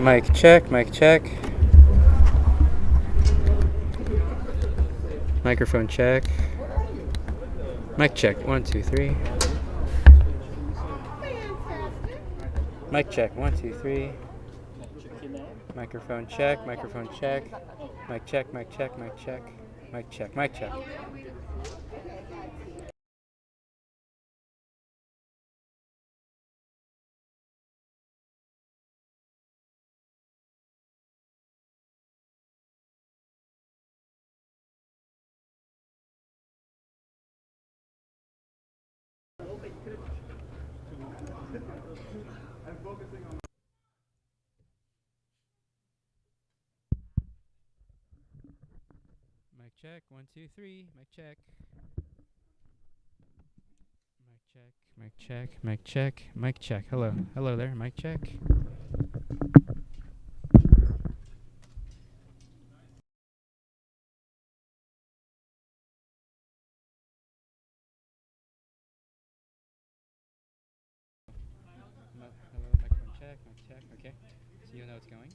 Mic check, mic check. Microphone check. Mic check, 1, 2, 3. Mic check, 1, 2, 3. Microphone check, microphone check. Mic check, mic check, mic check. Mic check, mic check. Mic check, 1, 2, 3. Mic check. Mic check, mic check, mic check, mic check. Hello, hello there, mic check. Hello, microphone check, mic check. Okay, so you know it's going.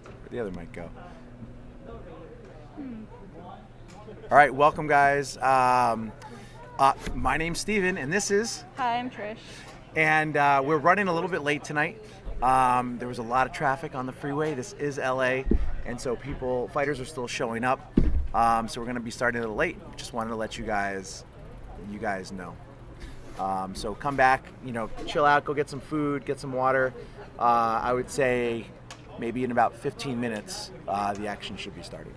Where'd the other mic go? All right, welcome guys. My name's Steven and this is... Hi, I'm Trish. And we're running a little bit late tonight. There was a lot of traffic on the freeway. This is LA, and so fighters are still showing up. So we're gonna be starting a little late. Just wanted to let you guys know. So come back, chill out, go get some food, get some water. I would say maybe in about 15 minutes, the action should be starting.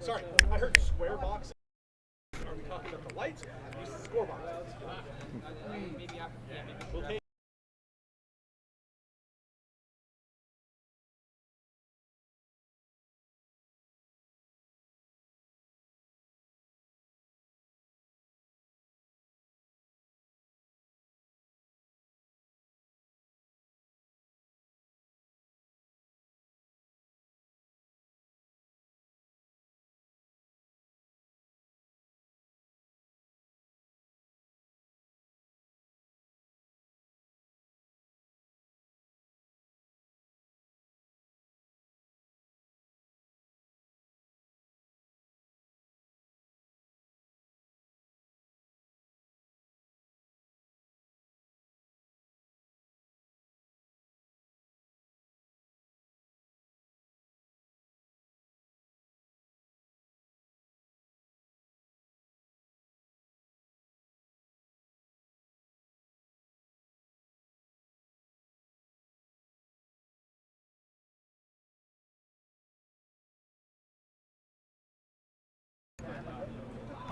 Sorry, I heard square box. Are we talking about the lights? Use the score box. We'll take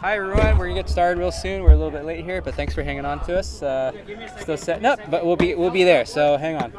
Hi everyone, we're gonna get started real soon. We're a little bit late here, but thanks for hanging on to us. Still setting up, but we'll be there. So hang on.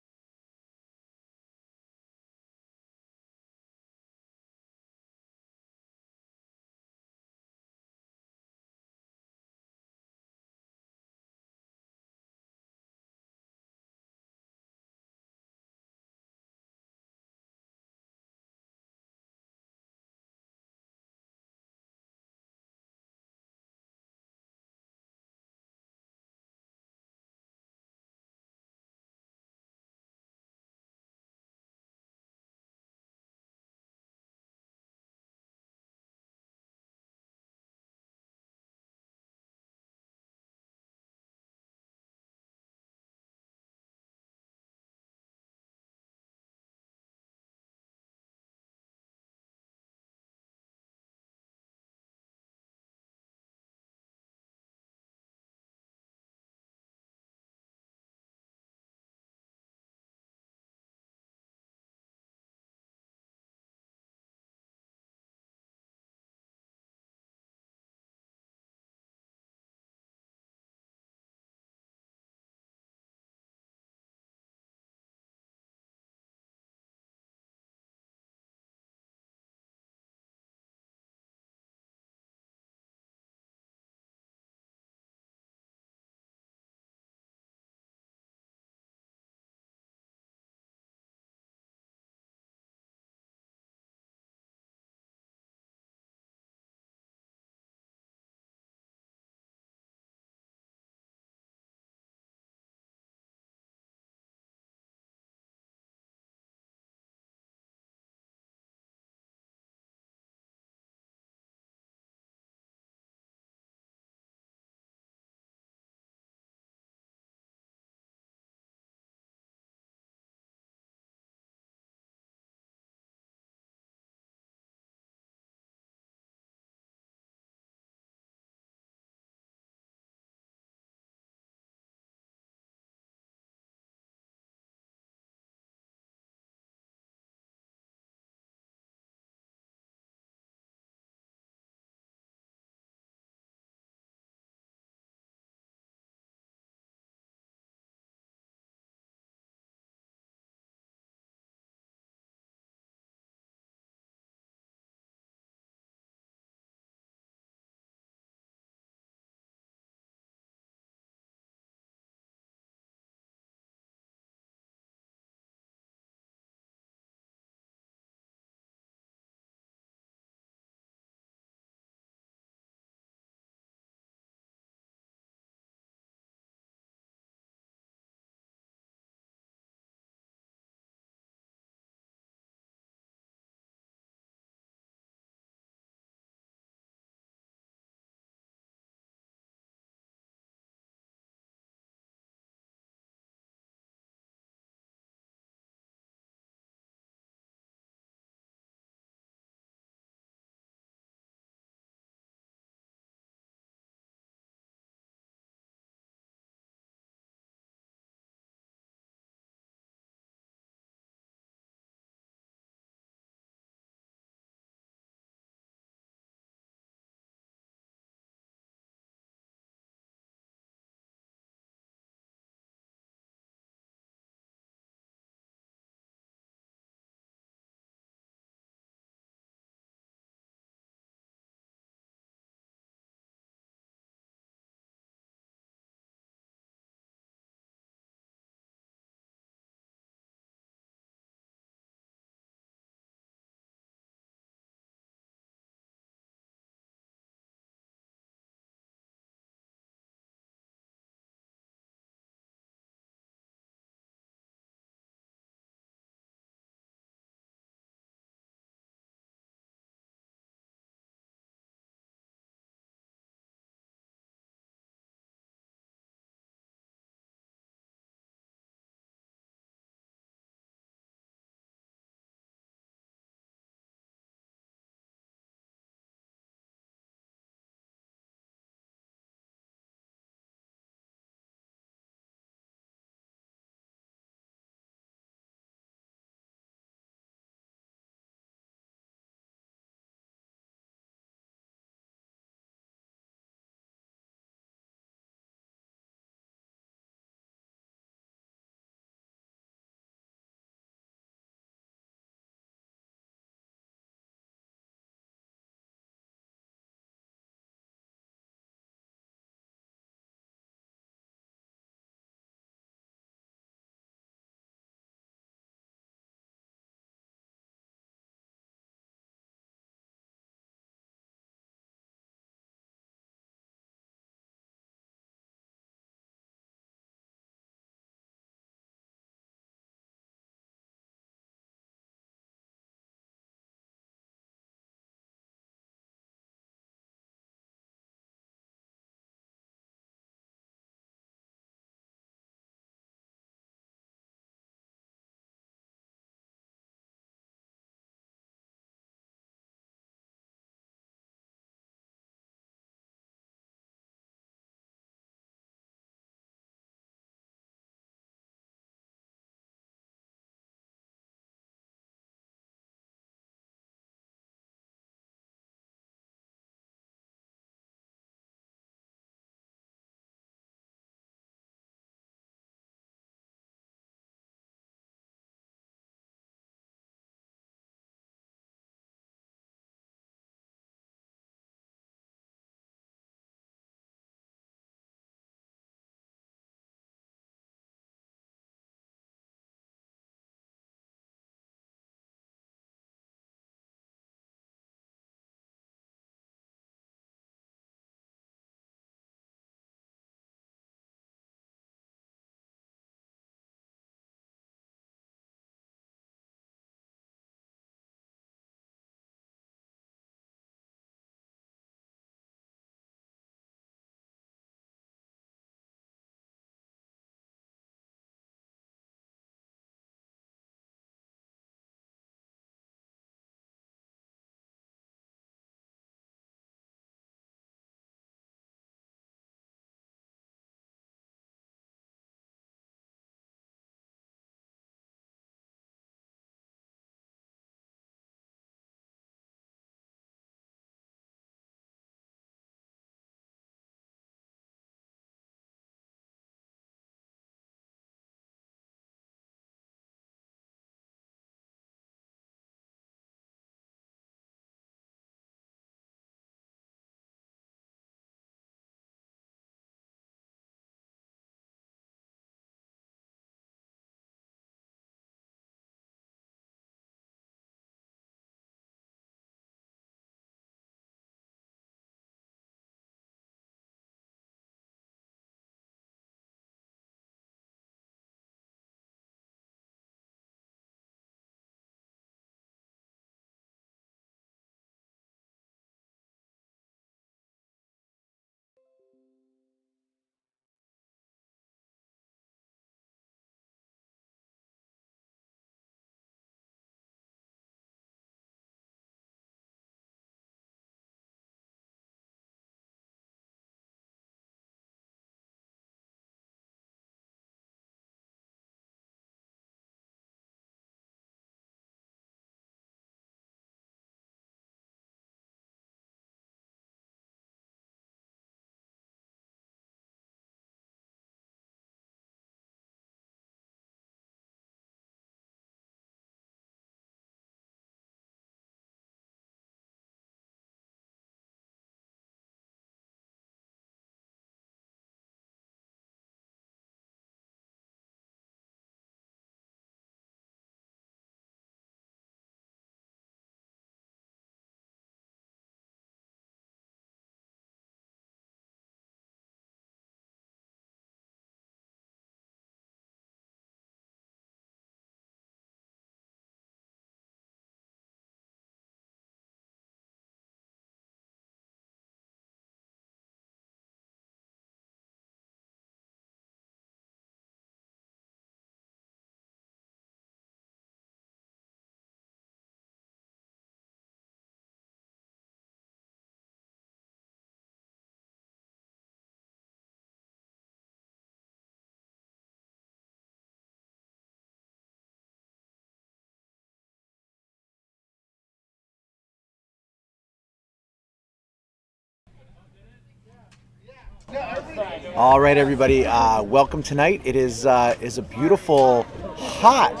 All right, everybody. Welcome tonight. It is a beautiful, hot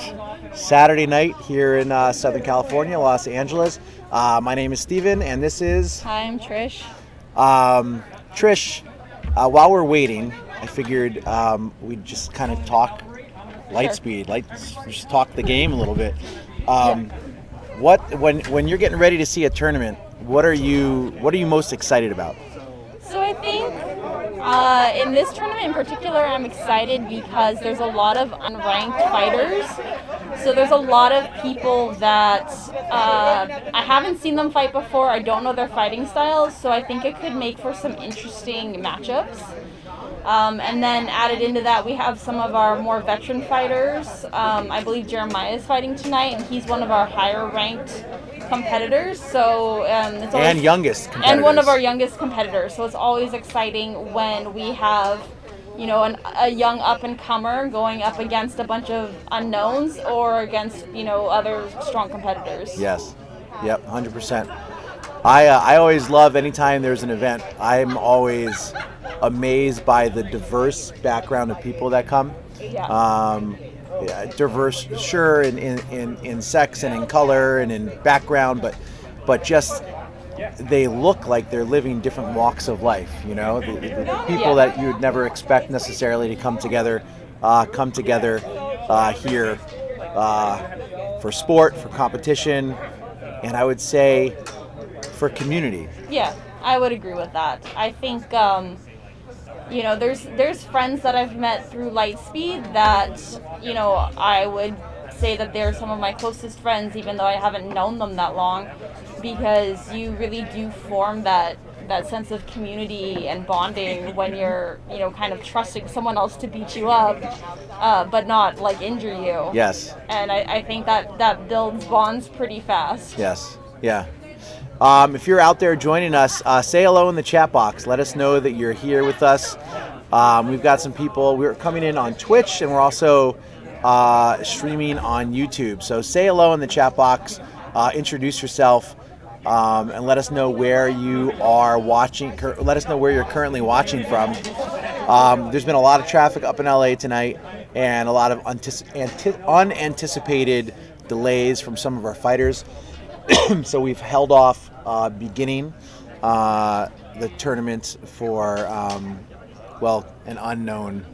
Saturday night here in Southern California, Los Angeles. My name is Steven, and this is Hi, I'm Trish. Trish. While we're waiting, I figured we'd just kind of talk Lightspeed. Just talk the game a little bit. When you're getting ready to see a tournament, what are you most excited about? So I think in this tournament in particular, I'm excited because there's a lot of unranked fighters. So there's a lot of people that I haven't seen them fight before. I don't know their fighting styles, so I think it could make for some interesting matchups. And then added into that, we have some of our more veteran fighters. I believe Jeremiah is fighting tonight, and he's one of our higher ranked competitors. So it's always, And youngest competitors. and one of our youngest competitors. So it's always exciting when we have, a young up and comer going up against a bunch of unknowns or against other strong competitors. Yes. Yep. 100%. I always love anytime there's an event. I'm always amazed by the diverse background of people that come. Yeah. Diverse, sure, in sex and in color and in background, but just they look like they're living different walks of life. The people that you would never expect necessarily to come together here for sport, for competition, and I would say for community. Yeah, I would agree with that. I think there's friends that I've met through Lightspeed that I would say that they're some of my closest friends, even though I haven't known them that long, because you really do form that sense of community and bonding when you're kind of trusting someone else to beat you up, but not like injure you. Yes. And I think that builds bonds pretty fast. Yes. Yeah. If you're out there joining us, say hello in the chat box. Let us know that you're here with us. We've got some people. We're coming in on Twitch, and we're also streaming on YouTube. So say hello in the chat box. Introduce yourself, and let us know where you are watching. Let us know where you're currently watching from. There's been a lot of traffic up in LA tonight, and a lot of unanticipated delays from some of our fighters. So we've held off beginning the tournament for an unknown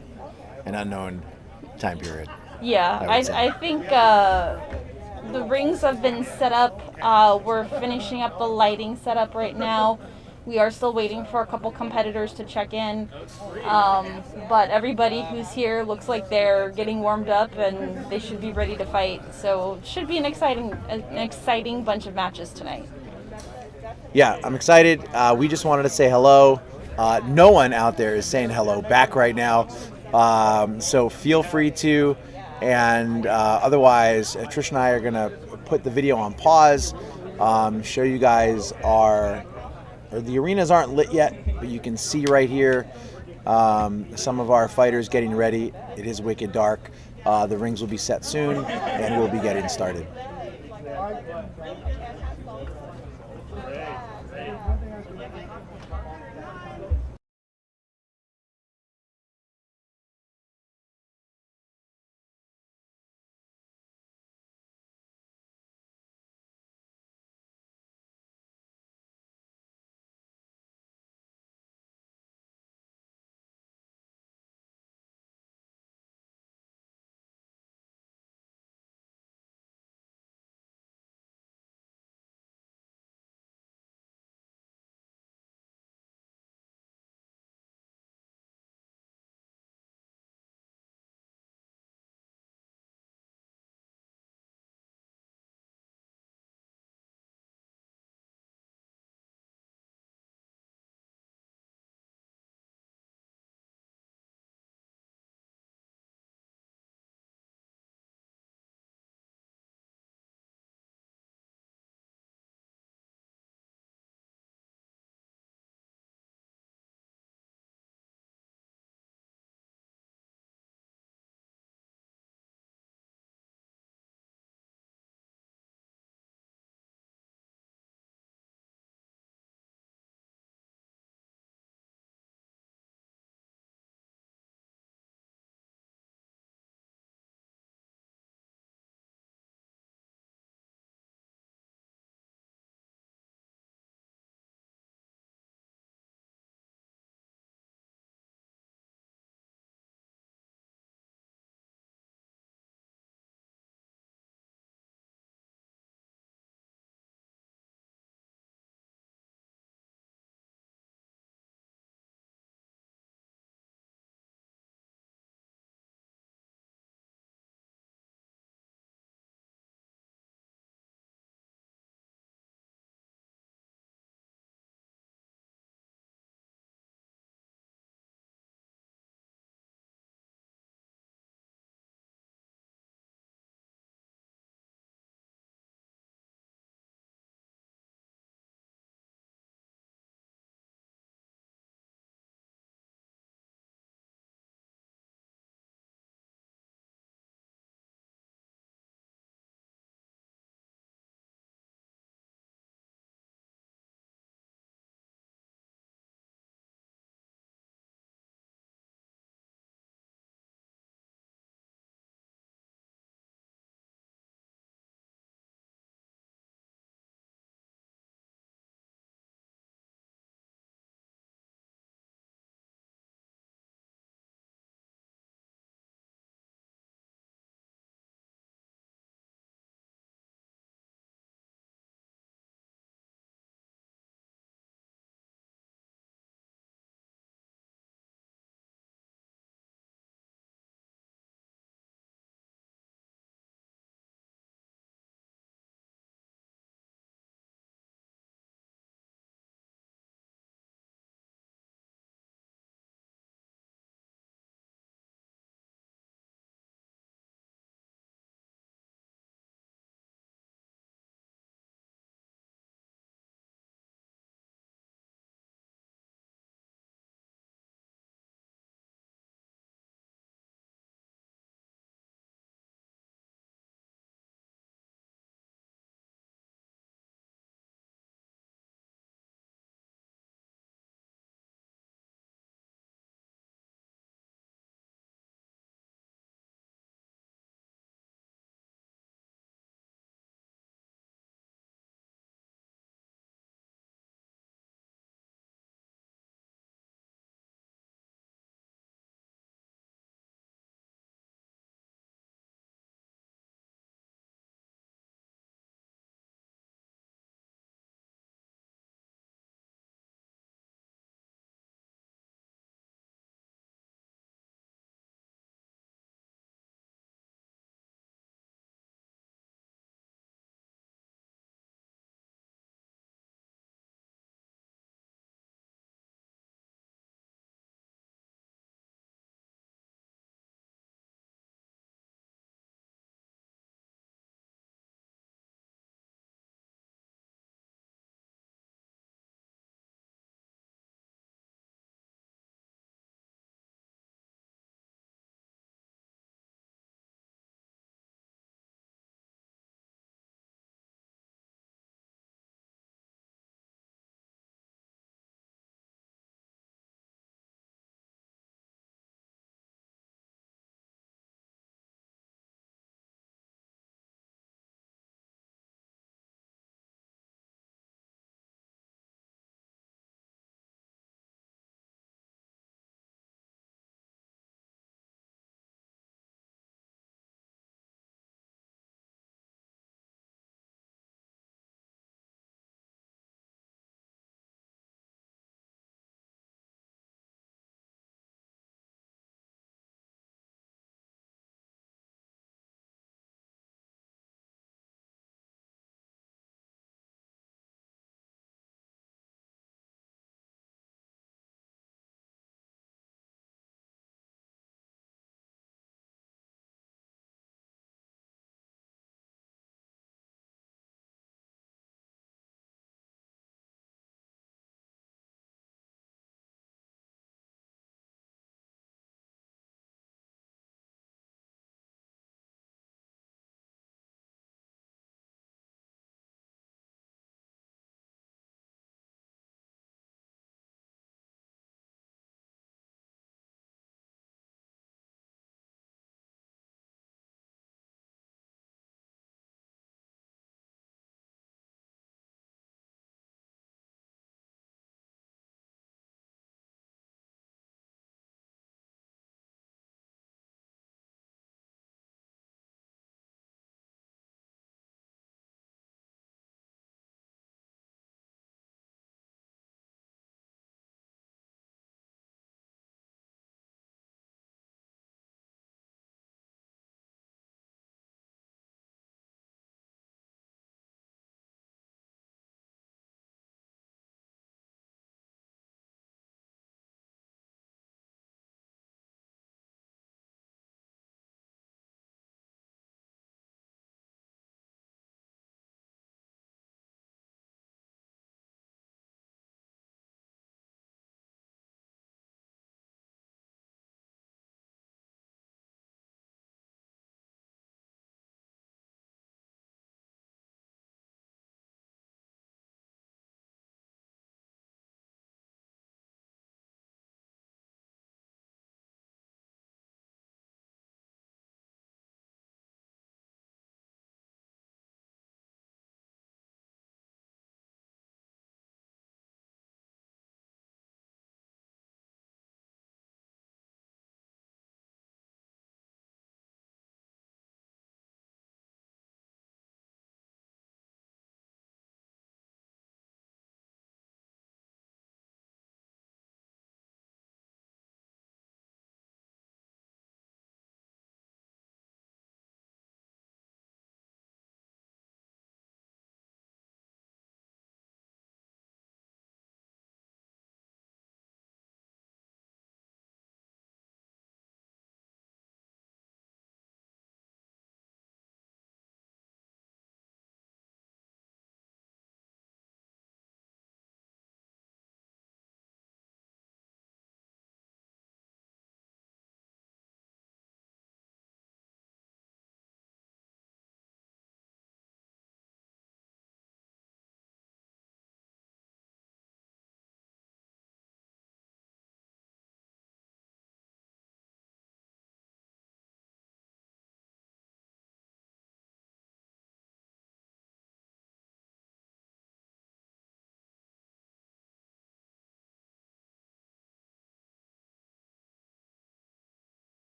time period. Yeah, I think the rings have been set up. We're finishing up the lighting setup right now. We are still waiting for a couple competitors to check in, but everybody who's here looks like they're getting warmed up and they should be ready to fight. So it should be an exciting bunch of matches tonight. Yeah, I'm excited. We just wanted to say hello. No one out there is saying hello back right now, so feel free to. And otherwise, Trish and I are gonna put the video on pause, show you guys the arenas aren't lit yet, but you can see right here some of our fighters getting ready. It is wicked dark. The rings will be set soon, and we'll be getting started.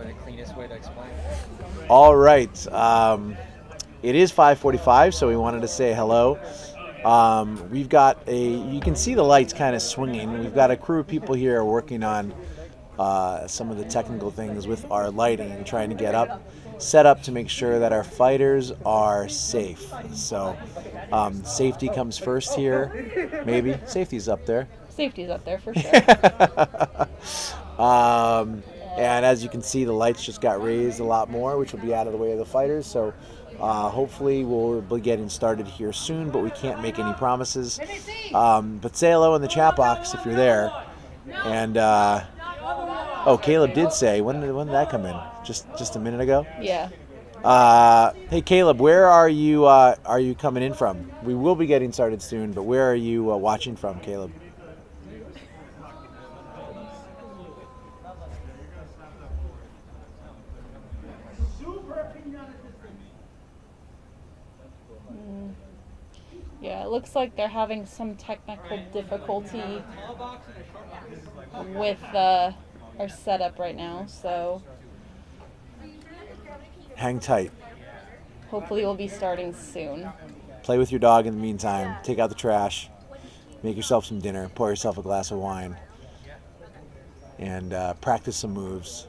probably the cleanest way to explain it. All right. It is 5:45, so we wanted to say hello. We've got you can see the lights kind of swinging. We've got a crew of people here working on some of the technical things with our lighting and trying to get set up to make sure that our fighters are safe. So safety comes first here. Maybe safety's up there. Safety's up there for sure. And as you can see, the lights just got raised a lot more, which will be out of the way of the fighters. So hopefully we'll be getting started here soon, but we can't make any promises. But say hello in the chat box if you're there. And Caleb did say, when did that come in? Just a minute ago? Yeah. Hey Caleb, where are you coming in from? We will be getting started soon, but where are you watching from, Caleb? Yeah, it looks like they're having some technical difficulty with our setup right now, so Hang tight. hopefully we'll be starting soon. Play with your dog in the meantime. Take out the trash. Make yourself some dinner. Pour yourself a glass of wine. And practice some moves.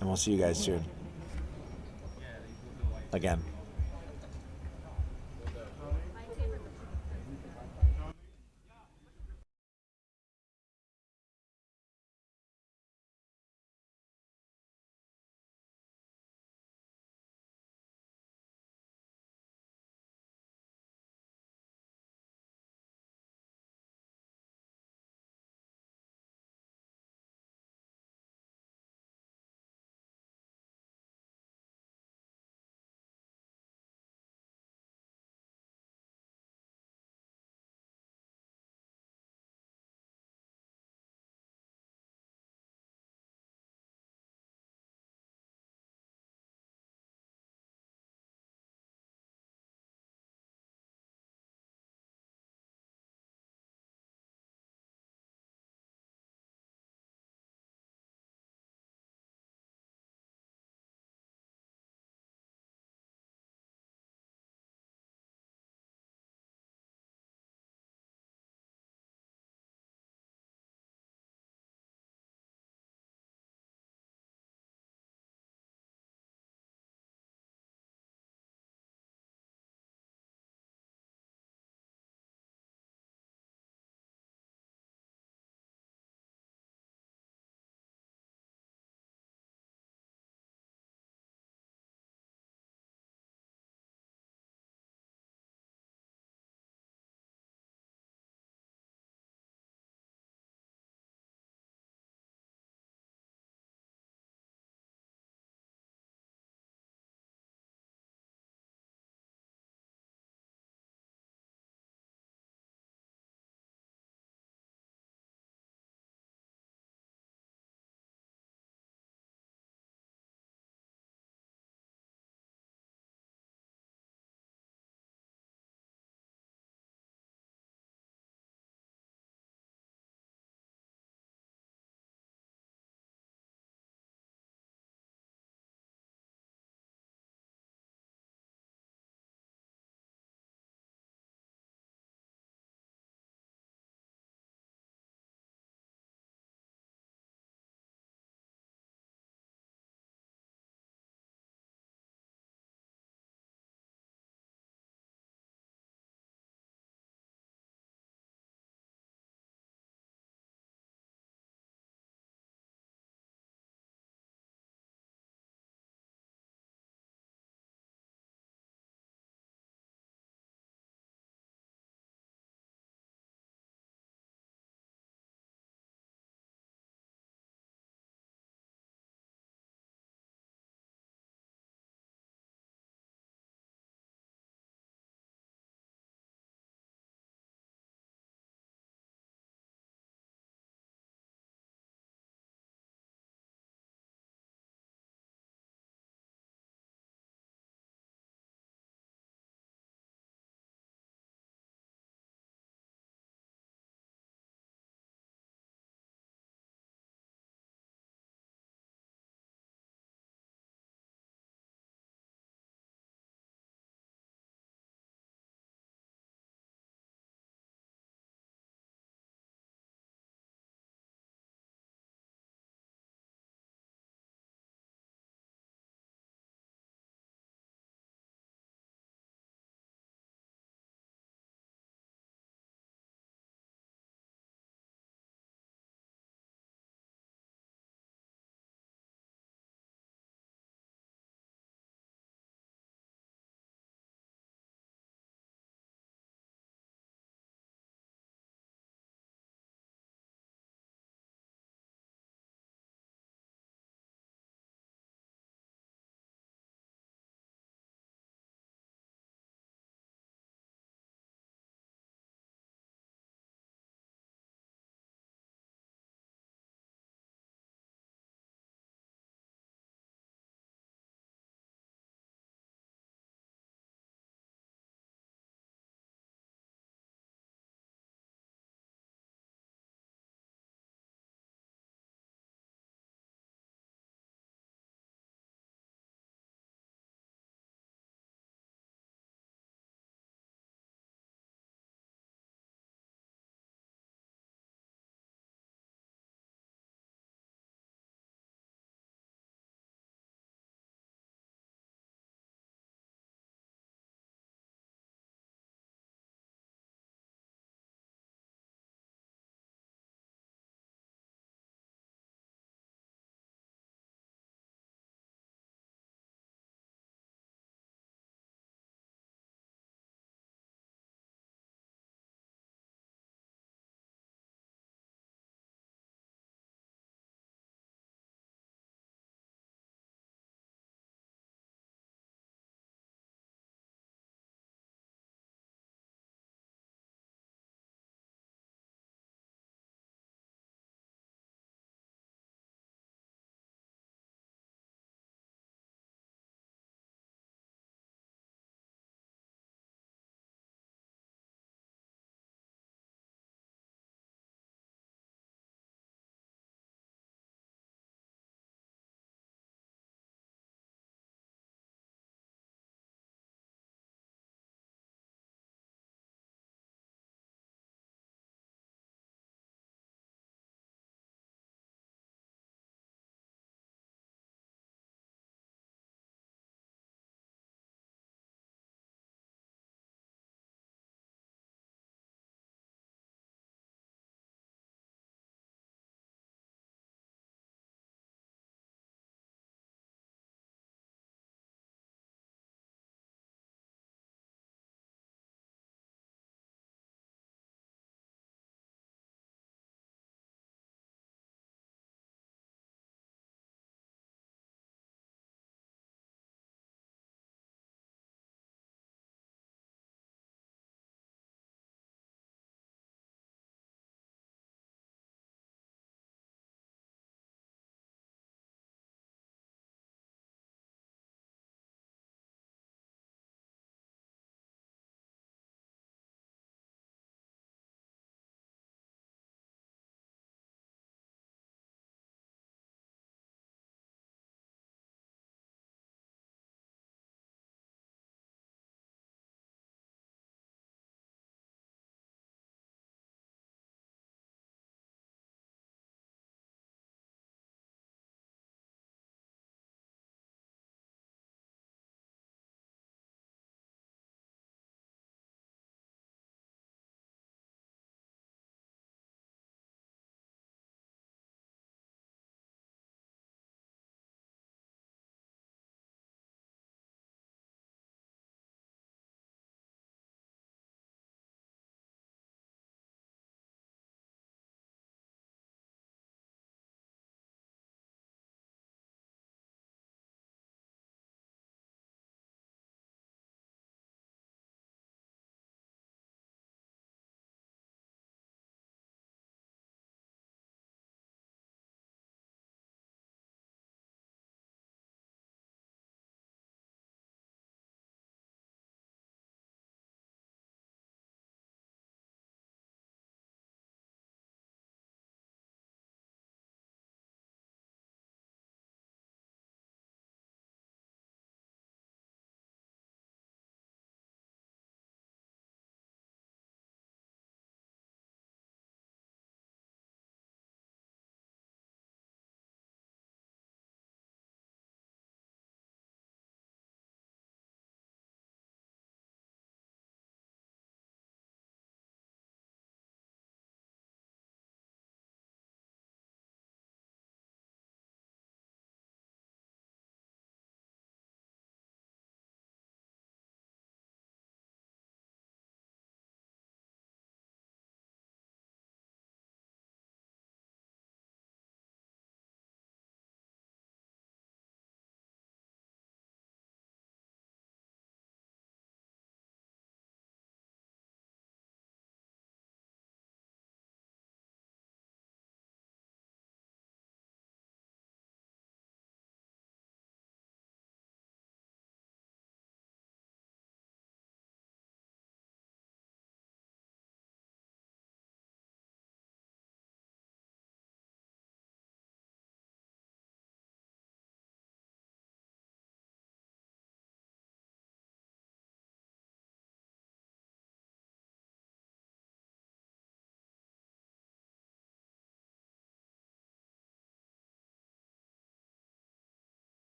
And we'll see you guys soon. Again.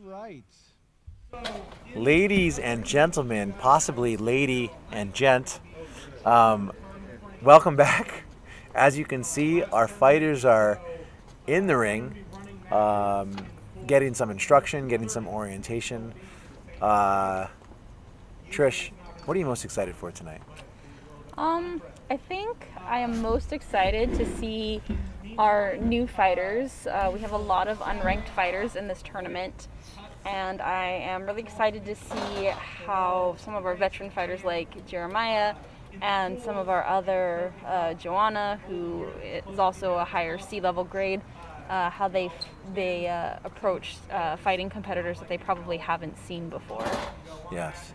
right. Ladies and gentlemen, possibly lady and gent, welcome back. As you can see, our fighters are in the ring, getting some instruction, getting some orientation. Trish, what are you most excited for tonight? I think I am most excited to see our new fighters. We have a lot of unranked fighters in this tournament, and I am really excited to see how some of our veteran fighters like Jeremiah and some of our other, Joanna, who is also a higher C-level grade, how they approach fighting competitors that they probably haven't seen before. Yes.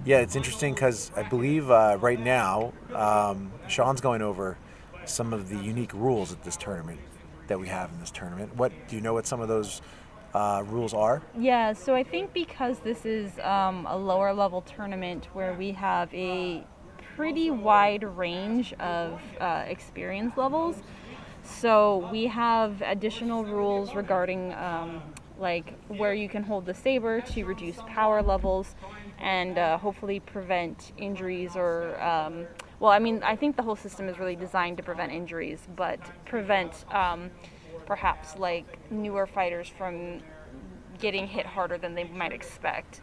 Yeah, it's interesting because I believe right now Sean's going over some of the unique rules at this tournament that we have in this tournament. What do you know? What some of those rules are? Yeah, so I think because this is a lower level tournament where we have a pretty wide range of experience levels, so we have additional rules regarding like where you can hold the saber to reduce power levels and hopefully prevent injuries or well, I mean, I think the whole system is really designed to prevent injuries, but prevent perhaps like newer fighters from getting hit harder than they might expect,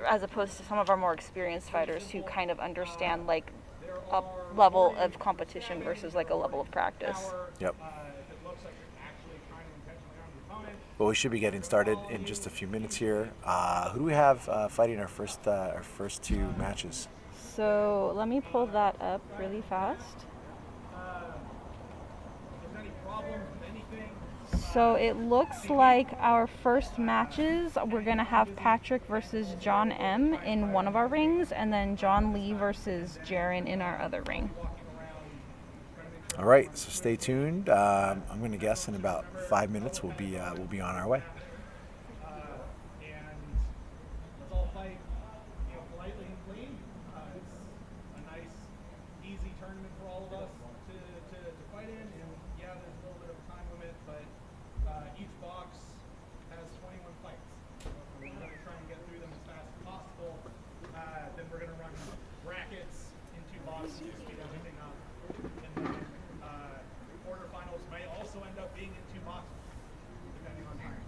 as opposed to some of our more experienced fighters who kind of understand like a level of competition versus like a level of practice. Yep. Well, we should be getting started in just a few minutes here. Who do we have fighting our first two matches? So let me pull that up really fast. So it looks like our first matches, we're going to have Patrick versus John M. in one of our rings, and then John Lee versus Jaron in our other ring. All right, so stay tuned. I'm going to guess in about 5 minutes we'll be on our way. And let's all fight, politely and clean. It's a nice, easy tournament for all of us to fight in. And yeah, there's a little bit of a time limit, but each box has 21 fights. So we're going to try and get through them as fast as possible. Then we're going to run brackets in 2 boxes to speed everything up. And then quarterfinals may also end up being in 2 boxes, depending on time.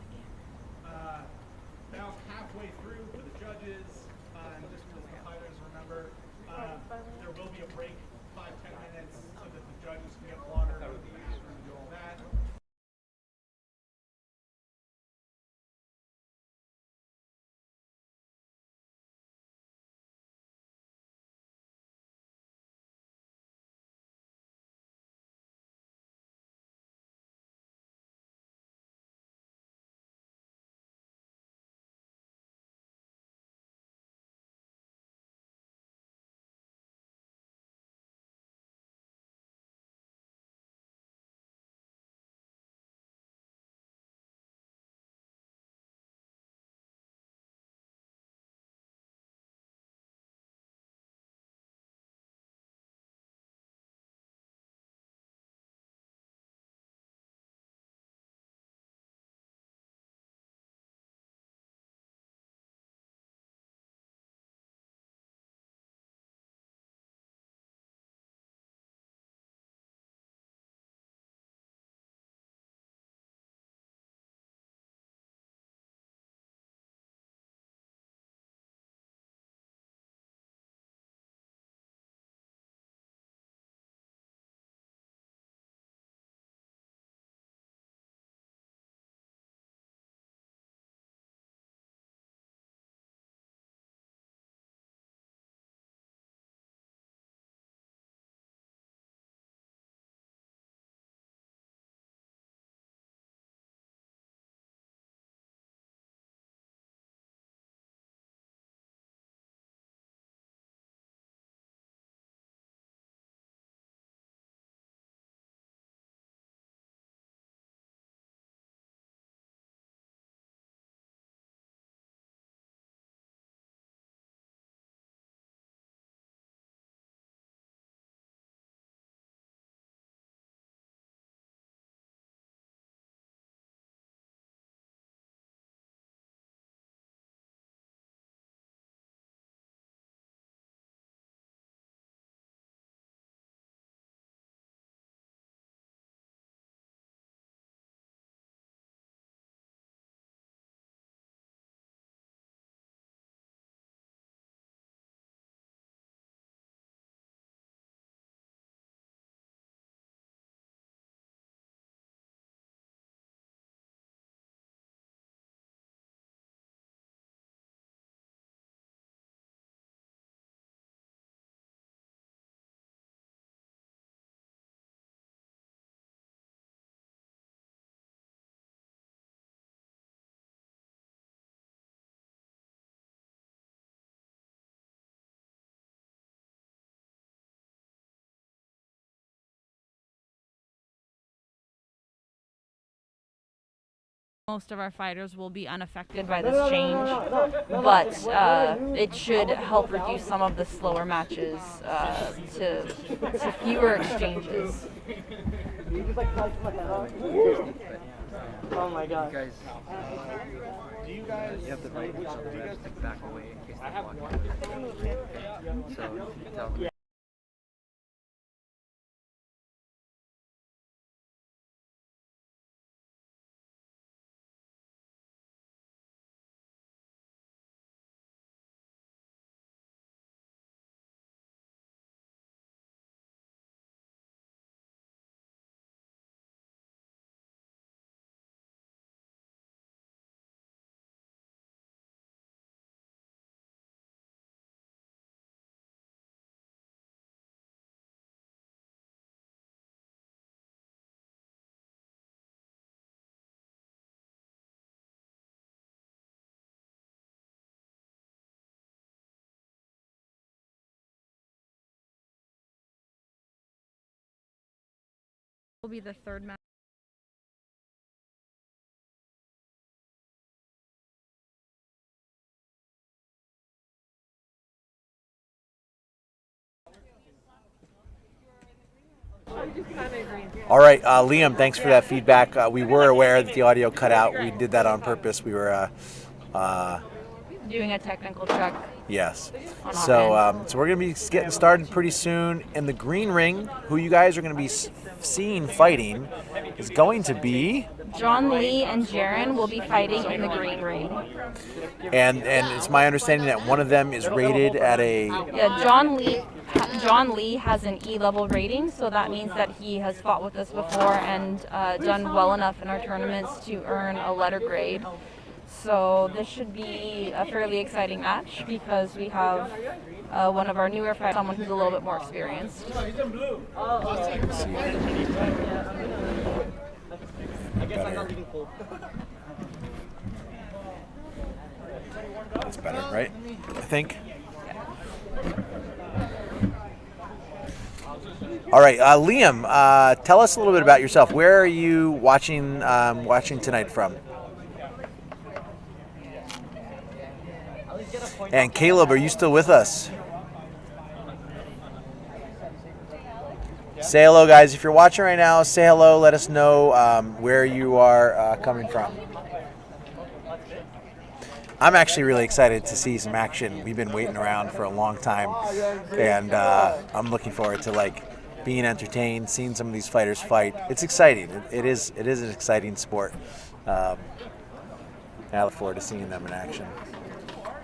About halfway through for the judges, and just as the fighters remember, there will be a break, 5-10 minutes, so that the judges can get water, go to the bathroom, and do all that. Most of our fighters will be unaffected by this change, but it should help reduce some of the slower matches to fewer exchanges. Oh my god. Guys, you have the right to back away in case they're blocking. So you can tell them. Will be the third match. All right, Liam, thanks for that feedback. We were aware that the audio cut out. We did that on purpose. We were Doing a technical check. yes. On So offense. so we're going to be getting started pretty soon. In the green ring, who you guys are going to be seeing fighting is going to be, John Lee and Jaren will be fighting in the green ring. and it's my understanding that one of them is rated at a, Yeah, John Lee has an E-level rating, so that means that he has fought with us before and done well enough in our tournaments to earn a letter grade. So this should be a fairly exciting match because we have one of our newer fighters, someone who's a little bit more experienced. I guess I'm not even cool. that's better, right? I think. All right, Liam, tell us a little bit about yourself. Where are you watching tonight from? And Caleb, are you still with us? Say hello, guys. If you're watching right now, say hello. Let us know where you are coming from. I'm actually really excited to see some action. We've been waiting around for a long time, and I'm looking forward to being entertained, seeing some of these fighters fight. It's exciting. It is an exciting sport. I look forward to seeing them in action.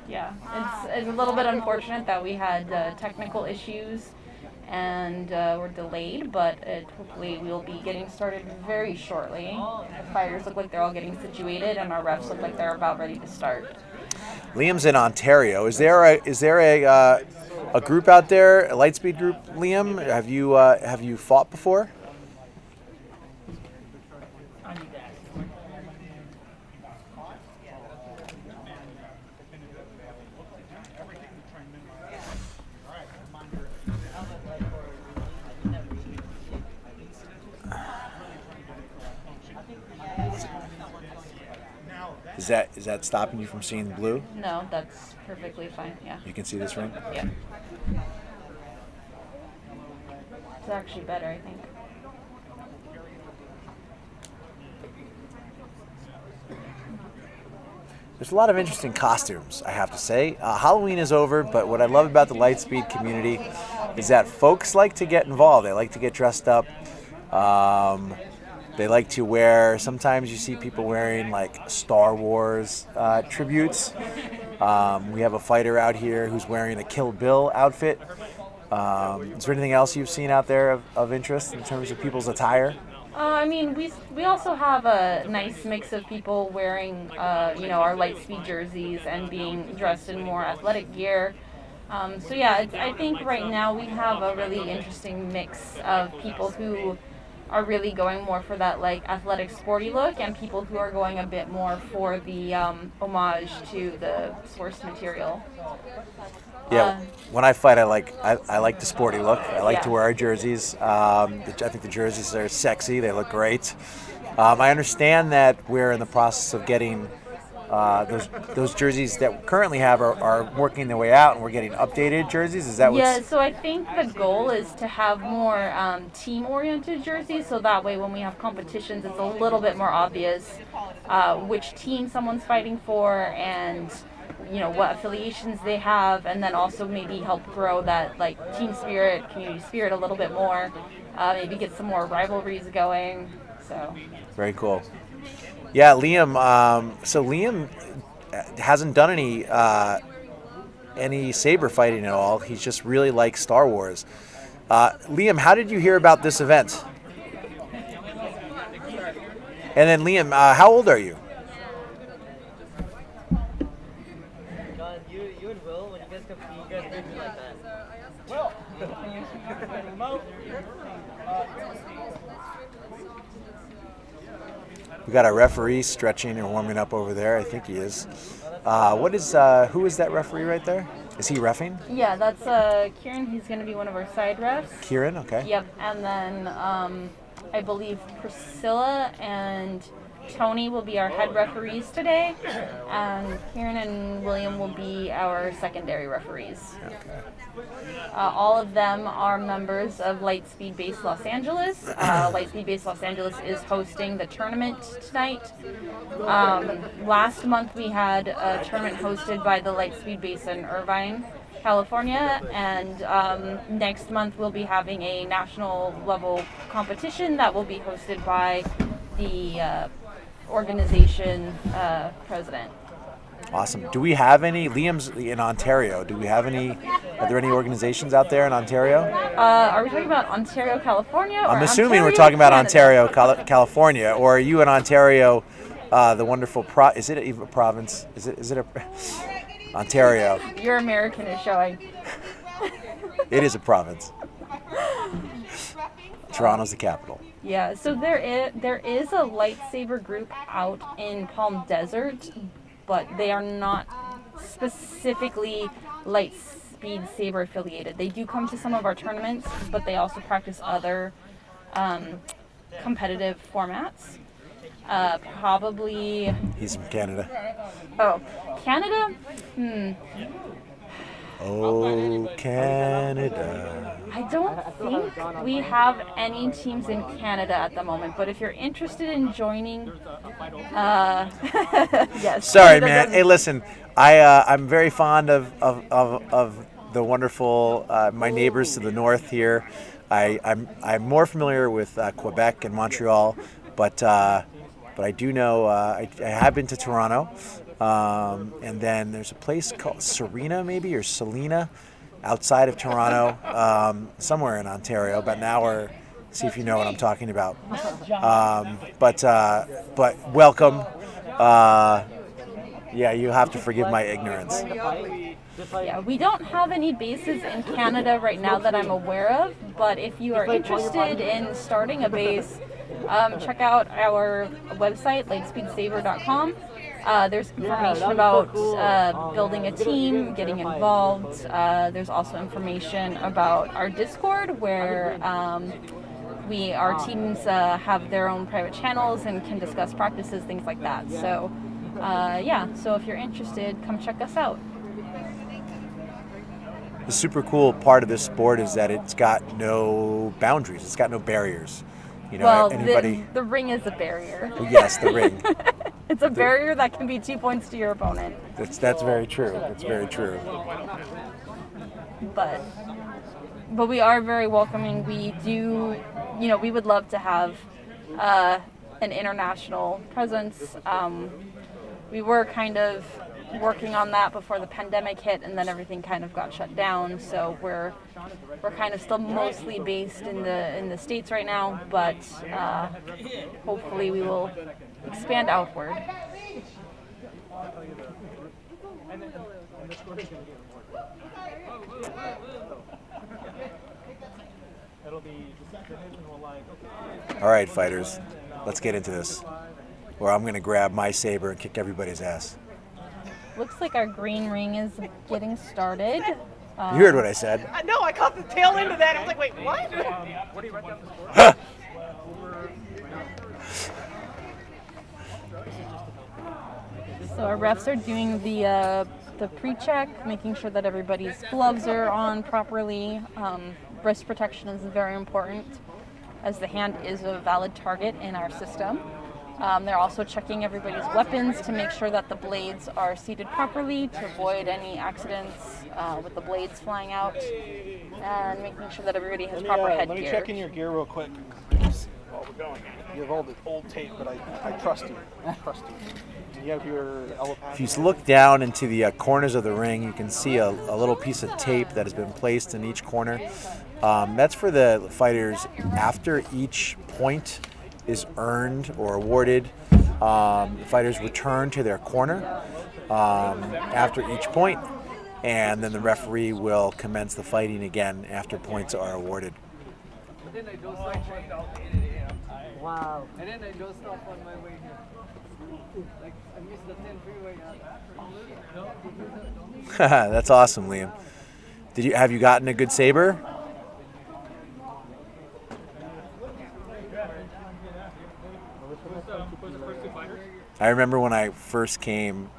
Yeah, it's a little bit unfortunate that we had technical issues and we're delayed, but hopefully we'll be getting started very shortly. The fighters look like they're all getting situated, and our refs look like they're about ready to start. Liam's in Ontario. Is there a group out there, a Lightspeed group? Liam, have you fought before? Is that stopping you from seeing blue? No, that's perfectly fine. Yeah. You can see this ring? Yeah. It's actually better, I think. There's a lot of interesting costumes, I have to say. Halloween is over, but what I love about the Lightspeed community is that folks like to get involved. They like to get dressed up. They like to wear, sometimes you see people wearing Star Wars tributes. We have a fighter out here who's wearing a Kill Bill outfit. Is there anything else you've seen out there of interest in terms of people's attire? I mean, we also have a nice mix of people wearing, our Lightspeed jerseys and being dressed in more athletic gear. So yeah, I think right now we have a really interesting mix of people who are really going more for that athletic sporty look, and people who are going a bit more for the homage to the source material. Yeah, when I fight, I like the sporty look. I like to wear our jerseys. I think the jerseys are sexy. They look great. I understand that we're in the process of getting those jerseys that we currently have are working their way out, and we're getting updated jerseys. Is that what's... Yeah, so I think the goal is to have more team-oriented jerseys, so that way when we have competitions, it's a little bit more obvious which team someone's fighting for, and what affiliations they have, and then also maybe help grow that like team spirit, community spirit a little bit more. Maybe get some more rivalries going. So very cool. Yeah, Liam. So Liam hasn't done any saber fighting at all. He just really likes Star Wars. Liam, how did you hear about this event? And then Liam, how old are you? John, you and Will, when you guys compete, you guys do like that. Well, We got our referee stretching and warming up over there. I think he is. Who is that referee right there? Is he reffing? yeah, that's Kieran. He's going to be one of our side refs. Kieran, okay. Yep, and then I believe Priscilla and Tony will be our head referees today, and Kieran and William will be our secondary referees. All of them are members of Lightspeed Base Los Angeles. Lightspeed Base Los Angeles is hosting the tournament tonight. Last month we had a tournament hosted by the Lightspeed Base in Irvine, California, and next month we'll be having a national level competition that will be hosted by the organization president. Awesome. Do we have any? Liam's in Ontario. Do we have any? Are there any organizations out there in Ontario? Are we talking about Ontario, California? Or I'm assuming Ontario, we're talking about Canada? Ontario, California. Or are you in Ontario, the wonderful is it even a province? Is it a Ontario? Your American is showing. It is a province. Toronto's the capital. Yeah, so there is a lightsaber group out in Palm Desert, but they are not specifically Lightspeed Saber affiliated. They do come to some of our tournaments, but they also practice other competitive formats. Probably. He's from Canada. Oh, Canada? Oh, Canada. I don't think we have any teams in Canada at the moment, but if you're interested in joining, yes. Sorry, Canada man. doesn't- Hey, listen. I'm very fond of the wonderful my neighbors to the north here. I'm more familiar with Quebec and Montreal, but I do know I have been to Toronto, and then there's a place called Serena maybe or Selena outside of Toronto, somewhere in Ontario, about an hour. See if you know what I'm talking about. But welcome. Yeah, you have to forgive my ignorance. Yeah, we don't have any bases in Canada right now that I'm aware of, but if you are interested in starting a base, check out our website, lightspeedsaber.com. There's information about building a team, getting involved. There's also information about our Discord where our teams have their own private channels and can discuss practices, things like that. So so if you're interested, come check us out. The super cool part of this sport is that it's got no boundaries. It's got no barriers. You know, Well, anybody. the ring is a barrier. Yes, the ring. It's a barrier that can be 2 points to your opponent. That's very true. That's very true. But we are very welcoming. We do, we would love to have an international presence. We were kind of working on that before the pandemic hit, and then everything kind of got shut down. So we're kind of still mostly based in the States right now, but hopefully we will expand outward. All right, fighters, let's get into this. Or I'm going to grab my saber and kick everybody's ass. Looks like our green ring is getting started. You heard what I said. No, I caught the tail end of that. I was like, wait, what? So our refs are doing the pre-check, making sure that everybody's gloves are on properly. Wrist protection is very important, as the hand is a valid target in our system. They're also checking everybody's weapons to make sure that the blades are seated properly to avoid any accidents with the blades flying out, and making sure that everybody has proper headgear. Let me check in your gear real quick. While we're going. You have all the old tape, but I trust you. I trust you. You have your If you look down into the corners of the ring, you can see a little piece of tape that has been placed in each corner. That's for the fighters after each point is earned or awarded. The fighters return to their corner after each point, and then the referee will commence the fighting again after points are awarded. Wow. And then I dozed off on my way here. Like, I missed the 10 freeway. That's awesome, Liam. Have you gotten a good saber? I remember when I first came,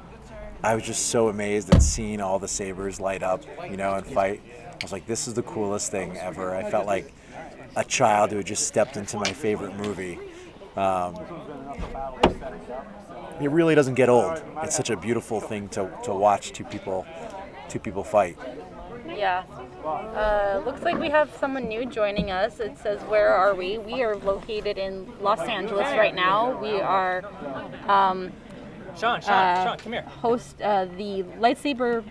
I was just so amazed at seeing all the sabers light up, and fight. I was like, this is the coolest thing ever. I felt like a child who had just stepped into my favorite movie. It really doesn't get old. It's such a beautiful thing to watch two people fight. Yeah. Looks like we have someone new joining us. It says, where are we? We are located in Los Angeles right now. We are Sean, come here. host the Lightspeed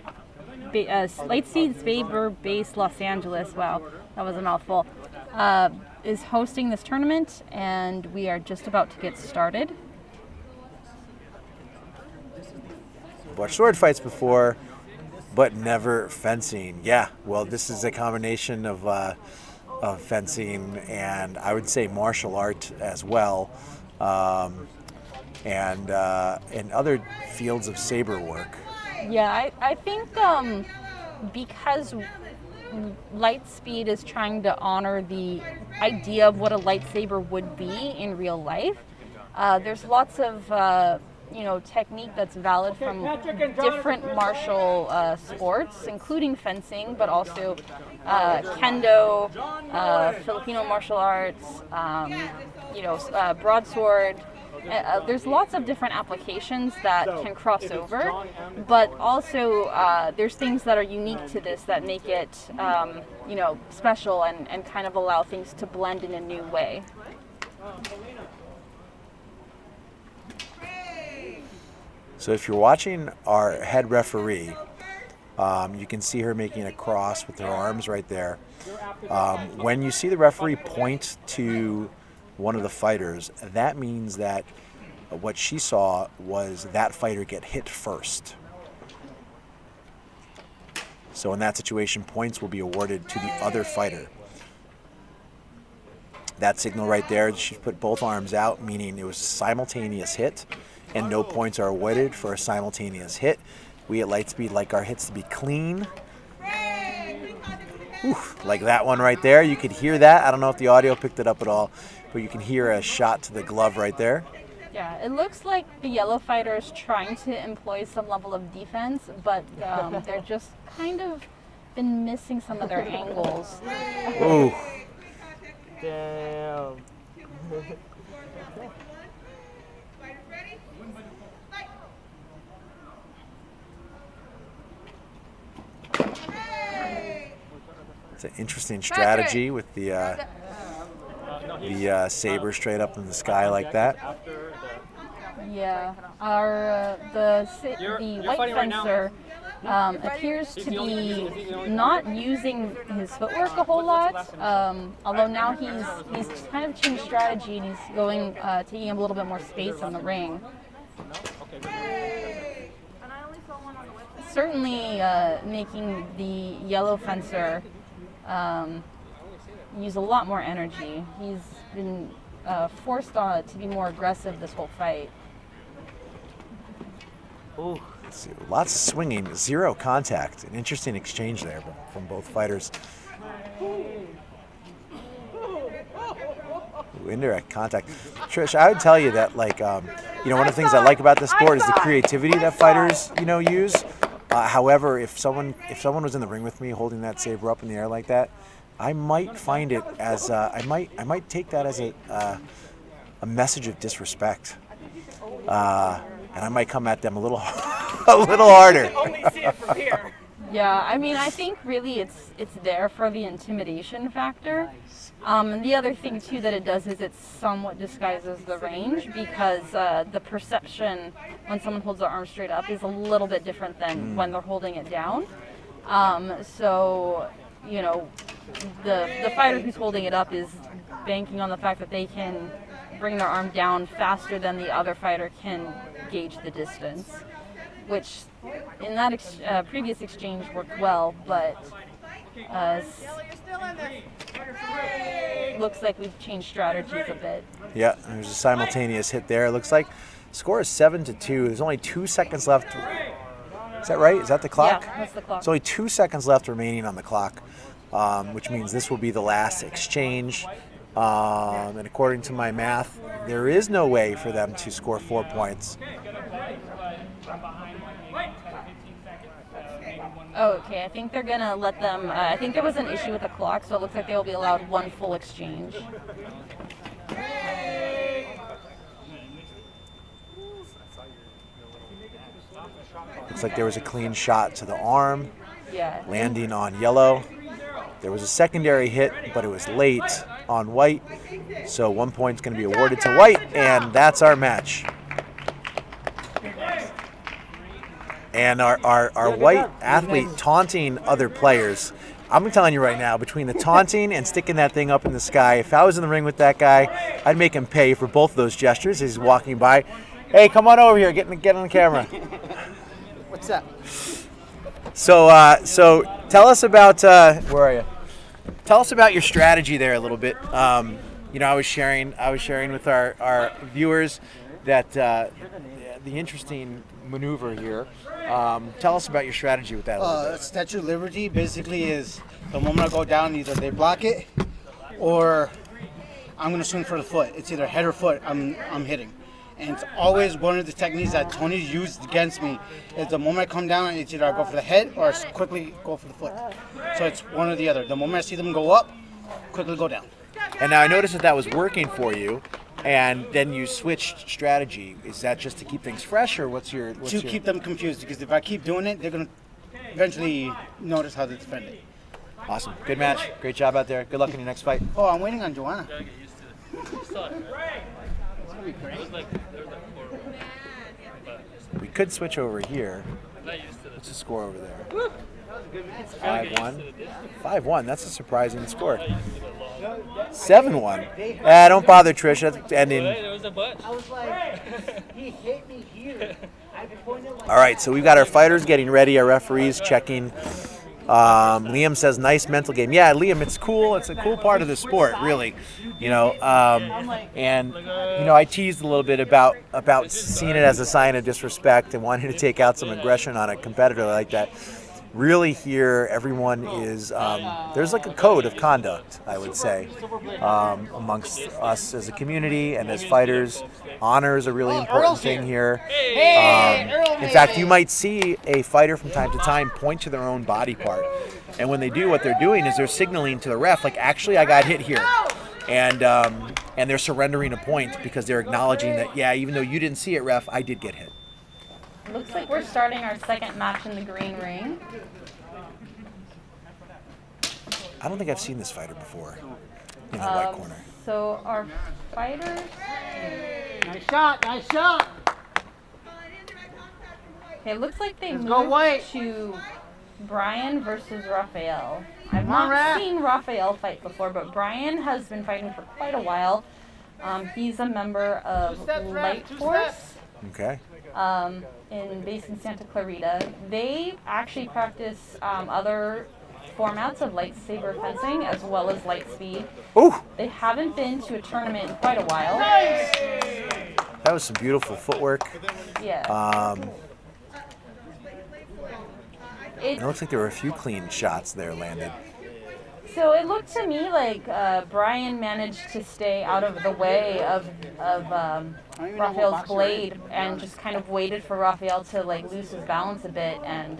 Saber based Los Angeles. Wow, that was a mouthful. Is hosting this tournament, and we are just about to get started. Watched sword fights before, but never fencing. Yeah, well, this is a combination of fencing and I would say martial art as well, and other fields of saber work. Yeah, I think because Lightspeed is trying to honor the idea of what a lightsaber would be in real life, there's lots of technique that's valid from different martial sports, sports, fencing, but also kendo, Filipino martial arts, broadsword. There's lots of different applications that can cross over, but also there's things that are unique to this that make it, special and kind of allow things to blend in a new way. So if you're watching our head referee, you can see her making a cross with her arms right there. When you see the referee point to one of the fighters, that means that what she saw was that fighter get hit first. So in that situation, points will be awarded to the other fighter. That signal right there, she put both arms out, meaning it was a simultaneous hit, and no points are awarded for a simultaneous hit. We at Lightspeed like our hits to be clean. Oof, like that one right there. You could hear that. I don't know if the audio picked it up at all, but you can hear a shot to the glove right there. Yeah, it looks like the yellow fighter is trying to employ some level of defense, but they're just kind of been missing some of their angles. Ooh. Damn. It's an interesting strategy with the saber straight up in the sky like that. Yeah, the white fencer appears to be not using his footwork a whole lot. Although now he's kind of changed strategy and he's going taking a little bit more space on the ring. Certainly making the yellow fencer use a lot more energy. He's been forced to be more aggressive this whole fight. Ooh. Let's see, lots of swinging, zero contact. An interesting exchange there from both fighters. Ooh, indirect contact. Trish, I would tell you that, like, you know, one of the things I like about the sport is the creativity that fighters, you know, use. However, if someone was in the ring with me holding that saber up in the air like that, I might find it as I might take that as a message of disrespect, and I might come at them a little harder. Yeah, I mean, I think really it's there for the intimidation factor. And the other thing too that it does is it somewhat disguises the range, because the perception when someone holds their arm straight up is a little bit different than when they're holding it down. So, you know, the fighter who's holding it up is banking on the fact that they can bring their arm down faster than the other fighter can gauge the distance, which in that previous exchange worked well, but looks like we've changed strategies a bit. Yeah, there's a simultaneous hit there. It looks like score is 7-2. There's only 2 seconds left. Is that right? Is that the clock? Yeah, that's the clock. There's only 2 seconds left remaining on the clock, which means this will be the last exchange. And according to my math, there is no way for them to score 4 points. Oh, okay. I think they're gonna let them. I think there was an issue with the clock, so it looks like they will be allowed one full exchange. Looks like there was a clean shot to the arm, Yeah. landing on yellow. There was a secondary hit, but it was late on white, so 1 point's going to be awarded to white, and that's our match. And our white athlete taunting other players. I'm telling you right now, between the taunting and sticking that thing up in the sky, if I was in the ring with that guy, I'd make him pay for both of those gestures as he's walking by. Hey, come on over here, get on the camera. What's up? So tell us about where are you? Tell us about your strategy there a little bit. You know, I was sharing with our viewers that the interesting maneuver here. Tell us about your strategy with that a little bit. Statue of Liberty basically is the moment I go down, either they block it or I'm going to swing for the foot. It's either head or foot I'm hitting. And it's always one of the techniques that Tony's used against me is the moment I come down, it's either I go for the head or I quickly go for the foot. So it's one or the other. The moment I see them go up, quickly go down. And now I noticed that was working for you, and then you switched strategy. Is that just to keep things fresh, or what's your... Keep them confused, because if I keep doing it, they're going to eventually notice how to defend it. Awesome. Good match. Great job out there. Good luck in your next fight. Oh, I'm waiting on Joanna. We could switch over here. What's the score over there? 5-1. 5-1. That's a surprising score. 7-1. Don't bother, Trish. That's ending. I was like, he hit me here. All right, so we've got our fighters getting ready. Our referees checking. Liam says, nice mental game. Yeah, Liam, it's cool. It's a cool part of the sport, really. You know, and you know, I teased a little bit about seeing it as a sign of disrespect and wanting to take out some aggression on a competitor like that. Really, here, everyone is, there's like a code of conduct, I would say, amongst us as a community and as fighters. Honor is a really important thing here. In fact, you might see a fighter from time to time point to their own body part. And when they do, what they're doing is they're signaling to the ref, like, actually, I got hit here. And they're surrendering a point because they're acknowledging that, yeah, even though you didn't see it, ref, I did get hit. Looks like we're starting our second match in the green ring. I don't think I've seen this fighter before in the white corner. So our fighters. Nice shot, nice shot. Okay, it looks like they Let's go moved white. to Bryan versus Raphael. I've Come on, not Raph. seen Raphael fight before, but Bryan has been fighting for quite a while. He's a member of Light Force. Okay. Based in Santa Clarita. They actually practice other formats of lightsaber fencing as well as lightspeed. Ooh, They haven't been to a tournament in quite a while. that was some beautiful footwork. Yeah. It looks like there were a few clean shots there landed. So it looked to me like Bryan managed to stay out of the way of Raphael's blade and just kind of waited for Raphael to like lose his balance a bit and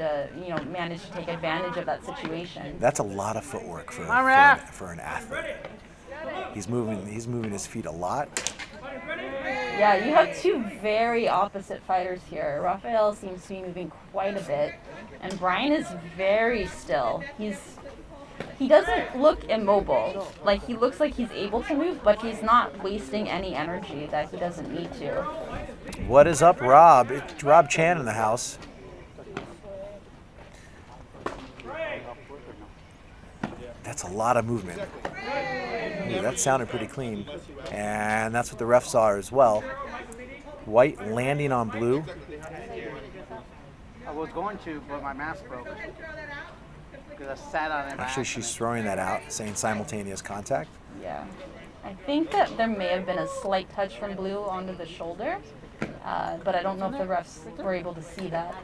managed to take advantage of that situation. That's a lot of footwork for an athlete. He's moving his feet a lot. Yeah, you have two very opposite fighters here. Raphael seems to be moving quite a bit, and Bryan is very still. He doesn't look immobile. Like, he looks like he's able to move, but he's not wasting any energy that he doesn't need to. What is up, Rob? It's Rob Chan in the house. That's a lot of movement. Ooh, that sounded pretty clean. And that's what the refs saw as well. White landing on blue. I was going to, but my mask broke. Because I sat on it. Actually, she's throwing that out, saying simultaneous contact. Yeah. I think that there may have been a slight touch from blue onto the shoulder, but I don't know if the refs were able to see that.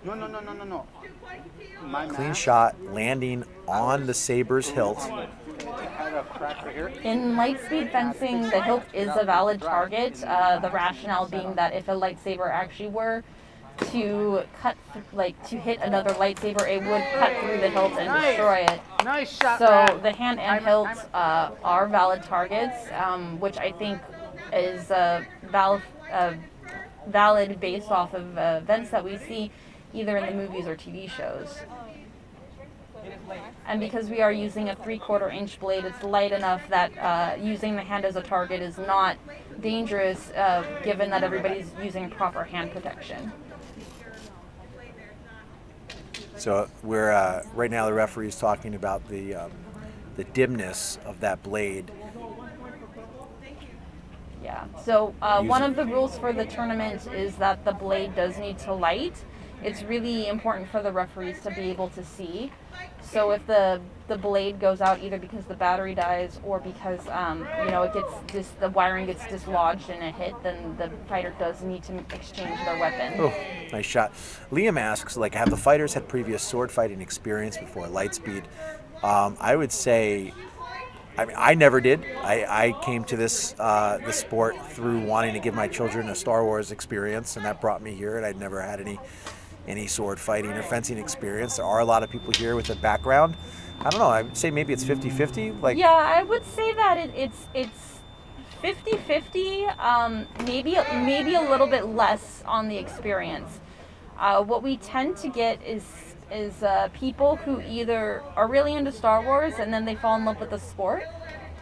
No. Clean shot, landing on the saber's hilt. In lightspeed fencing, the hilt is a valid target. The rationale being that if a lightsaber actually were to hit another lightsaber, it would cut through the hilt and destroy it. Nice shot. So the hand and hilt are valid targets, which I think is valid based off of events that we see either in the movies or TV shows. And because we are using a 3/4 inch blade, it's light enough that using the hand as a target is not dangerous, given that everybody's using proper hand protection. So we're right now the referee is talking about the dimness of that blade. Yeah. So one of the rules for the tournament is that the blade does need to light. It's really important for the referees to be able to see. So if the blade goes out either because the battery dies or because the wiring gets dislodged in a hit, then the fighter does need to exchange their weapon. Oh, nice shot. Liam asks, have the fighters had previous sword fighting experience before Lightspeed? I would say, I never did. I came to this sport through wanting to give my children a Star Wars experience, and that brought me here, and I'd never had any sword fighting or fencing experience. There are a lot of people here with a background. I don't know, I would say maybe it's 50-50. Yeah, I would say that it's 50-50, maybe a little bit less on the experience. What we tend to get is people who either are really into Star Wars and then they fall in love with the sport,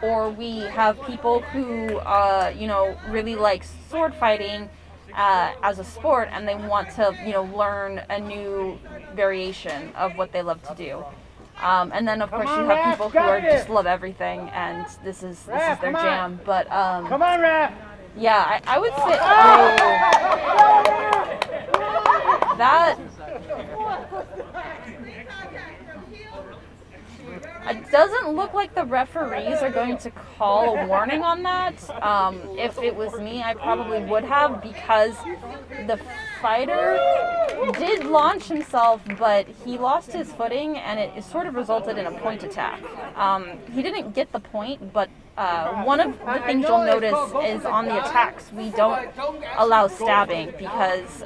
or we have people who really like sword fighting as a sport, and they want to learn a new variation of what they love to do. And then of course you have people who just love everything, and this is their jam. But Come on, Raph! Yeah, I would say that. It doesn't look like the referees are going to call a warning on that. If it was me, I probably would have, because the fighter did launch himself, but he lost his footing, and it sort of resulted in a point attack. He didn't get the point, but one of the things you'll notice is on the attacks, we don't allow stabbing, because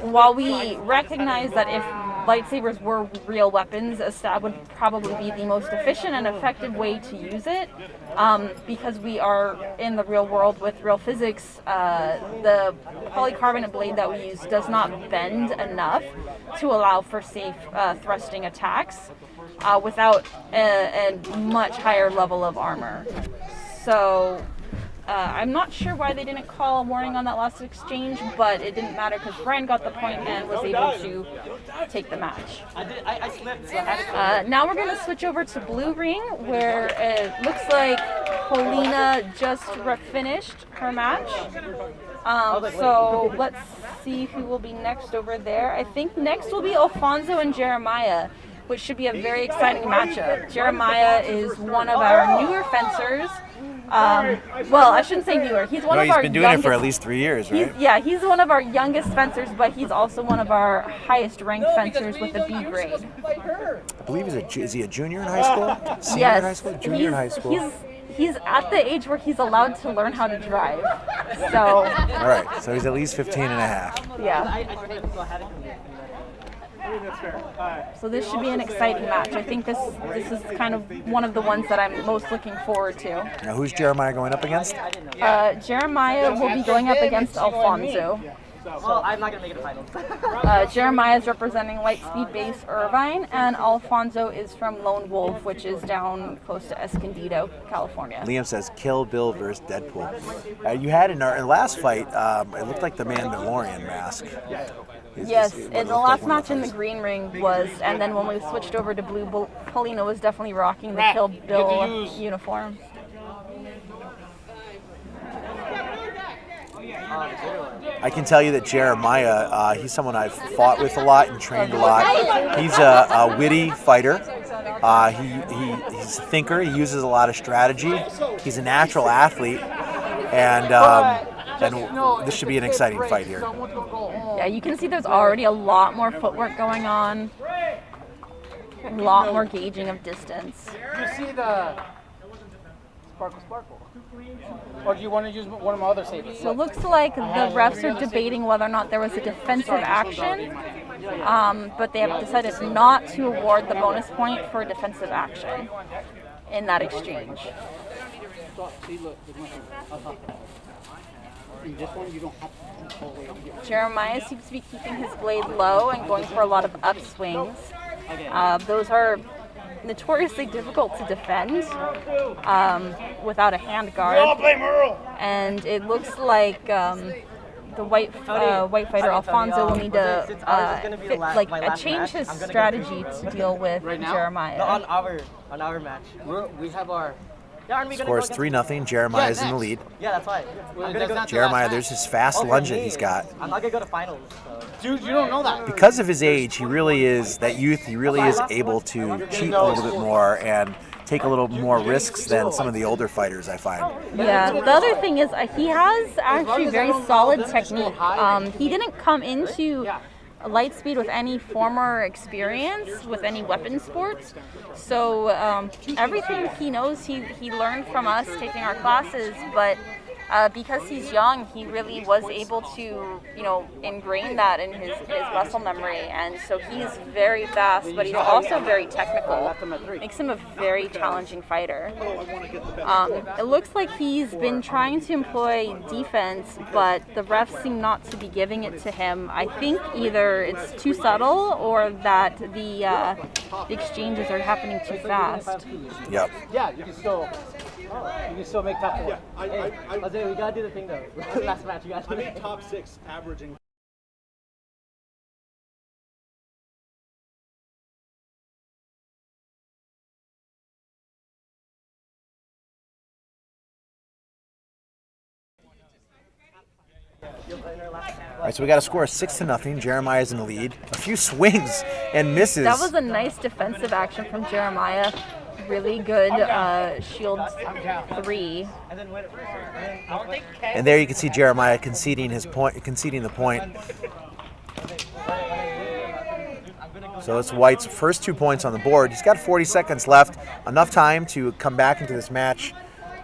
while we recognize that if lightsabers were real weapons, a stab would probably be the most efficient and effective way to use it. Because we are in the real world with real physics, the polycarbonate blade that we use does not bend enough to allow for safe thrusting attacks without a much higher level of armor. So I'm not sure why they didn't call a warning on that last exchange, but it didn't matter because Bryan got the point and was able to take the match. Now we're going to switch over to Blue Ring, where it looks like Polina just finished her match. So let's see who will be next over there. I think next will be Alfonso and Jeremiah. which should be a very exciting matchup. Jeremiah is one of our newer fencers. Well, I shouldn't say newer. He's one of our been doing youngest, it for at least 3 years, right? He's one of our youngest fencers, but he's also one of our highest ranked fencers with a B grade. I believe is he a junior in high school? Senior Yes, in high school? Junior in high school? He's at the age where he's allowed to learn how to drive. So, All right, so he's at least 15 and a half. yeah. I think that's fair. So this should be an exciting match. I think this is kind of one of the ones that I'm most looking forward to. Now, who's Jeremiah going up against? Jeremiah will be going up against Alfonso. Well, I'm not gonna make it to finals. Jeremiah is representing Lightspeed Base Irvine, and Alfonso is from Lone Wolf, which is down close to Escondido, California. Liam says Kill Bill versus Deadpool. You had in our last fight, it looked like the Mandalorian mask. Yes, and the last match in the green ring was, and then when we switched over to blue, Paulina was definitely rocking the Kill Bill uniform. I can tell you that Jeremiah, he's someone I've fought with a lot and trained a lot. He's a witty fighter. He's a thinker. He uses a lot of strategy. He's a natural athlete, and this should be an exciting fight here. Yeah, you can see there's already a lot more footwork going on, a lot more gauging of distance. You see the sparkle? Or do you want to use one of my other sabers? So it looks like the refs are debating whether or not there was a defensive action, but they have decided not to award the bonus point for defensive action in that exchange. Jeremiah seems to be keeping his blade low and going for a lot of upswings. Those are notoriously difficult to defend without a hand guard. And it looks like the white fighter Alfonso will need to change his strategy to deal with Jeremiah. No, on our match. We have our. Yeah, aren't we gonna Scores go 3-0. Jeremiah's in the lead. Yeah, that's why. I'm gonna go. Jeremiah, there's his fast lunge that he's got. I'm not gonna go to finals. So. Dude, you don't know that. Because of his age, he really is, that youth, he really is able to cheat a little bit more and take a little more risks than some of the older fighters, I find. Yeah, the other thing is he has actually very solid technique. He didn't come into Lightspeed with any former experience with any weapon sports, so everything he knows he learned from us taking our classes, but because he's young, he really was able to, ingrain that in his muscle memory, and so he's very fast, but he's also very technical. Makes him a very challenging fighter. It looks like he's been trying to employ defense, but the refs seem not to be giving it to him. I think either it's too subtle or that the exchanges are happening too fast. Yep. Yeah, you can still make top four. Hey, Jose, we gotta do the thing though. Last match, you gotta do it. Top 6 averaging. All right, so we got a score of 6-0. Jeremiah's in the lead. A few swings and misses. That was a nice defensive action from Jeremiah. Really good shield 3. And there you can see Jeremiah conceding the point. So it's White's first 2 points on the board. He's got 40 seconds left, enough time to come back into this match.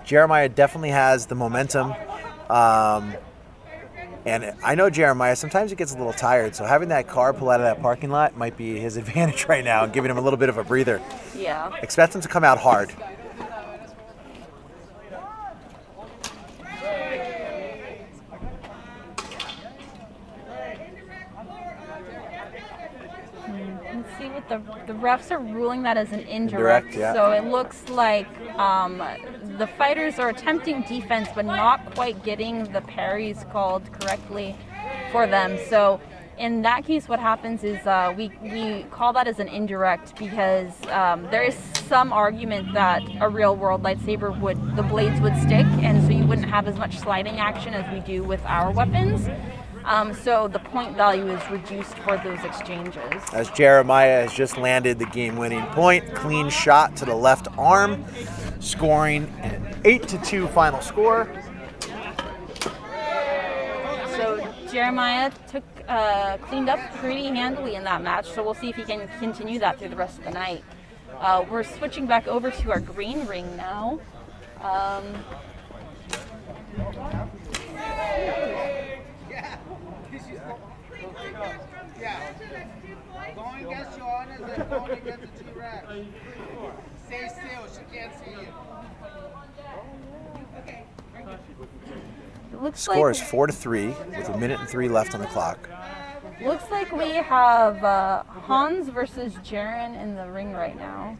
Jeremiah definitely has the momentum. And I know Jeremiah, sometimes he gets a little tired, so having that car pull out of that parking lot might be his advantage right now, giving him a little bit of a breather. Yeah. Expect him to come out hard. Let's see what the refs are ruling that as an Indirect, indirect. yeah. So it looks like the fighters are attempting defense but not quite getting the parries called correctly for them. So in that case, what happens is we call that as an indirect because there is some argument that a real world lightsaber the blades would stick, and so you wouldn't have as much sliding action as we do with our weapons. So the point value is reduced for those exchanges. As Jeremiah has just landed the game-winning point, clean shot to the left arm, scoring an 8-2 final score. So Jeremiah cleaned up pretty handily in that match, so we'll see if he can continue that through the rest of the night. We're switching back over to our green ring now. Going against Joanna is like going against a T-Rex. Stay still, she can't see you. It looks Score like, is 4-3 with 1:03 left on the clock. looks like we have Hans versus Jaren in the ring right now.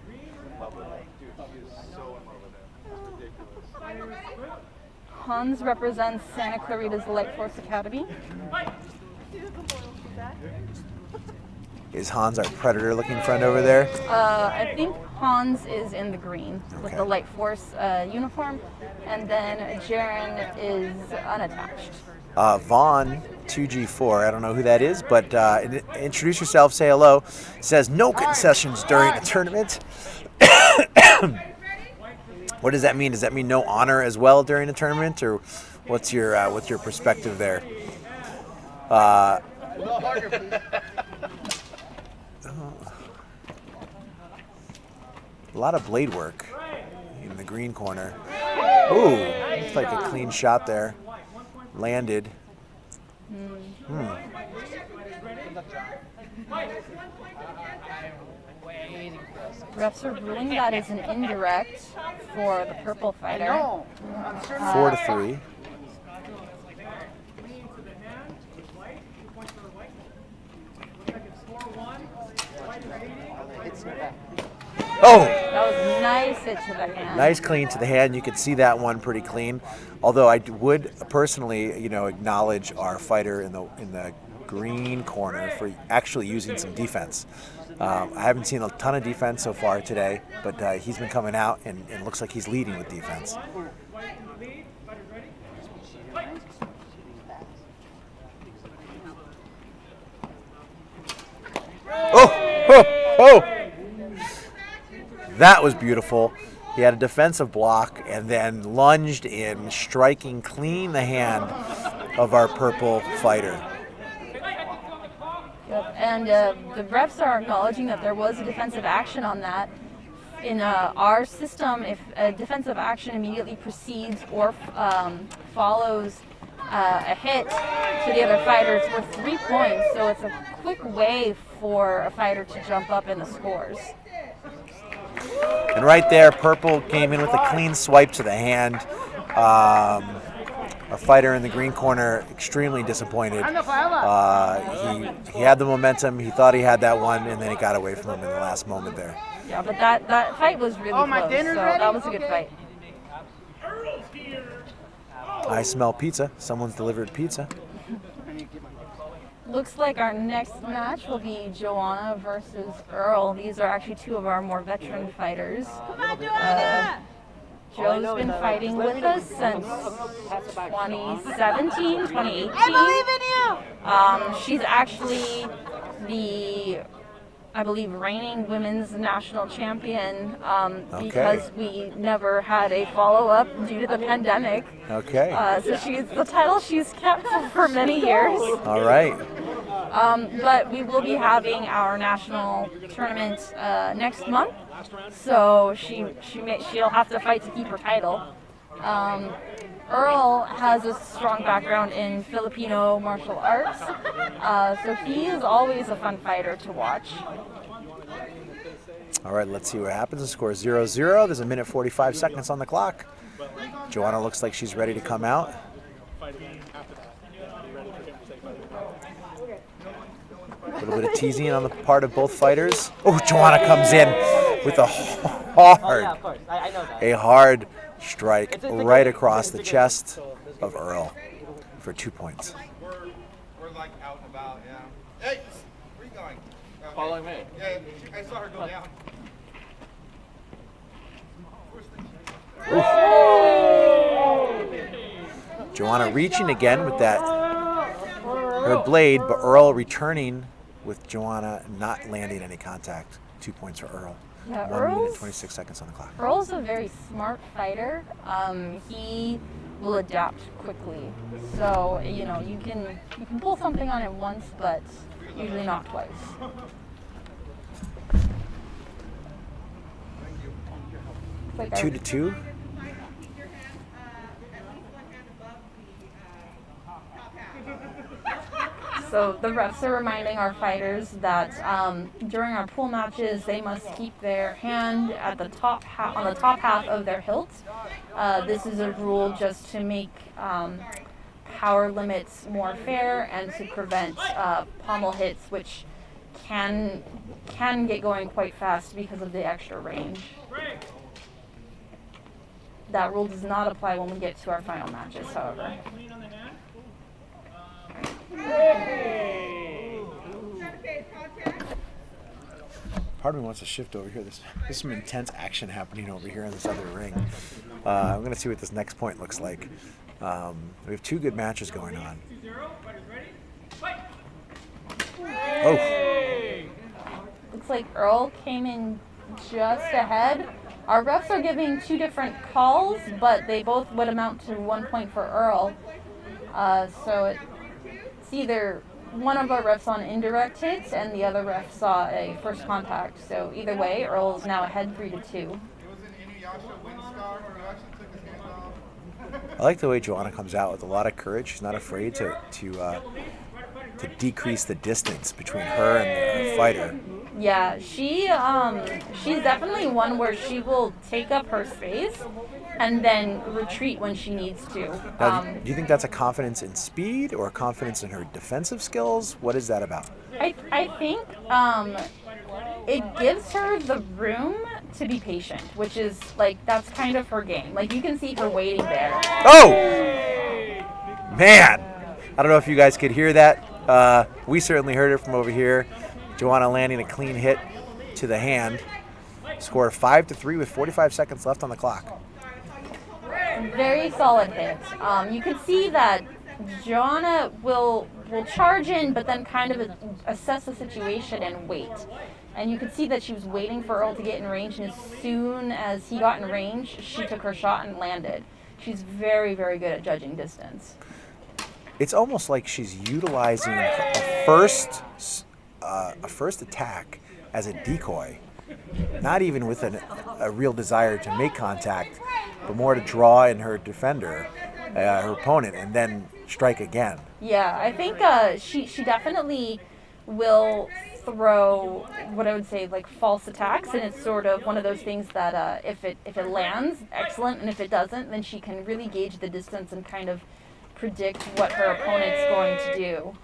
Hans represents Santa Clarita's Light Force Academy. Is Hans our predator-looking friend over there? I think Hans is in the green with the Light Force uniform, and then Jaren is unattached. Vaughn, 2G4, I don't know who that is, but introduce yourself, say hello. Says no concessions during the tournament. What does that mean? Does that mean no honor as well during the tournament, or what's your perspective there? A lot of blade work in the green corner. Ooh, looks like a clean shot there. Landed. Refs are ruling that as an indirect for the purple fighter. 4-3. Oh! That was nice hit to the hand. Nice clean to the hand. You could see that one pretty clean. Although I would personally, acknowledge our fighter in the green corner for actually using some defense. I haven't seen a ton of defense so far today, but he's been coming out and looks like he's leading with defense. Oh! That was beautiful. He had a defensive block and then lunged in, striking clean the hand of our purple fighter. Yep. And the refs are acknowledging that there was a defensive action on that. In our system, if a defensive action immediately precedes or follows a hit to the other fighter, it's worth 3 points. So it's a quick way for a fighter to jump up in the scores. And right there, purple came in with a clean swipe to the hand. Our fighter in the green corner, extremely disappointed. He had the momentum. He thought he had that one, and then it got away from him in the last moment there. Yeah, but that fight was really close, so that was a good fight. I smell pizza. Someone's delivered pizza. Looks like our next match will be Joanna versus Earl. These are actually two of our more veteran fighters. Joe's been fighting with us since 2017, 2018. I believe in you! She's actually the, I believe, reigning women's national champion because we never had a follow-up due to the pandemic. Okay. So she's the title she's kept for many years. All right. But we will be having our national tournament next month, so she'll have to fight to keep her title. Earl has a strong background in Filipino martial arts, so he is always a fun fighter to watch. All right, let's see what happens. The score is 0-0. There's 1:45 seconds on the clock. Joanna looks like she's ready to come out. A little bit of teasing on the part of both fighters. Oh, Joanna comes in with a hard strike right across the chest of Earl for 2 points. We're like out and about, yeah. Hey, where you going? Following me. Yeah, I saw her go down. Joanna reaching again with that her blade, but Earl returning with Joanna not landing any contact. 2 points for Earl. Yeah, 1 minute 26 seconds on the clock. Earl's a very smart fighter. He will adapt quickly. So, you know, you can pull something on him once, but usually not twice. It's like 2-2. So the refs are reminding our fighters that during our pool matches, they must keep their hand at the top on the top half of their hilt. This is a rule just to make power limits more fair and to prevent pommel hits, which can get going quite fast because of the extra range. That rule does not apply when we get to our final matches, however. Part of me wants to shift over here. There's some intense action happening over here in this other ring. I'm going to see what this next point looks like. We have 2 good matches going on. Oh. Looks like Earl came in just ahead. Our refs are giving 2 different calls, but they both would amount to 1 point for Earl. So it's either one of our refs saw an indirect hit and the other ref saw a first contact. So either way, Earl is now ahead 3-2. I like the way Joanna comes out with a lot of courage. She's not afraid to decrease the distance between her and the fighter. Yeah, she's definitely one where she will take up her space and then retreat when she needs to. Now, do you think that's a confidence in speed or a confidence in her defensive skills? What is that about? I think it gives her the room to be patient, which is like that's kind of her game. Like you can see her waiting there. Oh! Man! I don't know if you guys could hear that. We certainly heard it from over here. Joanna landing a clean hit to the hand. Score 5-3 with 45 seconds left on the clock. Very solid hit. You can see that Joanna will charge in, but then kind of assess the situation and wait. And you could see that she was waiting for Earl to get in range, and as soon as he got in range, she took her shot and landed. She's very, very good at judging distance. It's almost like she's utilizing a first attack as a decoy, not even with a real desire to make contact, but more to draw in her defender, her opponent, and then strike again. Yeah, I think she definitely will throw what I would say like false attacks, and it's sort of one of those things that if it lands, excellent, and if it doesn't, then she can really gauge the distance and kind of predict what her opponent's going to do.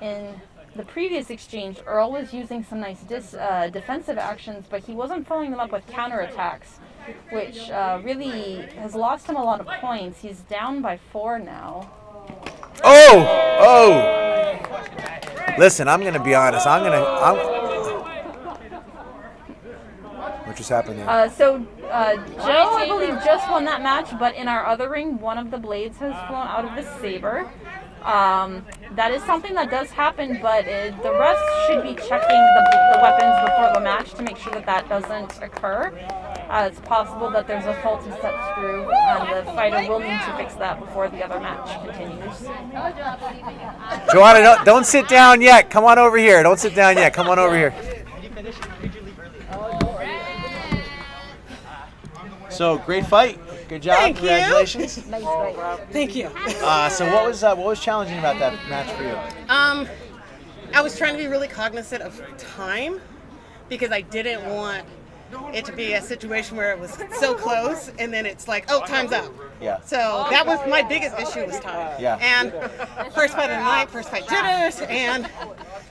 In the previous exchange, Earl was using some nice defensive actions, but he wasn't following them up with counterattacks, which really has lost him a lot of points. He's down by 4 now. Oh! Listen, I'm going to be honest. What just happened there? So Joe, I believe, just won that match, but in our other ring, one of the blades has flown out of the saber. That is something that does happen, but the refs should be checking the weapons before the match to make sure that doesn't occur. It's possible that there's a faulty set screw, and the fighter will need to fix that before the other match continues. Joanna, don't sit down yet. Come on over here. Don't sit down yet. Come on over here. So, great fight. Good job. Thank you. Congratulations. Nice fight. Thank you. So what was challenging about that match for you? I was trying to be really cognizant of time because I didn't want it to be a situation where it was so close and then it's like, oh, time's up. Yeah. So that was my biggest issue was time. Yeah. And first fight of the night, first fight jitters, and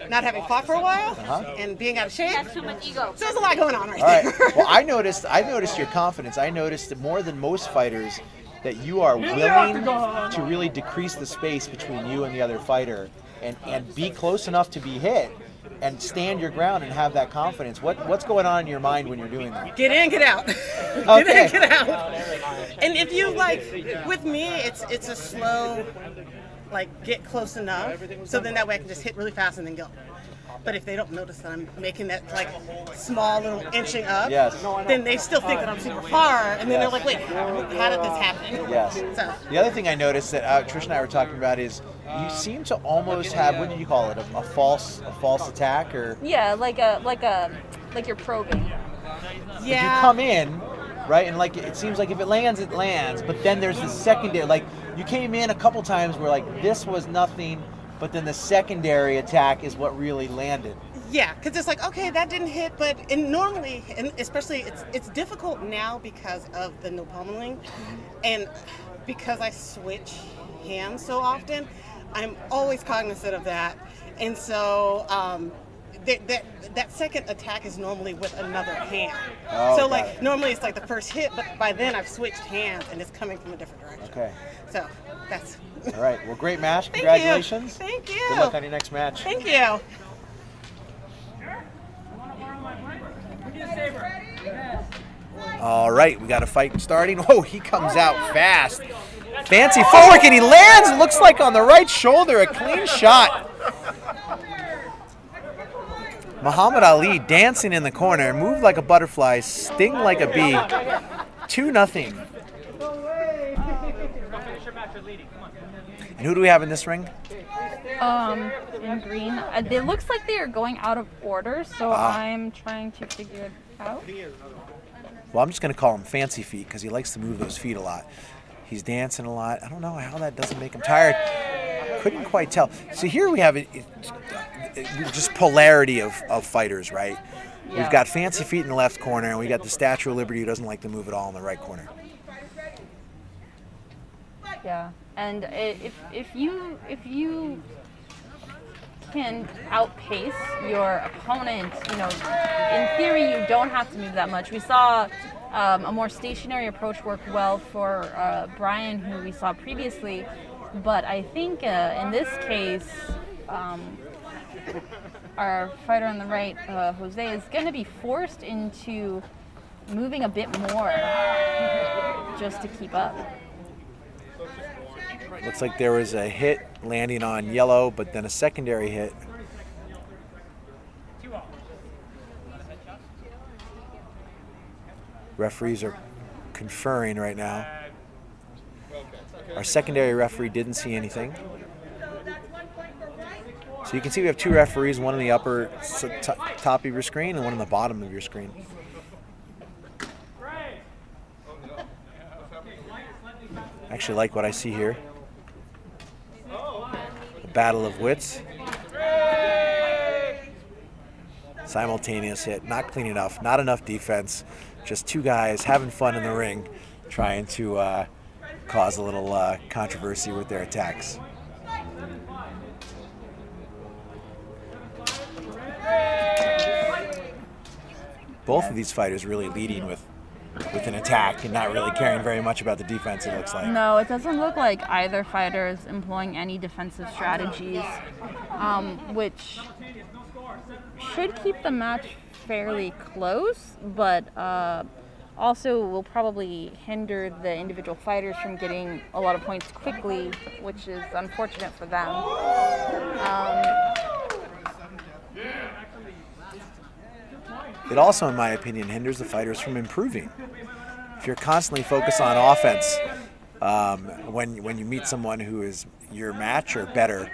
not having fought for a while, and being out of shape. So there's a lot going on right there. All right. Well, I noticed your confidence. I noticed that more than most fighters that you are willing to really decrease the space between you and the other fighter and be close enough to be hit and stand your ground and have that confidence. What's going on in your mind when you're doing that? Get in, get out. Okay. Get in, get out. And if you like, with me, it's a slow, like get close enough, so then that way I can just hit really fast and then go. But if they don't notice that I'm making that like small little inching up, then they still think that I'm super far, and then they're like, wait, how did this happen? Yes. So. The other thing I noticed that Trish and I were talking about is you seem to almost have, what did you call it, a false attack, or? Yeah, like you're probing. Yeah. If you come in, right, and like it seems like if it lands, but then there's the secondary, like you came in a couple times where like this was nothing, but then the secondary attack is what really landed. Yeah, because it's like, okay, that didn't hit, but normally, and especially it's difficult now because of the no pommeling, and because I switch hands so often, I'm always cognizant of that, and so that second attack is normally with another hand. So like normally it's like the first hit, but by then I've switched hands and it's coming from a different direction. Okay. So that's. All right. Well, great match. Congratulations. Thank you. Good luck on your next match. Thank you. All right, we got a fight starting. Oh, he comes out fast. Fancy forward, and he lands. Looks like on the right shoulder, a clean shot. Muhammad Ali dancing in the corner, moved like a butterfly, sting like a bee. 2-0. And who do we have in this ring? In green. It looks like they are going out of order, so I'm trying to figure it out. Well, I'm just going to call him Fancy Feet because he likes to move those feet a lot. He's dancing a lot. I don't know how that doesn't make him tired. Couldn't quite tell. So here we have just polarity of fighters, right? Yeah. We've got Fancy Feet in the left corner, and we got the Statue of Liberty who doesn't like to move at all in the right corner. Yeah, and if you can outpace your opponent, in theory you don't have to move that much. We saw a more stationary approach work well for Bryan, who we saw previously, but I think in this case, our fighter on the right, Jose, is going to be forced into moving a bit more just to keep up. Looks like there was a hit landing on yellow, but then a secondary hit. Referees are conferring right now. Our secondary referee didn't see anything. So you can see we have two referees, one in the upper top of your screen and one in the bottom of your screen. I actually like what I see here. A battle of wits. Simultaneous hit, not clean enough, not enough defense. Just two guys having fun in the ring, trying to cause a little controversy with their attacks. Both of these fighters really leading with an attack and not really caring very much about the defense, it looks like. No, it doesn't look like either fighter is employing any defensive strategies, which should keep the match fairly close, but also will probably hinder the individual fighters from getting a lot of points quickly, which is unfortunate for them. It also, in my opinion, hinders the fighters from improving. If you're constantly focused on offense, when you meet someone who is your match or better,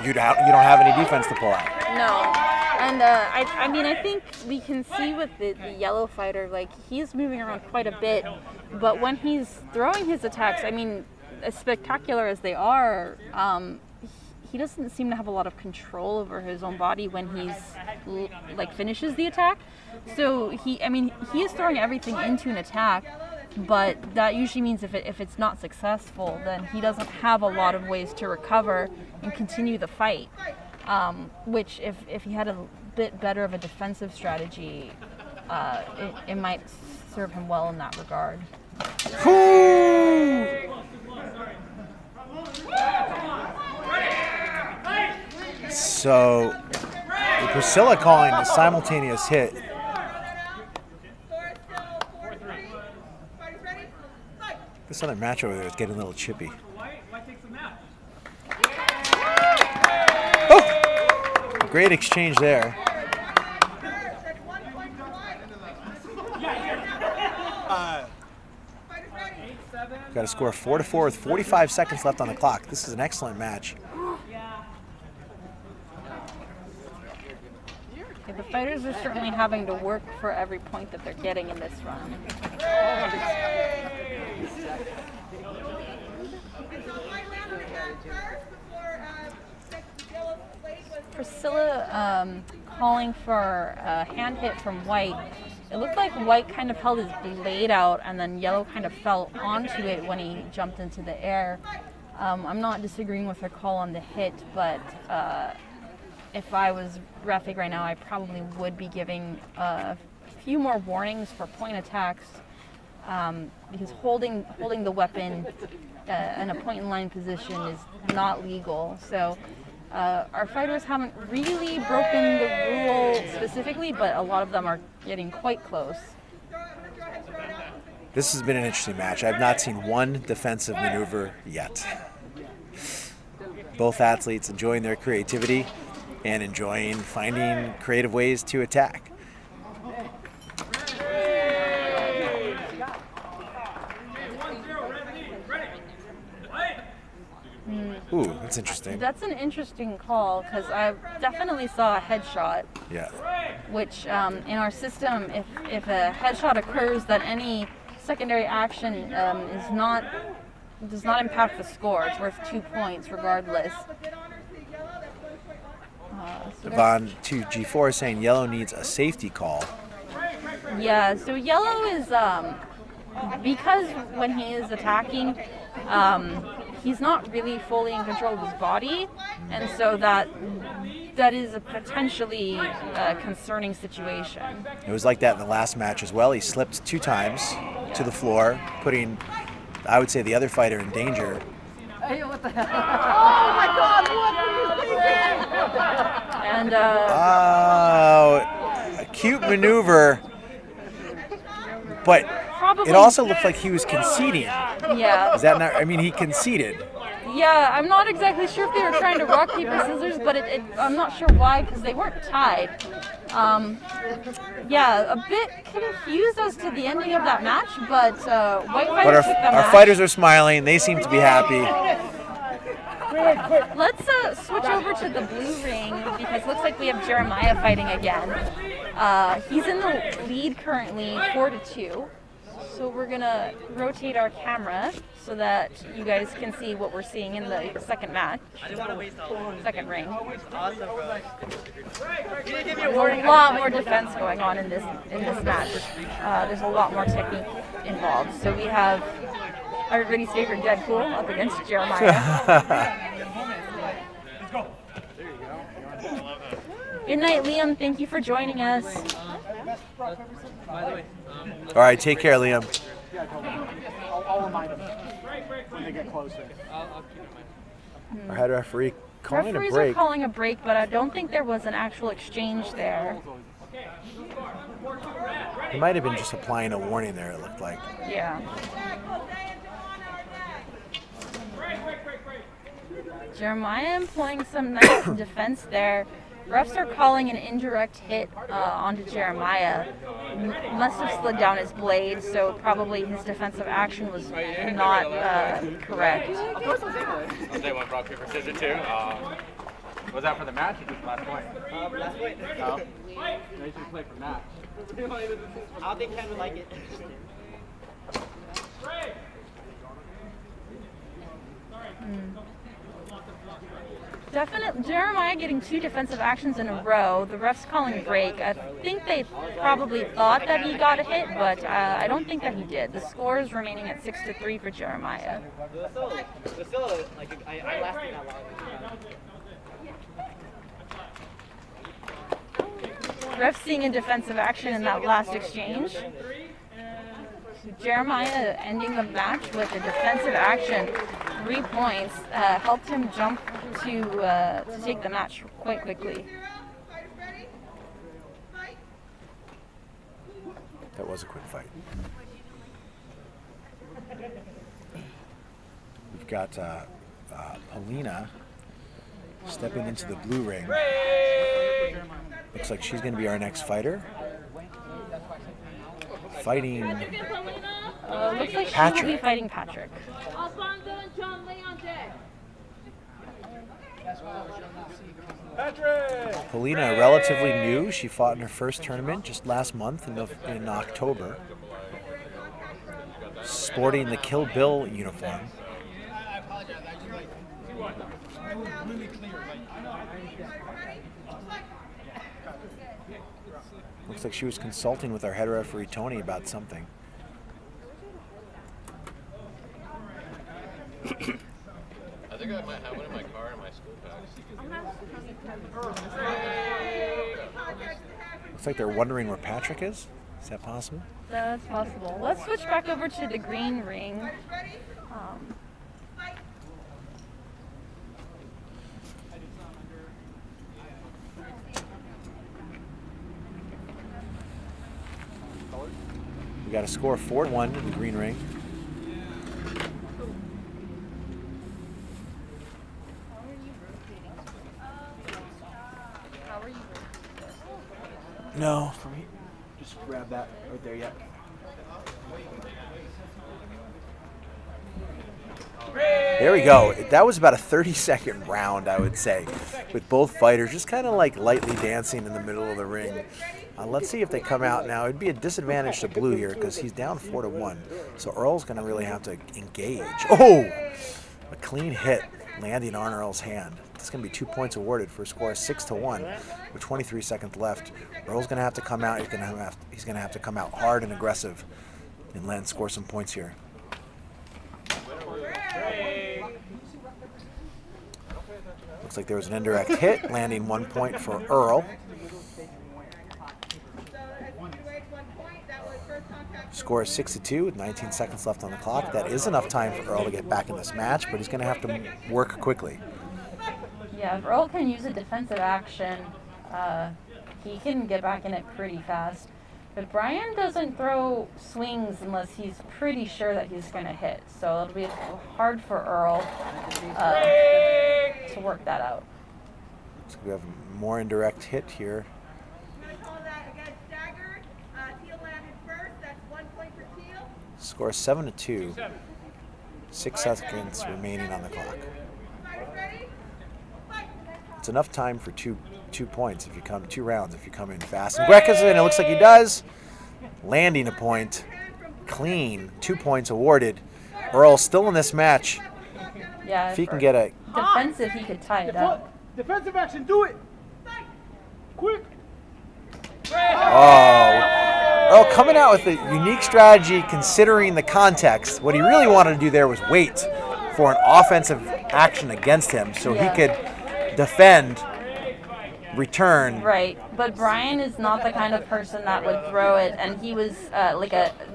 you don't have any defense to pull out. No, and I think we can see with the yellow fighter, like he's moving around quite a bit, but when he's throwing his attacks, I mean, as spectacular as they are, he doesn't seem to have a lot of control over his own body when he's finishes the attack. So he is throwing everything into an attack, but that usually means if it's not successful, then he doesn't have a lot of ways to recover and continue the fight. Which if he had a bit better of a defensive strategy, it might serve him well in that regard. So Priscilla calling a simultaneous hit. This other match over there is getting a little chippy. Oh! Great exchange there. Got a score of 4-4 with 45 seconds left on the clock. This is an excellent match. Okay, the fighters are certainly having to work for every point that they're getting in this run. Priscilla calling for a hand hit from White. It looked like White kind of held his blade out and then Yellow kind of fell onto it when he jumped into the air. I'm not disagreeing with her call on the hit, but if I was reffing right now, I probably would be giving a few more warnings for point attacks because holding the weapon in a point in line position is not legal. So our fighters haven't really broken the rule specifically, but a lot of them are getting quite close. This has been an interesting match. I've not seen one defensive maneuver yet. Both athletes enjoying their creativity and enjoying finding creative ways to attack. Ooh, that's interesting. That's an interesting call because I definitely saw a headshot. Yeah. Which in our system, if a headshot occurs, that any secondary action does not impact the score. It's worth 2 points regardless. Devon to G4 is saying Yellow needs a safety call. Yeah, so Yellow is because when he is attacking, he's not really fully in control of his body, and so that is a potentially concerning situation. It was like that in the last match as well. He slipped 2 times to the floor, putting, I would say, the other fighter in danger. Hey, what the hell? Oh my God! What are you thinking? And a cute maneuver, but probably, it also looked like he was conceding. Yeah. Is that not? I mean, he conceded. Yeah, I'm not exactly sure if they were trying to rock, paper, scissors, but I'm not sure why, because they weren't tied. Yeah, a bit confused as to the ending of that match, but White Fighters took the match. Our fighters are smiling. They seem to be happy. Let's switch over to the blue ring, because it looks like we have Jeremiah fighting again. He's in the lead currently, 4-2. So we're gonna rotate our camera so that you guys can see what we're seeing in the second match. Second ring. Awesome, bro. There's a lot more defense going on in this match. There's a lot more technique involved. So we have everybody's favorite Deadpool up against Jeremiah. Good night, Liam. Thank you for joining us. All right, take care, Liam. I'll remind them when they get closer. Our head referee calling Referees a break. are calling a break, but I don't think there was an actual exchange there. He might have been just applying a warning there, it looked like. Yeah. Jeremiah employing some nice defense there. Refs are calling an indirect hit onto Jeremiah. Must have slid down his blade, so probably his defensive action was not correct. They went rock, paper, scissors too. Was that for the match or just last point? Last point. No. They should play for match. I don't think Ken would like it. Definitely, Jeremiah getting 2 defensive actions in a row. The refs calling break. I think they probably thought that he got a hit, but I don't think that he did. The score is remaining at 6-3 for Jeremiah. It was still like I lasted that long. Refs seeing a defensive action in that last exchange. Jeremiah ending the match with a defensive action, 3 points, helped him jump to take the match quite quickly. That was a quick fight. got Polina stepping into the blue ring. Looks like she's going to be our next fighter. Fighting Looks like she Patrick. will be fighting Patrick. Polina, relatively new. She fought in her first tournament just last month in October. Sporting the Kill Bill uniform. Looks like she was consulting with our head referee Tony about something. I think I might have one in my car in my school packs. Looks like they're wondering where Patrick is. Is that possible? That's possible. Let's switch back over to the green ring. We got a score of 4-1 in the green ring. No, for me. Just grab that right there, yeah. There we go. That was about a 30-second round, I would say, with both fighters just kind of like lightly dancing in the middle of the ring. Let's see if they come out now. It'd be a disadvantage to Blue here because he's down 4-1. So Earl's going to really have to engage. Oh! A clean hit landing on Earl's hand. It's going to be 2 points awarded for a score of 6-1 with 23 seconds left. Earl's going to have to come out. He's going to have to come out hard and aggressive and score some points here. Looks like there was an indirect hit, landing 1 point for Earl. Score is 6-2 with 19 seconds left on the clock. That is enough time for Earl to get back in this match, but he's going to have to work quickly. Yeah, if Earl can use a defensive action, he can get back in it pretty fast. But Bryan doesn't throw swings unless he's pretty sure that he's going to hit. So it'll be hard for Earl to work that out. So we have a more indirect hit here. Score 7-2. 6 seconds remaining on the clock. It's enough time for two points if you come 2 rounds if you come in fast. And Greca's in. It looks like he does. Landing a point. Clean. 2 points awarded. Earl still in this match. Yeah. If he can get a defensive, he could tie it up. Defensive action, do it! Quick! Oh. Earl coming out with a unique strategy considering the context. What he really wanted to do there was wait for an offensive action against him so he could defend, return. Right, but Bryan is not the kind of person that would throw it, and he was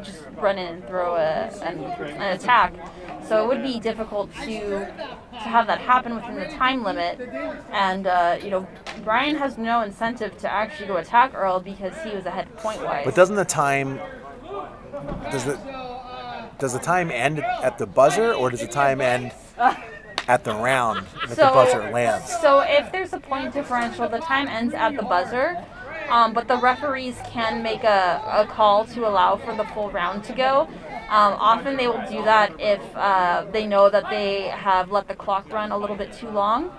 just run in and throw an attack. So it would be difficult to have that happen within the time limit. And Bryan has no incentive to actually go attack Earl because he was ahead point-wise. But doesn't the time does the time end at the buzzer, or does the time end at the round that the buzzer lands? So if there's a point differential, the time ends at the buzzer. But the referees can make a call to allow for the full round to go. Often they will do that if they know that they have let the clock run a little bit too long.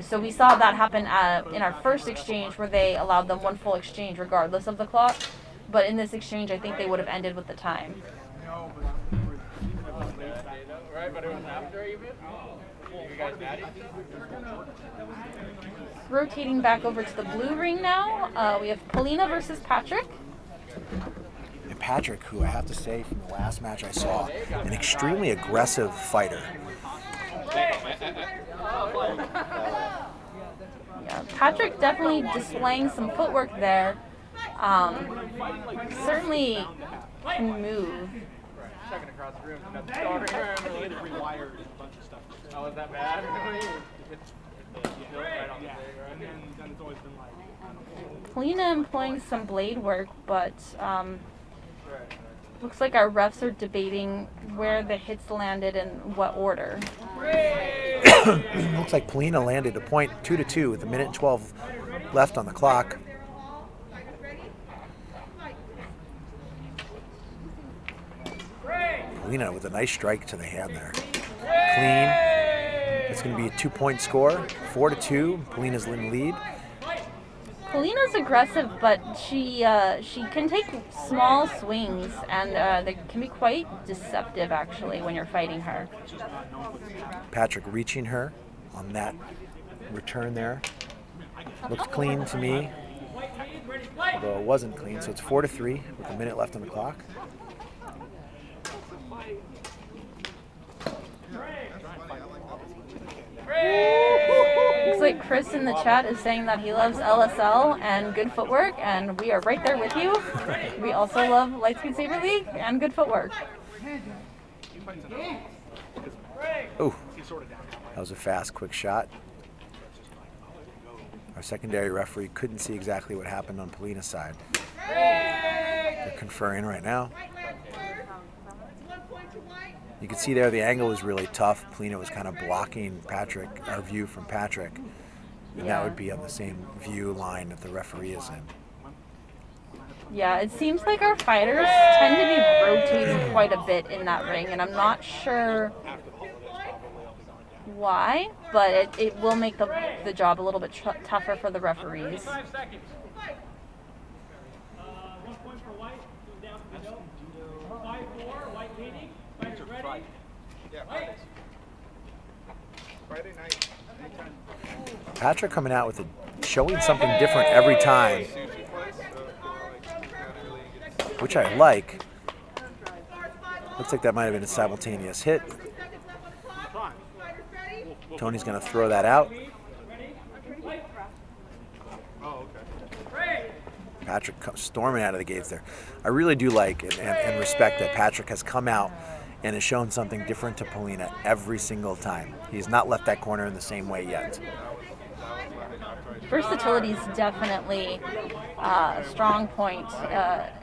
So we saw that happen in our first exchange where they allowed them one full exchange regardless of the clock. But in this exchange, I think they would have ended with the time. Rotating back over to the blue ring now, we have Polina versus Patrick. And Patrick, who I have to say from the last match I saw, an extremely aggressive fighter. Yeah, Patrick definitely displaying some footwork there. Certainly can move. Second across the room, got the star and rewired a bunch of stuff. Oh, is that bad? And then it's always been like. Polina employing some blade work, but Looks like our refs are debating where the hits landed and what order. Looks like Polina landed a point 2-2 with 1:12 left on the clock. Polina with a nice strike to the hand there. Clean. It's going to be a 2-point score, 4-2. Polina's in the lead. Polina's aggressive, but she can take small swings, and they can be quite deceptive actually when you're fighting her. Patrick reaching her on that return there. Looks clean to me, although it wasn't clean. So it's 4-3 with a minute left on the clock. Looks like Chris in the chat is saying that he loves LSL and good footwork, and we are right there with you. We also love Lightspeed Saber League and good footwork. Oh, that was a fast, quick shot. Our secondary referee couldn't see exactly what happened on Polina's side. They're conferring right now. You can see there the angle was really tough. Polina was kind of blocking Patrick, our view from Patrick. And that would be on the same view line that the referee is in. Yeah, it seems like our fighters tend to be rotating quite a bit in that ring, and I'm not sure why, but it will make the job a little bit tougher for the referees. 5 seconds. 1 point for White. Goes down to the dope. 5-4. White leading. Fighters ready. Yeah, Friday night. Anytime. Patrick coming out with showing something different every time, which I like. Looks like that might have been a simultaneous hit. Tony's going to throw that out. Patrick comes storming out of the gates there. I really do like and respect that Patrick has come out and has shown something different to Polina every single time. He's not left that corner in the same way yet. Versatility is definitely a strong point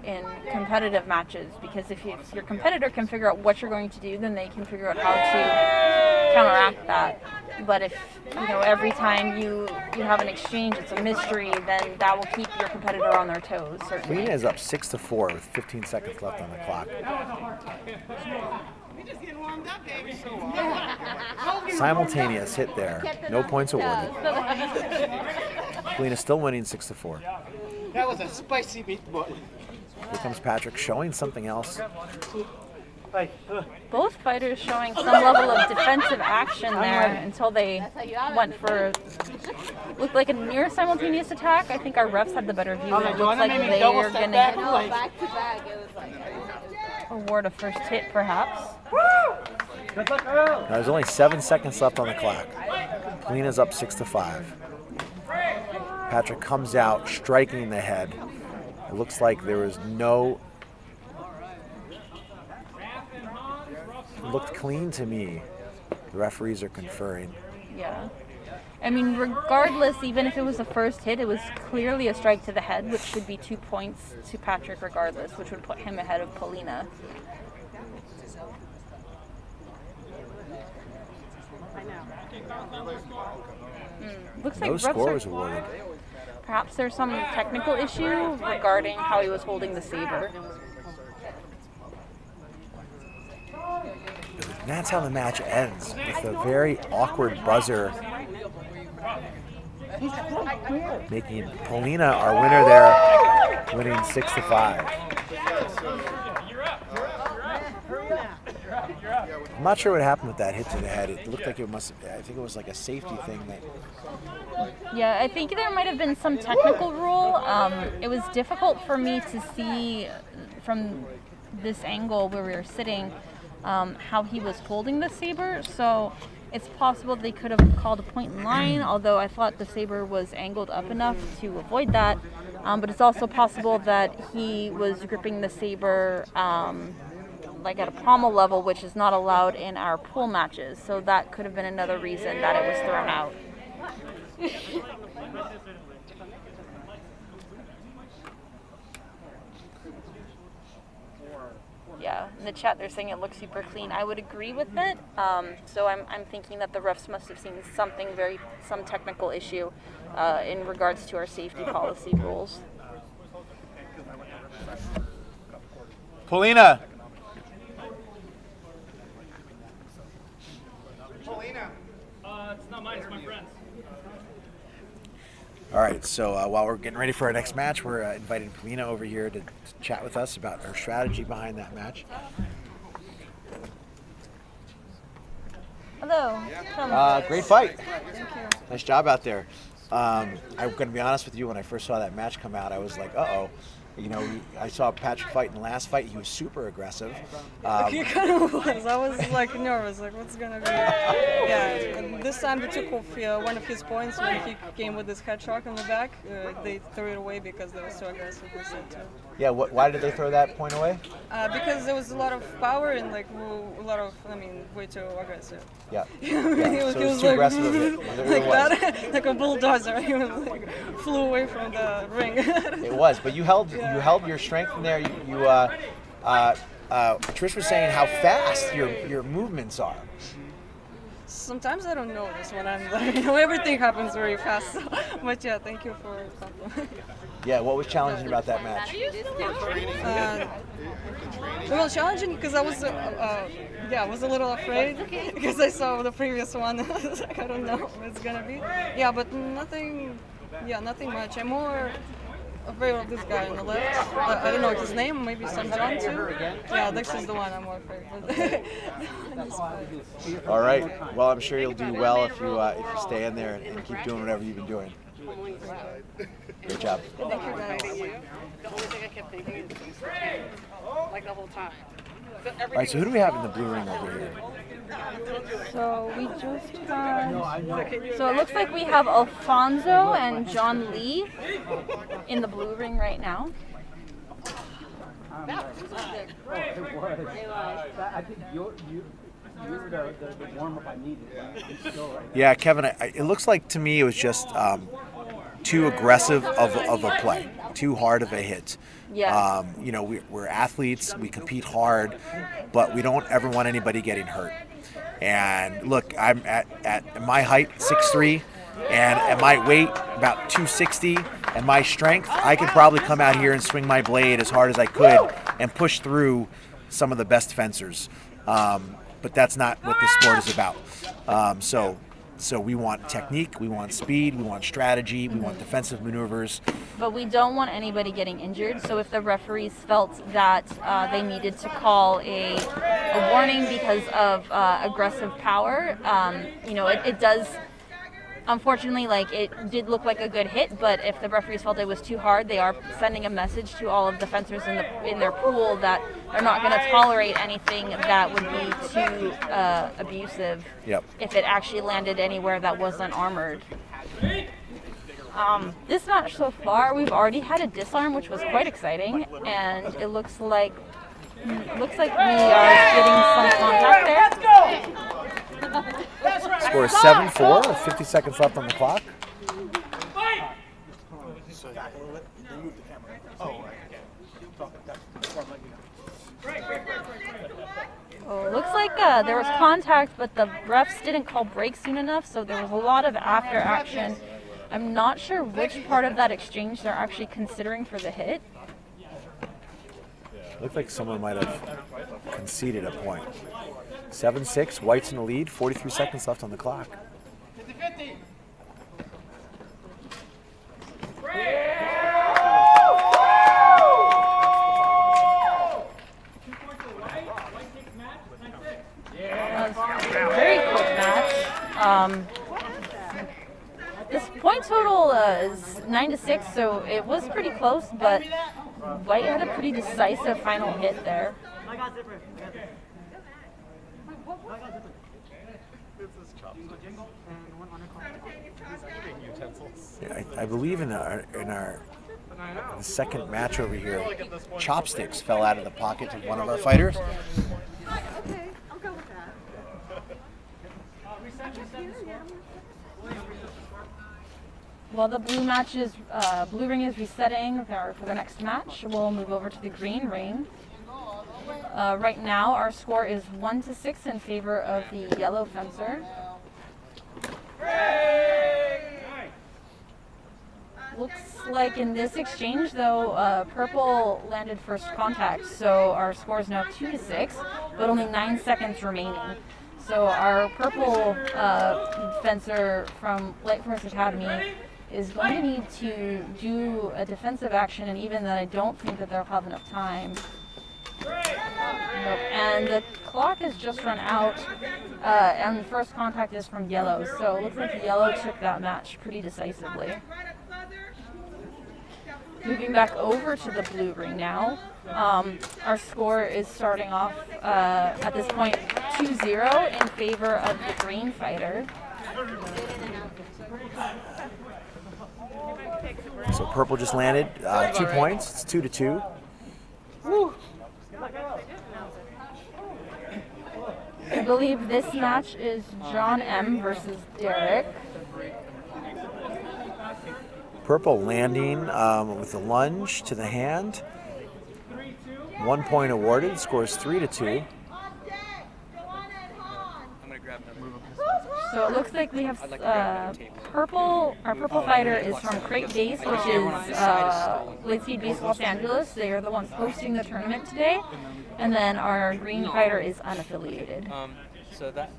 in competitive matches, because if your competitor can figure out what you're going to do, then they can figure out how to counteract that. But if every time you have an exchange, it's a mystery, then that will keep your competitor on their toes. Certainly. Polina is up 6-4 with 15 seconds left on the clock. Simultaneous hit there. No points awarded. Polina still winning 6-4. That was a spicy meatball. Here comes Patrick showing something else. Both fighters showing some level of defensive action there until they went for, looked like a near simultaneous attack. I think our refs had the better view. It looks like they are going to award a first hit, perhaps. There's only 7 seconds left on the clock. Polina's up 6-5. Patrick comes out striking the head. It looks like there was no. It looked clean to me. The referees are conferring. Yeah. I mean, regardless, even if it was a first hit, it was clearly a strike to the head, which should be 2 points to Patrick regardless, which would put him ahead of Polina. Looks like No score was awarded. Perhaps there's some technical issue regarding how he was holding the saber. And that's how the match ends, with a very awkward buzzer, making Polina our winner there, winning 6-5. I'm not sure what happened with that hit to the head. It looked like I think it was like a safety thing. Yeah, I think there might have been some technical rule. It was difficult for me to see from this angle where we were sitting how he was holding the saber. So it's possible they could have called a point in line, although I thought the saber was angled up enough to avoid that. But it's also possible that he was gripping the saber like at a pommel level, which is not allowed in our pool matches. So that could have been another reason that it was thrown out. Yeah, in the chat they're saying it looks super clean. I would agree with it. So I'm thinking that the refs must have seen some technical issue in regards to our safety policy rules. Paulina. It's not mine, it's my friend's. All right, so while we're getting ready for our next match, we're inviting Paulina over here to chat with us about her strategy behind that match. Hello. Great fight. Nice job out there. I'm going to be honest with you, when I first saw that match come out, I was like, uh-oh. You know, I saw Patrick fight in the last fight. He was super aggressive. He kind of was. I was like nervous, like what's gonna be? Yeah. And this time they took off one of his points when he came with his head shock on the back. They threw it away because they were so aggressive. They said too. Yeah. Why did they throw that point away? Because there was a lot of power and like a lot of, way too aggressive. Yeah. He was too like, aggressive of it. It really like was. that, like a bulldozer. He was like flew away from the ring. It was, but you held your strength in there. Trish was saying how fast your movements are. Sometimes I don't notice when I'm like, everything happens very fast. So, but yeah, thank you for the compliment. Yeah, what was challenging about that match? Well, challenging because I was, I was a little afraid because I saw the previous one. I was like, I don't know what it's gonna be. Yeah, but nothing much. I'm more afraid of this guy on the left. I don't know his name, maybe some John too. Yeah, this is the one I'm more afraid of. All right. Well, I'm sure you'll do well if you stay in there and keep doing whatever you've been doing. Great job. Thank you guys. The only thing I kept thinking is like the whole time. All right. So who do we have in the blue ring over here? So we just have, so it looks like we have Alfonso and John Lee in the blue ring right now. I think you're the warm-up I needed. I'm still right. Yeah, Kevin, it looks like to me it was just too aggressive of a play, too hard of a hit. Yeah. We're athletes, we compete hard, but we don't ever want anybody getting hurt. And look, I'm at my height, 6'3", and at my weight, about 260, and my strength, I could probably come out here and swing my blade as hard as I could and push through some of the best fencers. But that's not what this sport is about. So we want technique, we want speed, we want strategy, we want defensive maneuvers. But we don't want anybody getting injured. So if the referees felt that they needed to call a warning because of aggressive power, it does. Unfortunately, it did look like a good hit, but if the referees felt it was too hard, they are sending a message to all of the fencers in their pool that they're not going to tolerate anything that would be too abusive. Yep. If it actually landed anywhere that wasn't armored. This match so far, we've already had a disarm, which was quite exciting, and it looks like we are getting some contact there. Score is 7-4 with 50 seconds left on the clock. Oh, looks like there was contact, but the refs didn't call break soon enough, so there was a lot of after action. I'm not sure which part of that exchange they're actually considering for the hit. Looked like someone might have conceded a point. 7-6, White's in the lead, 43 seconds left on the clock. Very quick match. This point total is 9-6, so it was pretty close, but White had a pretty decisive final hit there. Yeah, I believe in our second match over here, chopsticks fell out of the pocket of one of our fighters. Okay, I'll go with that. While the blue ring is resetting for the next match, we'll move over to the green ring. Right now, our score is 1-6 in favor of the yellow fencer. Looks like in this exchange, though, purple landed first contact, so our score is now 2-6, but only 9 seconds remaining. So our purple fencer from Light Force Academy is going to need to do a defensive action, and even then I don't think that they'll have enough time. Nope. And the clock has just run out, and the first contact is from yellow, so it looks like yellow took that match pretty decisively. Moving back over to the blue ring now, our score is starting off at this point 2-0 in favor of the green fighter. So purple just landed 2 points. It's 2-2. Woo. I believe this match is John M. versus Derek. Purple landing with a lunge to the hand. 1 point awarded. Scores 3-2. So it looks like we have purple. Our purple fighter is from Crate Base, which is Lightspeed Base Los Angeles. They are the ones hosting the tournament today. And then our green fighter is unaffiliated. So that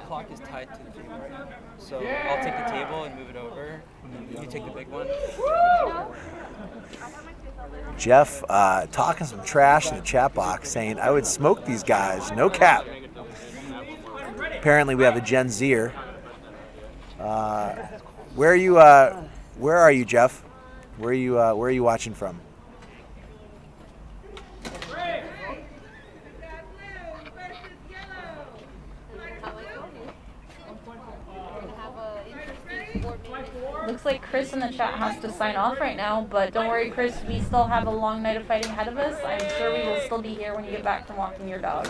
clock is tied to the table right now. So I'll take the table and move it over. You take the big one. Jeff talking some trash in the chat box, saying I would smoke these guys, no cap. Apparently we have a Gen Zer. Where are you, Jeff? Where are you watching from? Looks like Chris in the chat has to sign off right now, but don't worry, Chris, we still have a long night of fighting ahead of us. I'm sure we will still be here when you get back from walking your dog.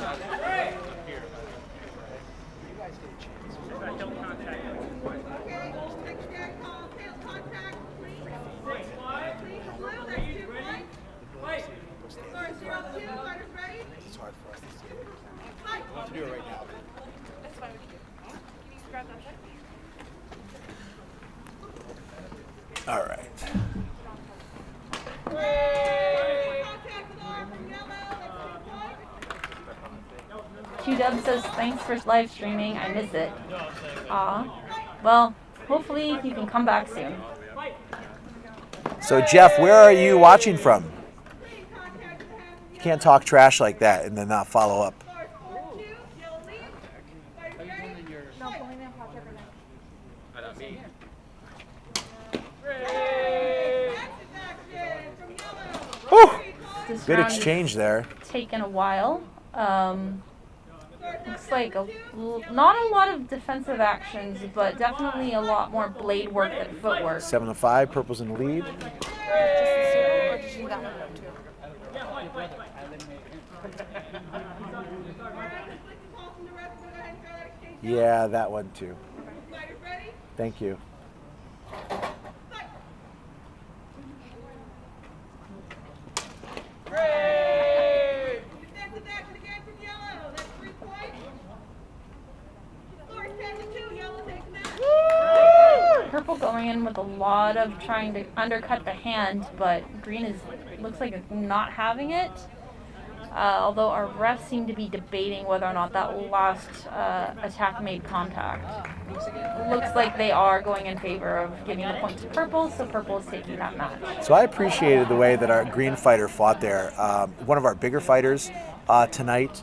It's hard for us to see. We'll have to do it right now. That's fine. Can you grab that check? All right. QW says, thanks for live streaming. I miss it. Aw. Well, hopefully you can come back soon. So Jeff, where are you watching from? You can't talk trash like that and then not follow up. Whew. Good exchange there. Taken a while. Looks like not a lot of defensive actions, but definitely a lot more blade work than footwork. 7-5, purple's in the lead. Yeah, that one too. Thank you. Purple going in with a lot of trying to undercut the hand, but green looks like it's not having it. Although our refs seem to be debating whether or not that last attack made contact. Looks like they are going in favor of giving the point to purple, so purple is taking that match. So I appreciated the way that our green fighter fought there. One of our bigger fighters tonight,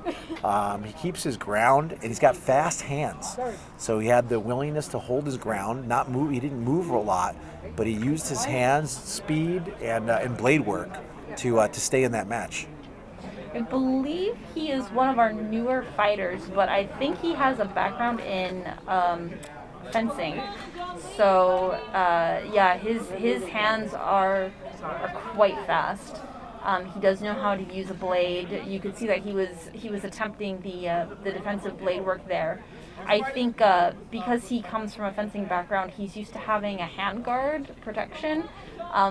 he keeps his ground and he's got fast hands. So he had the willingness to hold his ground, not move. He didn't move a lot, but he used his hands, speed, and blade work to stay in that match. I believe he is one of our newer fighters, but I think he has a background in fencing. So yeah, his hands are quite fast. He does know how to use a blade. You could see that he was attempting the defensive blade work there. I think because he comes from a fencing background, he's used to having a handguard protection,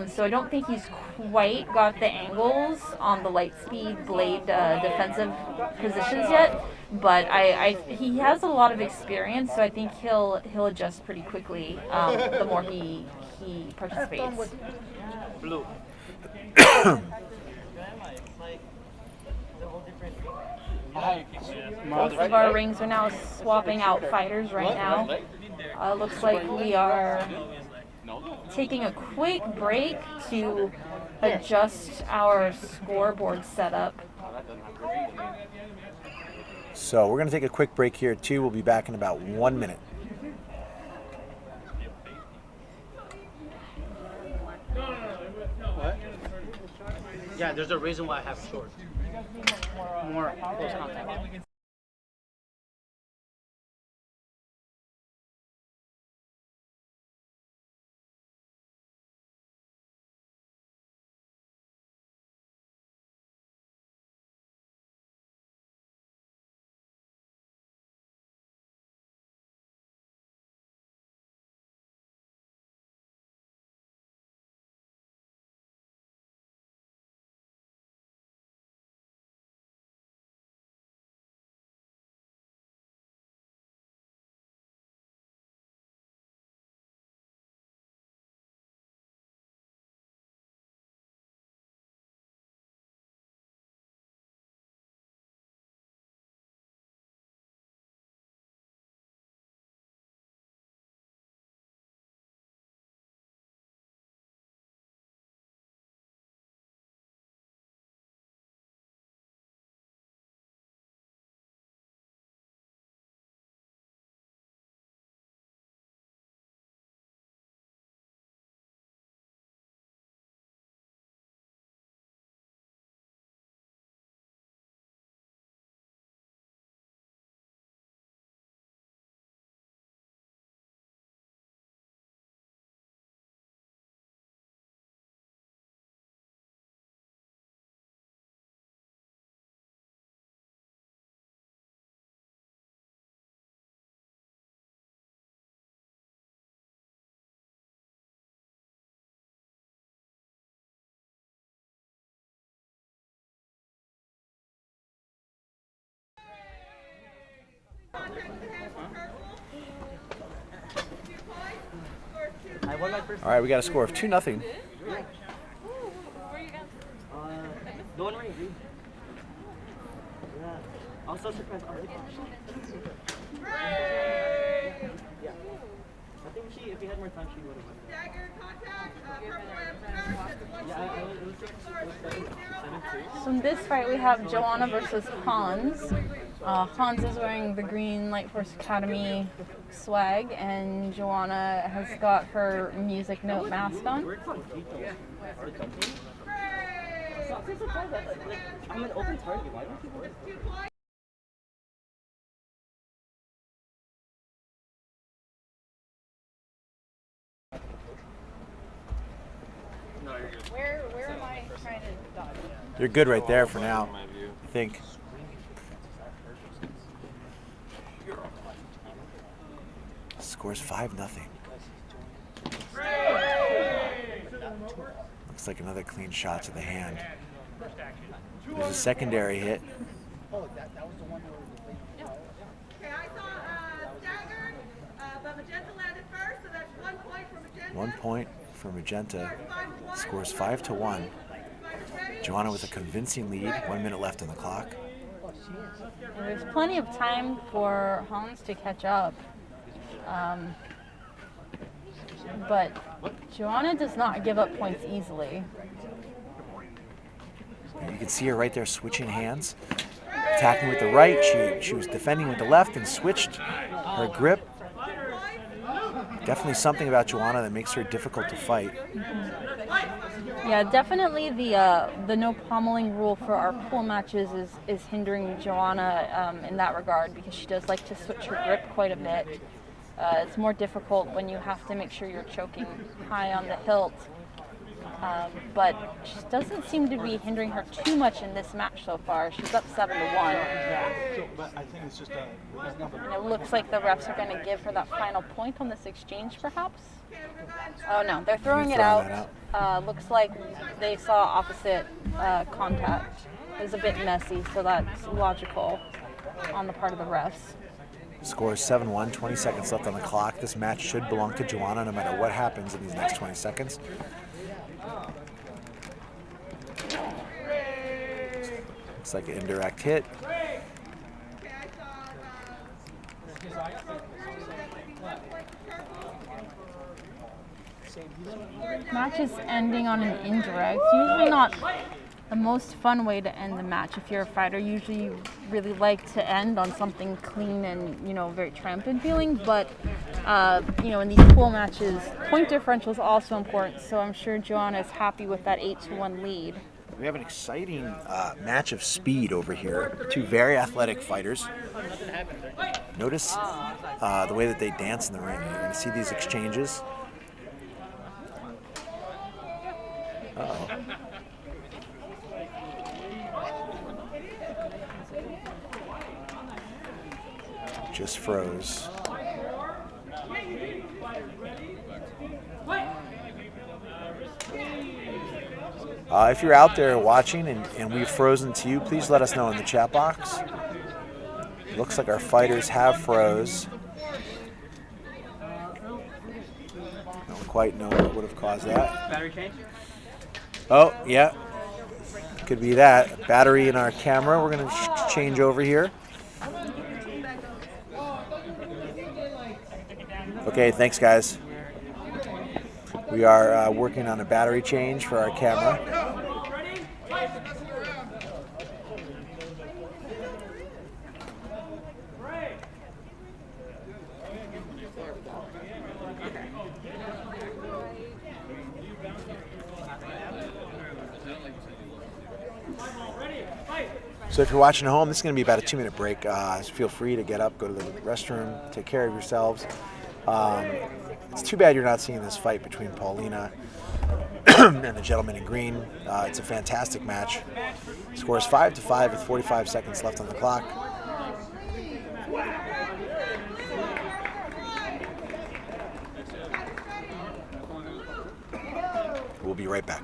So I don't think he's quite got the angles on the Lightspeed blade defensive positions yet. But he has a lot of experience, so I think he'll adjust pretty quickly the more he participates. Blue. Both of our rings are now swapping out fighters right now. Looks like we are taking a quick break to adjust our scoreboard setup. So we're going to take a quick break here too. We'll be back in about 1 minute. What? Yeah, there's a reason why I have short. More close contact. All right, we got a score of 2-0. Don't worry. Yeah. I'm so surprised. Yeah. I think if we had more time, she would have won. So in this fight, we have Joanna versus Hans. Hans is wearing the green Light Force Academy swag, and Joanna has got her music note mask on. I'm an open target. Why don't you work? Where am I trying to dodge? You're good right there for now, I think. Score's 5-0. Looks like another clean shot to the hand. There's a secondary hit. Oh, that was the one where okay, I saw staggered, but Magenta landed first, so that's 1 point for Magenta. 1 point for Magenta. Scores 5-1. Joanna with a convincing lead. 1 minute left on the clock. And there's plenty of time for Hans to catch up. But Joanna does not give up points easily. You can see her right there switching hands. Attacking with the right. She was defending with the left and switched her grip. Definitely something about Joanna that makes her difficult to fight. Yeah, definitely the no pommeling rule for our pool matches is hindering Joanna in that regard, because she does like to switch her grip quite a bit. It's more difficult when you have to make sure you're choking high on the hilt. but she doesn't seem to be hindering her too much in this match so far. She's up 7-1. But I think it's just And it looks like the refs are going to give her that final point on this exchange, perhaps. Oh no, they're throwing it out. Looks like they saw opposite contact. It was a bit messy, so that's logical on the part of the refs. Score is 7-1, 20 seconds left on the clock. This match should belong to Joanna no matter what happens in these next 20 seconds. Looks like an indirect hit. Match is ending on an indirect. Usually not the most fun way to end the match. If you're a fighter, usually you really like to end on something clean and, you know, very triumphant feeling. But, you know, in these pool matches, point differential is also important. So I'm sure Joanna is happy with that 8-1 lead. We have an exciting match of speed over here. Two very athletic fighters. Notice the way that they dance in the ring. You're going to see these exchanges. Uh-oh. Just froze. If you're out there watching and we've frozen to you, please let us know in the chat box. Looks like our fighters have froze. Don't quite know what would have caused that. Battery change? Oh, yeah. Could be that. Battery in our camera. We're going to change over here. Okay, thanks, guys. We are working on a battery change for our camera. So if you're watching at home, this is going to be about a 2-minute break. Feel free to get up, go to the restroom, take care of yourselves. It's too bad you're not seeing this fight between Paulina and the gentleman in green. It's a fantastic match. Score is 5-5 with 45 seconds left on the clock. We'll be right back.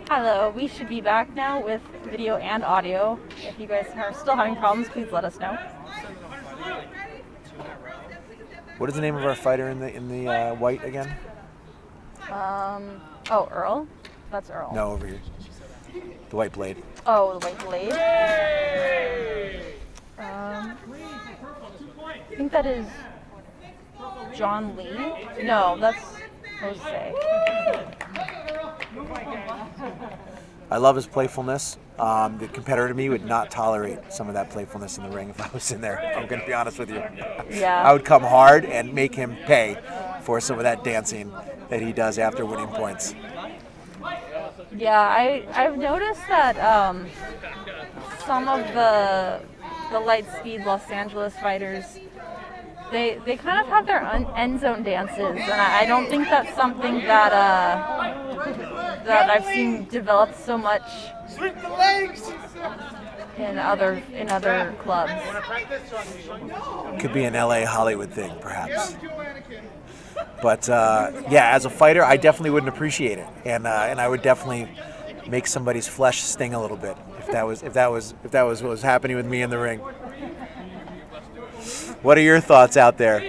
Hello, we should be back now with video and audio. If you guys are still having problems, please let us know. What is the name of our fighter in the white again? Oh, Earl? That's Earl. No, over here. The white blade. Oh, the white blade. I think that is John Lee. No, that's Jose. I love his playfulness. The competitor to me would not tolerate some of that playfulness in the ring if I was in there. I'm going to be honest with you. Yeah. I would come hard and make him pay for some of that dancing that he does after winning points. Yeah, I've noticed that some of the Lightspeed Los Angeles fighters, they kind of have their end zone dances, and I don't think that's something that that I've seen developed so much in other clubs. Could be an LA Hollywood thing, perhaps. But yeah, as a fighter, I definitely wouldn't appreciate it, and I would definitely make somebody's flesh sting a little bit if that was what was happening with me in the ring. What are your thoughts out there?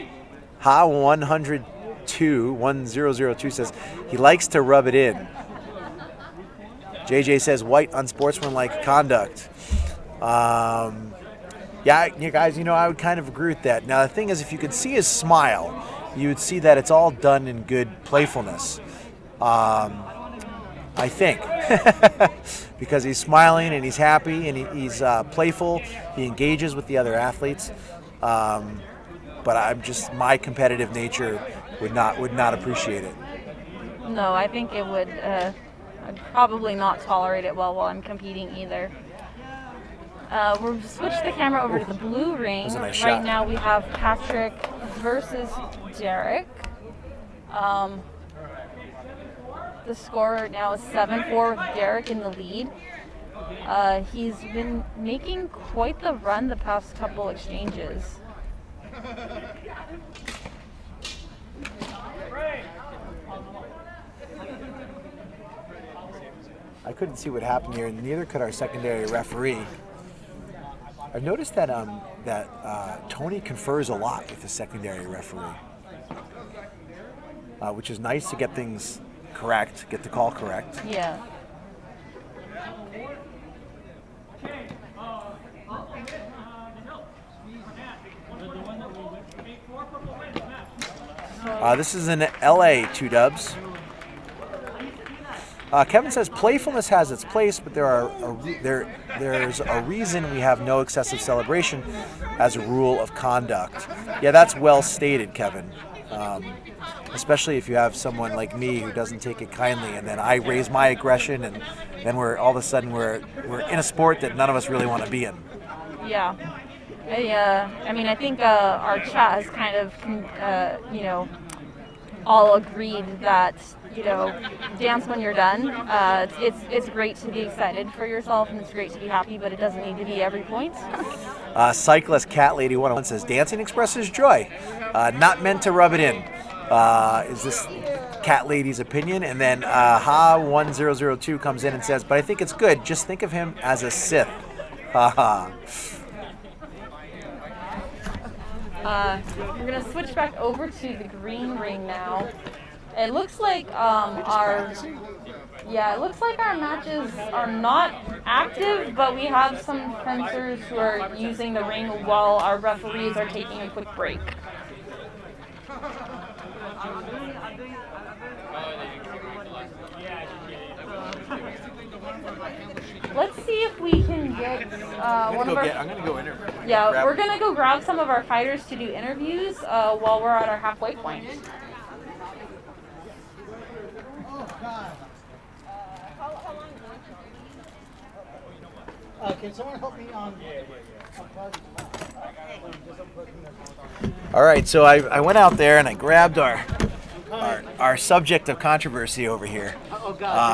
Ha1002 says he likes to rub it in. JJ says white unsportsmanlike conduct. Yeah, you guys, I would kind of agree with that. Now the thing is, if you could see his smile, you would see that it's all done in good playfulness. I think. Because he's smiling and he's happy and he's playful. He engages with the other athletes. But my competitive nature would not appreciate it. No, I think it would. I'd probably not tolerate it well while I'm competing either. We'll switch the camera over to the blue ring. That was a nice right shot. now we have Patrick versus Derek. The score right now is 7-4 with Derek in the lead. He's been making quite the run the past couple exchanges. I couldn't see what happened here, and neither could our secondary referee. I've noticed that Tony confers a lot with the secondary referee, which is nice to get things correct, get the call correct. Yeah. This is an LA 2-dubs. Kevin says playfulness has its place, but there's a reason we have no excessive celebration as a rule of conduct. Yeah, that's well stated, Kevin. Especially if you have someone like me who doesn't take it kindly, and then I raise my aggression, and then we're all of a sudden we're in a sport that none of us really want to be in. Yeah. I mean, I think our chat has kind of, all agreed that, dance when you're done. It's great to be excited for yourself, and it's great to be happy, but it doesn't need to be every point. Cyclist Cat Lady 101 says dancing expresses joy, not meant to rub it in. Is this Cat Lady's opinion? And then Ha1002 comes in and says, but I think it's good. Just think of him as a Sith. Haha. We're gonna switch back over to the green ring now. It looks like our matches are not active, but we have some fencers who are using the ring while our referees are taking a quick break. Let's see if we can get one of our... I'm going to go interview. Yeah, we're going to go grab some of our fighters to do interviews while we're at our halfway point. Can someone help me on... All right, so I went out there and I grabbed our subject of controversy over here.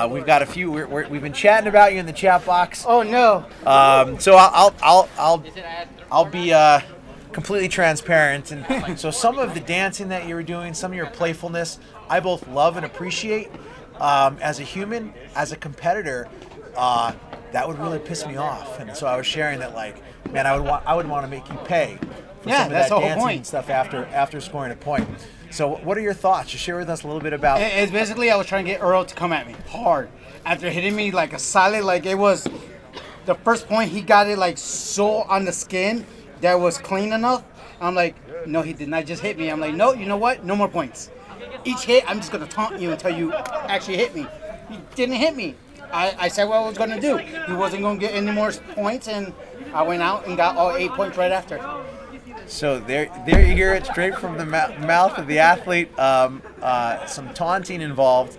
We've got a few. We've been chatting about you in the chat box. Oh no. So I'll be completely transparent. And so some of the dancing that you were doing, some of your playfulness, I both love and appreciate. As a human, as a competitor, that would really piss me off. And so I was sharing that, like, man, I would want to make you pay for some of that dancing and stuff after scoring a point. So what are your thoughts? Just share with us a little bit about... It's basically I was trying to get Earl to come at me hard. After hitting me like a solid, like it was... The first point, he got it like so on the skin that was clean enough. I'm like, no, he did not just hit me. I'm like, no, you know what? No more points. Each hit, I'm just going to taunt you until you actually hit me. He didn't hit me. I said what I was going to do. He wasn't going to get any more points, and I went out and got all 8 points right after. So there you hear it straight from the mouth of the athlete. Some taunting involved.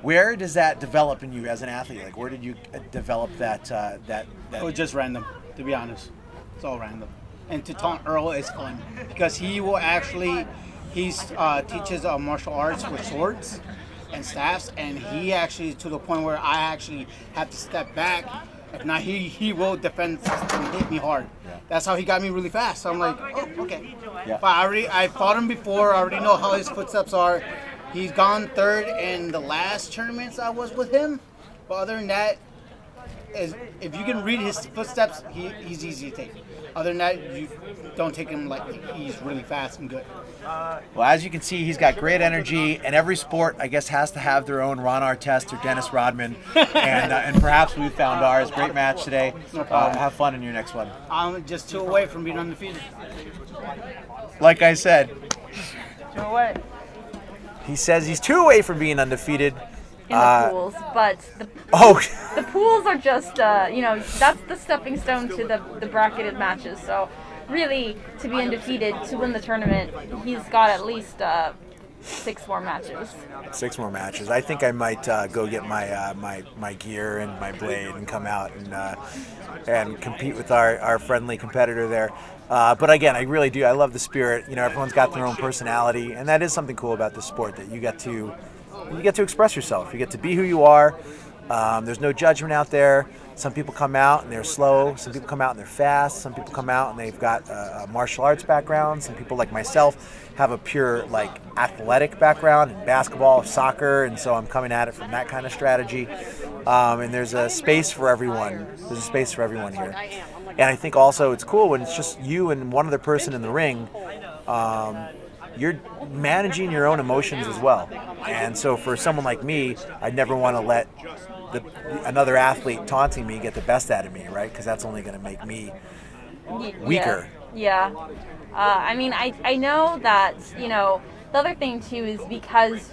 Where does that develop in you as an athlete? Like, where did you develop that? It was just random, to be honest. It's all random. And to taunt Earl is fun because he will actually, teaches martial arts with swords and staffs, and he actually to the point where I actually have to step back. If not, he will defend and hit me hard. Yeah. That's how he got me really fast. So I'm like, oh, okay. Yeah. But I fought him before. I already know how his footsteps are. He's gone third in the last tournaments I was with him. But other than that, if you can read his footsteps, he's easy to take. Other than that, you don't take him like he's really fast and good. Well, as you can see, he's got great energy, and every sport, I guess, has to have their own Ron Artest or Dennis Rodman, and perhaps we found ours. Great match today. No problem. Have fun in your next one. I'm just 2 away from being undefeated. Like I said, 2 away. He says he's 2 away from being undefeated. In the pools, but the pools are just, that's the stepping stone to the bracketed matches. So really, to be undefeated, to win the tournament, he's got at least 6 more matches. 6 more matches. I think I might go get my gear and my blade and come out and compete with our friendly competitor there. But again, I really do. I love the spirit. Everyone's got their own personality, and that is something cool about the sport, that you get to express yourself. You get to be who you are. There's no judgment out there. Some people come out and they're slow. Some people come out and they're fast. Some people come out and they've got a martial arts background. Some people, like myself, have a pure athletic background in basketball, soccer, and so I'm coming at it from that kind of strategy. And there's a space for everyone. There's a space for everyone here. And I think also it's cool when it's just you and one other person in the ring. You're managing your own emotions as well. And so for someone like me, I'd never want to let another athlete taunting me get the best out of me, right? Because that's only going to make me weaker. Yeah. I know that, the other thing too is because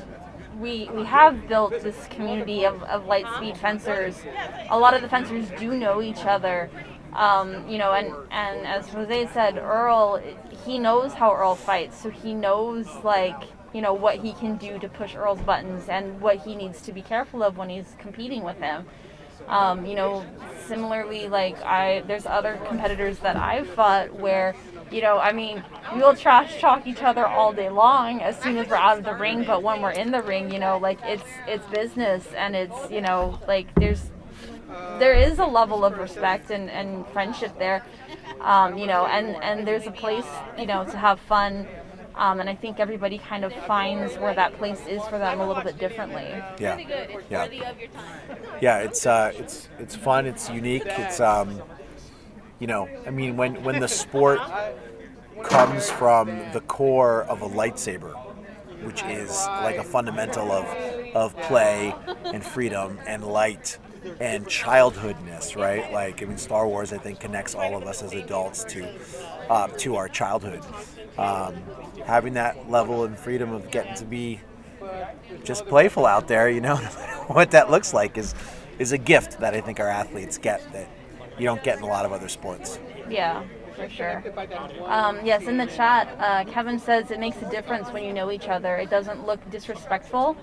we have built this community of Lightspeed fencers. A lot of the fencers do know each other. And as Jose said, Earl, he knows how Earl fights, so he knows what he can do to push Earl's buttons and what he needs to be careful of when he's competing with him. Similarly, there's other competitors that I've fought where, we'll trash talk each other all day long as soon as we're out of the ring, but when we're in the ring, it's business, and it's, there is a level of respect and friendship there, and there's a place, to have fun. And I think everybody kind of finds where that place is for them a little bit differently. Yeah, yeah. It's fun. It's unique. It's when the sport comes from the core of a lightsaber, which is like a fundamental of play and freedom and light and childhoodness, right? Star Wars, I think, connects all of us as adults to our childhood. Having that level of freedom of getting to be just playful out there, no matter what that looks like, is a gift that I think our athletes get that you don't get in a lot of other sports. Yeah, for sure. Yes, in the chat, Kevin says it makes a difference when you know each other. It doesn't look disrespectful.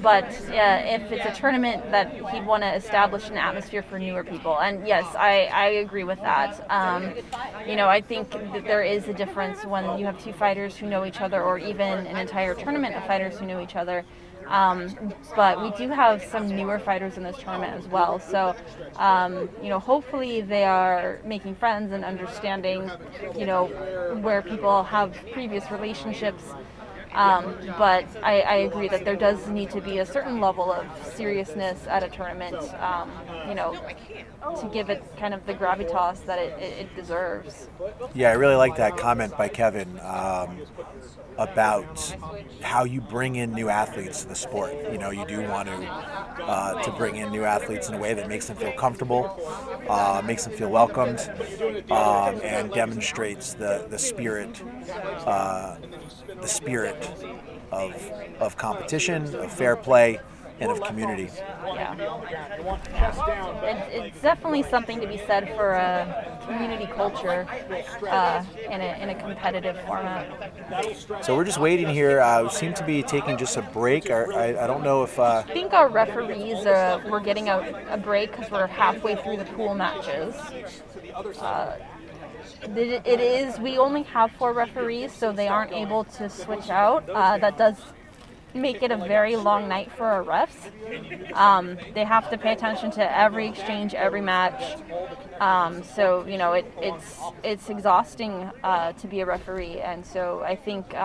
But if it's a tournament, that he'd want to establish an atmosphere for newer people. And yes, I agree with that. I think that there is a difference when you have 2 fighters who know each other, or even an entire tournament of fighters who know each other. But we do have some newer fighters in this tournament as well. So, hopefully they are making friends and understanding, where people have previous relationships. But I agree that there does need to be a certain level of seriousness at a tournament, to give it kind of the gravitas that it deserves. Yeah, I really like that comment by Kevin about how you bring in new athletes to the sport. You do want to bring in new athletes in a way that makes them feel comfortable, makes them feel welcomed, and demonstrates the spirit of competition, of fair play, and of community. Yeah. It's definitely something to be said for a community culture in a competitive format. So we're just waiting here. We seem to be taking just a break. I don't know if... I think our referees were getting a break because we're halfway through the pool matches. We only have 4 referees, so they aren't able to switch out. That does make it a very long night for our refs. They have to pay attention to every exchange, every match. So it's exhausting to be a referee, and so I think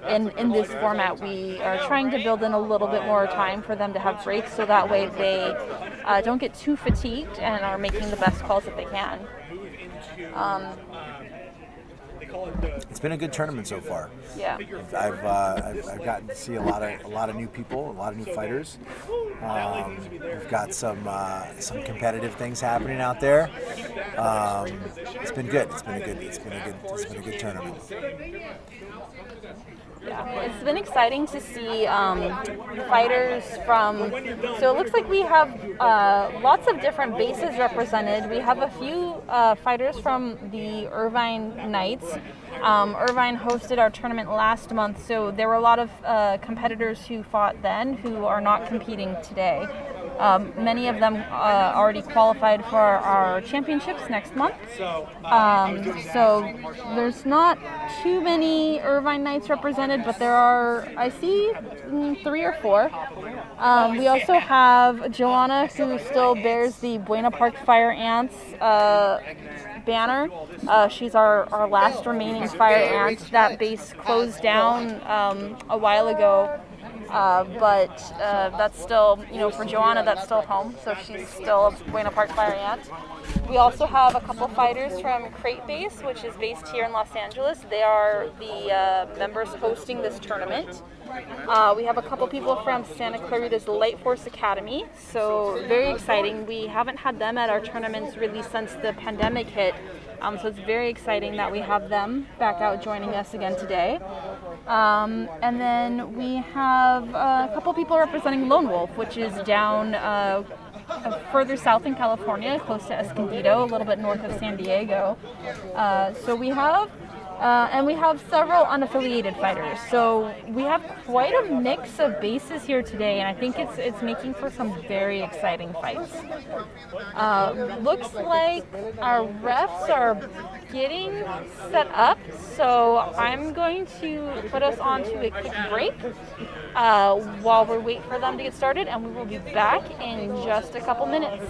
in this format we are trying to build in a little bit more time for them to have breaks, so that way they don't get too fatigued and are making the best calls that they can. It's been a good tournament so far. Yeah. I've gotten to see a lot of new people, a lot of new fighters. We've got some competitive things happening out there. It's been good. It's been a good tournament. Yeah, it's been exciting to see fighters from. So it looks like we have lots of different bases represented. We have a few fighters from the Irvine Knights. Irvine hosted our tournament last month, so there were a lot of competitors who fought then who are not competing today. Many of them already qualified for our championships next month. So there's not too many Irvine Knights represented, but there are, I see 3 or 4. We also have Joanna, who still bears the Buena Park Fire Ants banner. She's our last remaining fire ant. That base closed down a while ago. But that's still, for Joanna, that's still home, so she's still a Buena Park Fire Ant. We also have a couple fighters from Crate Base, which is based here in Los Angeles. They are the members hosting this tournament. We have a couple people from Santa Clarita's Light Force Academy, so very exciting. We haven't had them at our tournaments really since the pandemic hit. So it's very exciting that we have them back out joining us again today. And then we have a couple people representing Lone Wolf, which is down further south in California, close to Escondido, a little bit north of San Diego. So we have several unaffiliated fighters. So we have quite a mix of bases here today, and I think it's making for some very exciting fights. Looks like our refs are getting set up, so I'm going to put us on to a quick break while we wait for them to get started, and we will be back in just a couple minutes.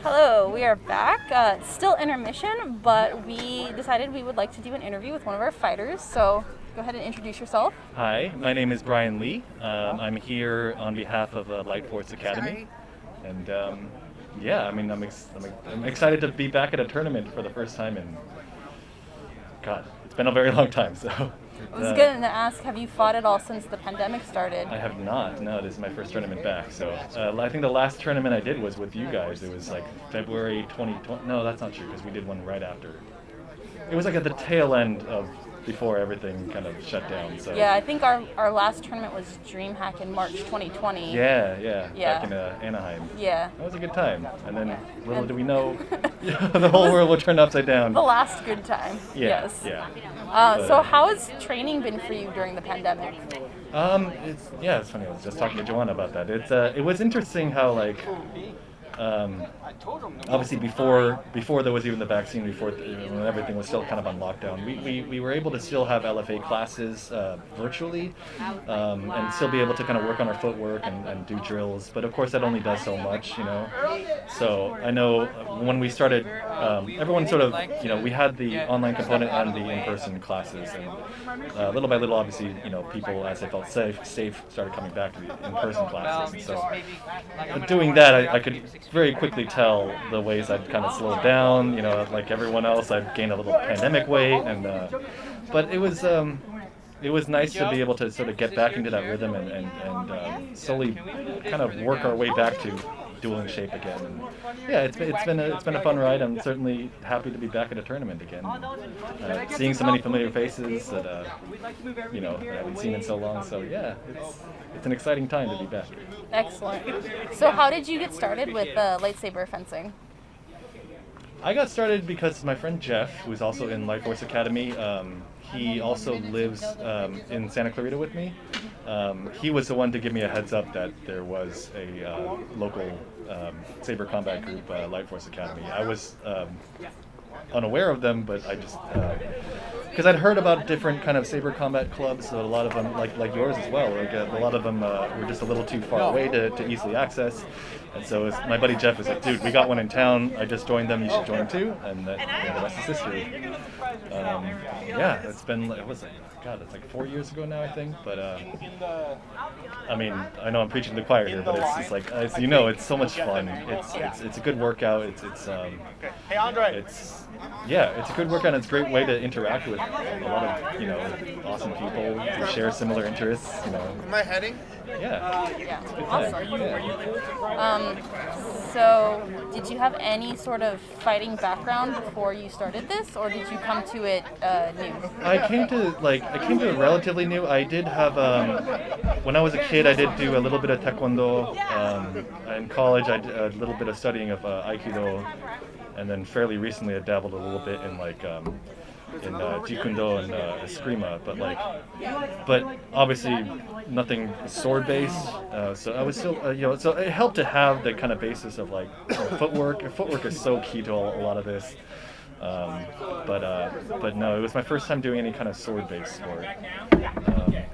Hello, we are back. It's still intermission, but we decided we would like to do an interview with one of our fighters. So go ahead and introduce yourself. Hi, my name is Bryan Lee. I'm here on behalf of Light Force Academy, and yeah, I mean, I'm excited to be back at a tournament for the first time in, God, it's been a very long time. So I was going to ask, have you fought at all since the pandemic started? I have not. No, this is my first tournament back. So I think the last tournament I did was with you guys. It was like February 2020. No, that's not true because we did one right after. It was like at the tail end of before everything kind of shut down. So yeah, I think our last tournament was DreamHack in March 2020. Yeah. Back in Anaheim. Yeah. That was a good time. And then little do we know, the whole world will turn upside down. The last good time. Yeah, yes. Yeah. So how has training been for you during the pandemic? It's funny. I was just talking to Joanna about that. It was interesting how like. Obviously before there was even the vaccine, when everything was still kind of on lockdown, we were able to still have LFA classes virtually and still be able to kind of work on our footwork and do drills, but of course that only does so much, you know. So I know when we started, everyone sort of, you know, we had the online component and the in-person classes, and little by little, obviously, you know, people, as they felt safe started coming back to the in-person classes. And so doing that, I could very quickly tell the ways I'd kind of slowed down, you know, like everyone else, I'd gained a little pandemic weight, and but it was nice to be able to sort of get back into that rhythm and slowly kind of work our way back to dueling shape again. And yeah, it's been a fun ride. I'm certainly happy to be back at a tournament again. Seeing so many familiar faces that you know, I haven't seen in so long. So yeah, it's an exciting time to be back. Excellent. So how did you get started with lightsaber fencing? I got started because my friend Jeff, who's also in Light Force Academy, he also lives in Santa Clarita with me. He was the one to give me a heads up that there was a local saber combat group, Light Force Academy. I was unaware of them, but I just because I'd heard about different kind of saber combat clubs, so a lot of them, like yours as well. Like a lot of them were just a little too far away to easily access. And so my buddy Jeff was like, "Dude, we got one in town. I just joined them. You should join too." And the rest is history. Yeah, it's been it's like 4 years ago now, I think. But I mean, I know I'm preaching to the choir here, but it's just like, as you know, it's so much fun. It's a good workout. It's a good workout, and it's a great way to interact with a lot of, you know, awesome people who share similar interests, you know. Am I heading? Yeah. Yeah. It's a good Awesome. time. So did you have any sort of fighting background before you started this, or did you come to it new? I came to it relatively new. I did have, when I was a kid, I did do a little bit of Taekwondo. In college, I did a little bit of studying of Aikido. And then fairly recently, I dabbled a little bit in in Jikundo and Eskrima, but obviously nothing sword based. So I was still, so it helped to have the kind of basis of footwork. Footwork is so key to a lot of this. But no, it was my first time doing any kind of sword based sport.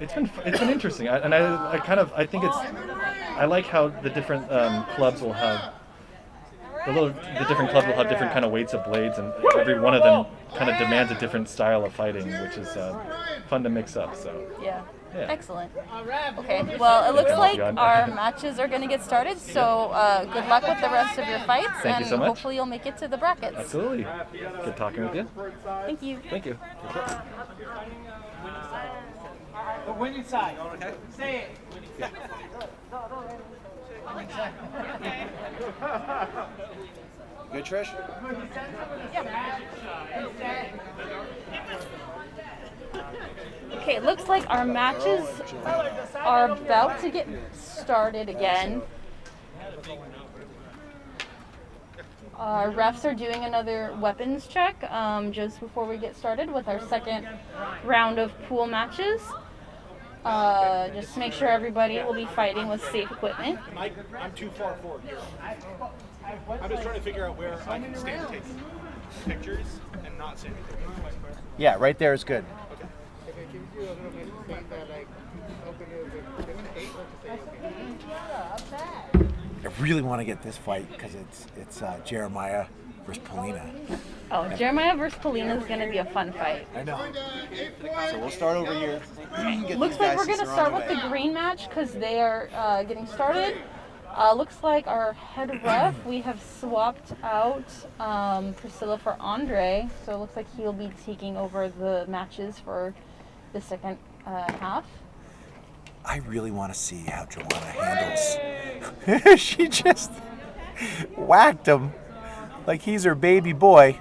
It's been interesting, I think I like how the different clubs will have. The different clubs will have different kind of weights of blades, and every one of them kind of demands a different style of fighting, which is fun to mix up. So yeah. Excellent. Okay, well, it looks like our matches are going to get started, so good luck with the rest of your fights. Thank you so much. Hopefully you'll make it to the brackets. Absolutely. Good talking with you. Thank you. Thank you. The winning side. Say it. Good, Trish? Okay, it looks like our matches are about to get started again. Our refs are doing another weapons check just before we get started with our second round of pool matches. Just to make sure everybody will be fighting with safe equipment. I'm too far forward. I'm just trying to figure out where I can stand and take pictures and not say anything. Yeah, right there is good. I really want to get this fight because it's Jeremiah versus Polina. Oh, Jeremiah versus Polina is going to be a fun fight. I know. So we'll start over here. Looks like we're going to start with the green match because they are getting started. Looks like our head ref, we have swapped out Priscilla for Andre. So it looks like he'll be taking over the matches for the second half. I really want to see how Joanna handles. She just whacked him like he's her baby boy.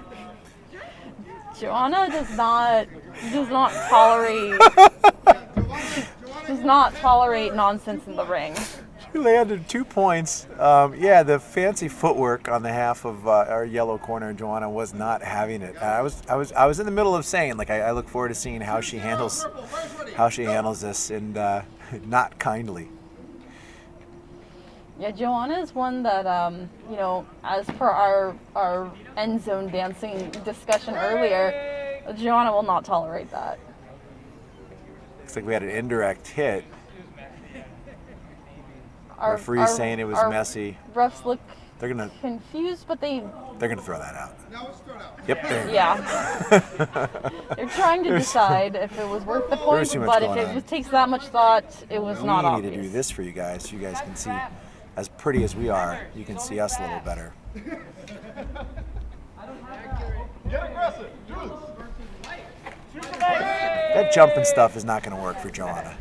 Joanna does not tolerate nonsense in the ring. She landed 2 points. Yeah, the fancy footwork on the half of our yellow corner, Joanna was not having it. I was in the middle of saying, like, I look forward to seeing how she handles this, and not kindly. Yeah, Joanna is one that, as per our end zone dancing discussion earlier, Joanna will not tolerate that. Looks like we had an indirect hit. Referee saying it was messy. Refs look They're gonna confused, but they're gonna throw that out. Yep. There. Yeah. They're trying to decide if it was worth the point, but if it takes that much thought, it was not obvious. We need to do this for you guys. So you guys can see, as pretty as we are, you can see us a little better. Get aggressive. Do it. That jumping stuff is not gonna work for Joanna.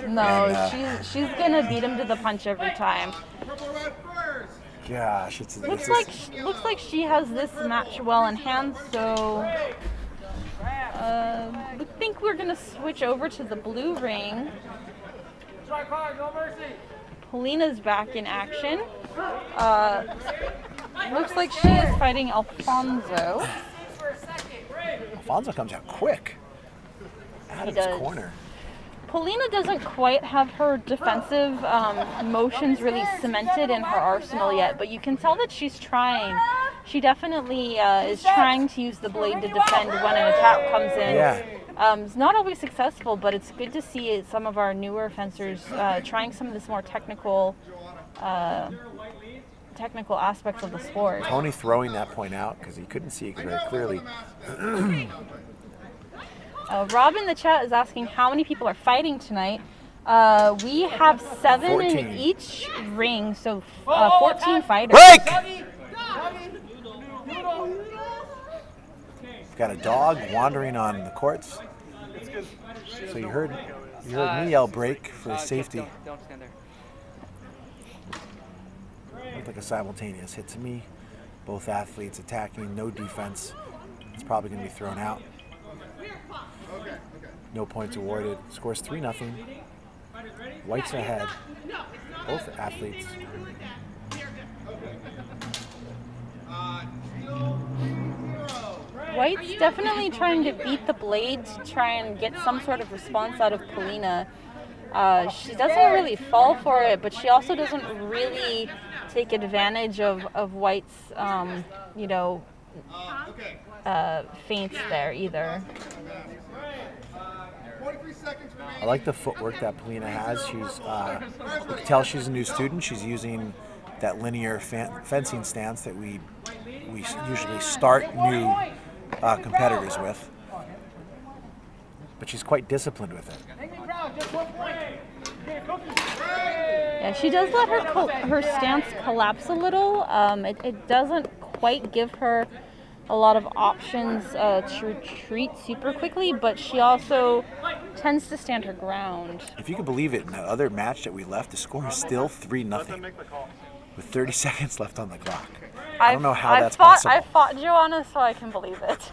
No, and, she's gonna beat him to the punch every time. Gosh, looks like she has this match well in hand. So I think we're gonna switch over to the blue ring. Polina's back in action. Looks like she is fighting Alfonso. Alfonso comes out quick out of his corner. Polina doesn't quite have her defensive motions really cemented in her arsenal yet, but you can tell that she's trying. She definitely is trying to use the blade to defend when an attack comes in. Yeah. It's not always successful, but it's good to see some of our newer fencers trying some of this more technical aspects of the sport. Tony throwing that point out because he couldn't see it very clearly. Rob in the chat is asking how many people are fighting tonight. We have 7 14. in each ring, so 14 fighters. Break! We've got a dog wandering on the courts. So you heard me yell break for safety. Don't stand there. Looked like a simultaneous hit to me. Both athletes attacking, no defense. It's probably going to be thrown out. No points awarded. Scores 3-0. White's ahead. Both athletes. White's definitely trying to beat the blade to try and get some sort of response out of Polina. She doesn't really fall for it, but she also doesn't really take advantage of White's, feints there either. I like the footwork that Polina has. She's, you can tell she's a new student. She's using that linear fencing stance that we usually start new competitors with. But she's quite disciplined with it. Yeah, she does let her stance collapse a little. It doesn't quite give her a lot of options to retreat super quickly, but she also tends to stand her ground. If you can believe it, in the other match that we left, the score is still 3-0 with 30 seconds left on the clock. I don't know how that's possible. I fought Joanna, so I can believe it.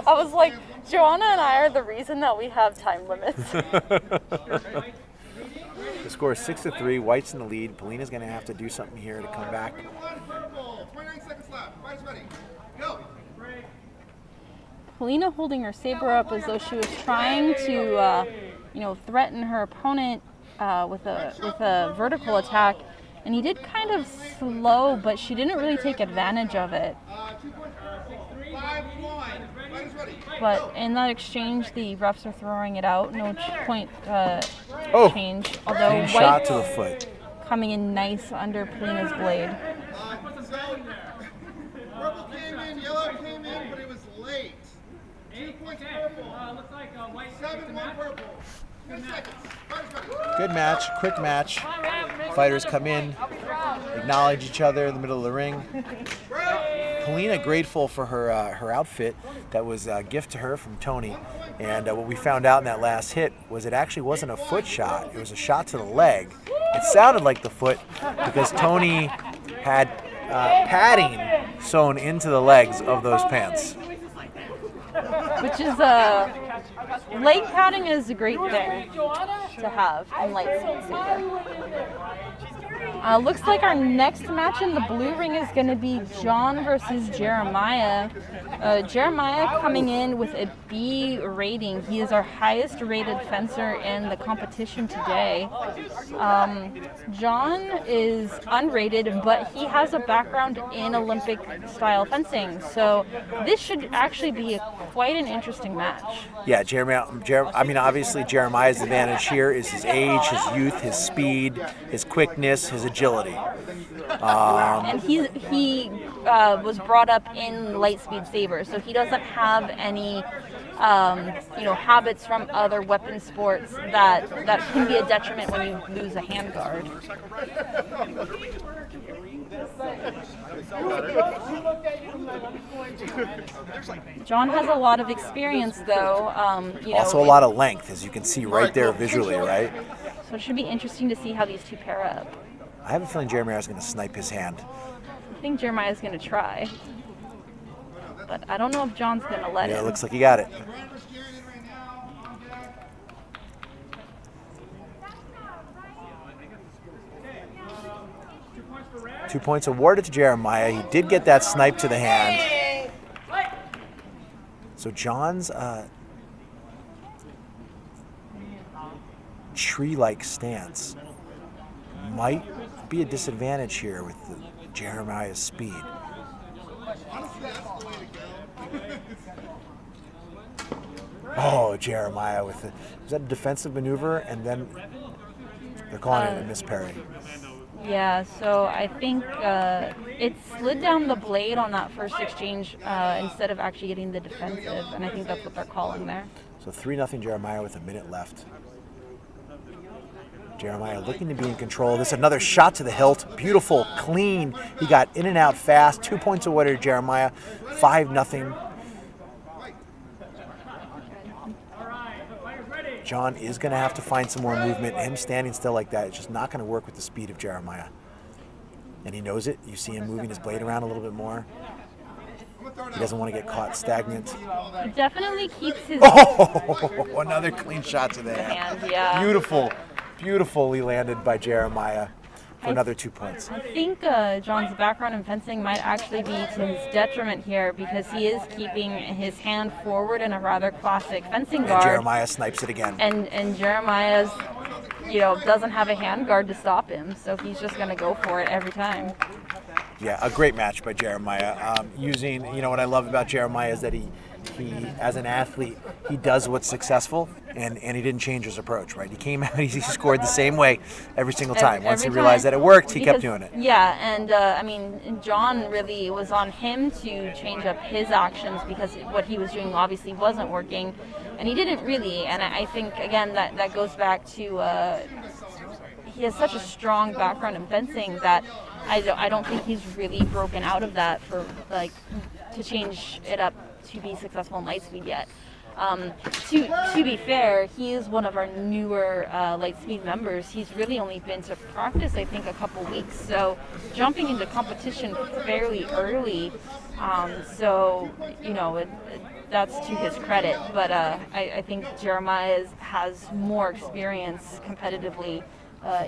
I was like, Joanna and I are the reason that we have time limits. The score is 6-3. White's in the lead. Polina's going to have to do something here to come back. 29 seconds left. Fight's ready. Go. Polina holding her saber up as though she was trying to, threaten her opponent with a vertical attack, and he did kind of slow, but she didn't really take advantage of it. But in that exchange, the refs are throwing it out. No point change. Although White shot to the foot. coming in nice under Polina's blade. Purple came in, yellow came in, but it was late. 2 points purple. Looks like 7-1 purple. 10 seconds. Fighters ready. Good match, quick match. Fighters come in, acknowledge each other in the middle of the ring. Polina grateful for her outfit that was a gift to her from Tony. And what we found out in that last hit was it actually wasn't a foot shot. It was a shot to the leg. It sounded like the foot because Tony had padding sewn into the legs of those pants. Which is leg padding is a great thing to have in Lightspeed Saber. Looks like our next match in the blue ring is going to be John versus Jeremiah. Jeremiah coming in with a B rating. He is our highest rated fencer in the competition today. John is unrated, but he has a background in Olympic style fencing. So this should actually be quite an interesting match. Yeah, obviously Jeremiah's advantage here is his age, his youth, his speed, his quickness, his agility. And he was brought up in Lightspeed Saber, so he doesn't have any habits from other weapon sports that can be a detriment when you lose a handguard. John has a lot of experience, though. Also a lot of length, as you can see right there visually, right? So it should be interesting to see how these two pair up. I have a feeling Jeremiah's going to snipe his hand. I think Jeremiah's going to try. But I don't know if John's going to let him. Yeah, it looks like he got it. Two points awarded to Jeremiah. He did get that snipe to the hand. So John's tree-like stance might be a disadvantage here with Jeremiah's speed. Oh, Jeremiah with it. Was that a defensive maneuver? And then they're calling it a misparry. Yeah, so I think it slid down the blade on that first exchange instead of actually getting the defensive, and I think that's what they're calling there. So 3-0 Jeremiah with a minute left. Jeremiah looking to be in control. This is another shot to the hilt. Beautiful, clean. He got in and out fast. 2 points awarded to Jeremiah. 5-0. John is going to have to find some more movement. Him standing still like that is just not going to work with the speed of Jeremiah. And he knows it. You see him moving his blade around a little bit more. He doesn't want to get caught stagnant. He definitely keeps his... Oh, another clean shot to the hand. Yeah. Beautifully landed by Jeremiah for another 2 points. I think John's background in fencing might actually be to his detriment here because he is keeping his hand forward in a rather classic fencing guard. And Jeremiah snipes it again. And Jeremiah's, doesn't have a hand guard to stop him, so he's just going to go for it every time. Yeah, a great match by Jeremiah. Using, what I love about Jeremiah is that he as an athlete, he does what's successful, and he didn't change his approach, right? He came out, he scored the same way every single time. Once he realized that it worked, he kept doing it. Yeah, and John really was on him to change up his actions because what he was doing obviously wasn't working, and he didn't really. And I think, again, that goes back to he has such a strong background in fencing that I don't think he's really broken out of that for to change it up to be successful in Lightspeed yet. To be fair, he is one of our newer Lightspeed members. He's really only been to practice, I think, a couple weeks. So jumping into competition fairly early. That's to his credit. But I think Jeremiah has more experience competitively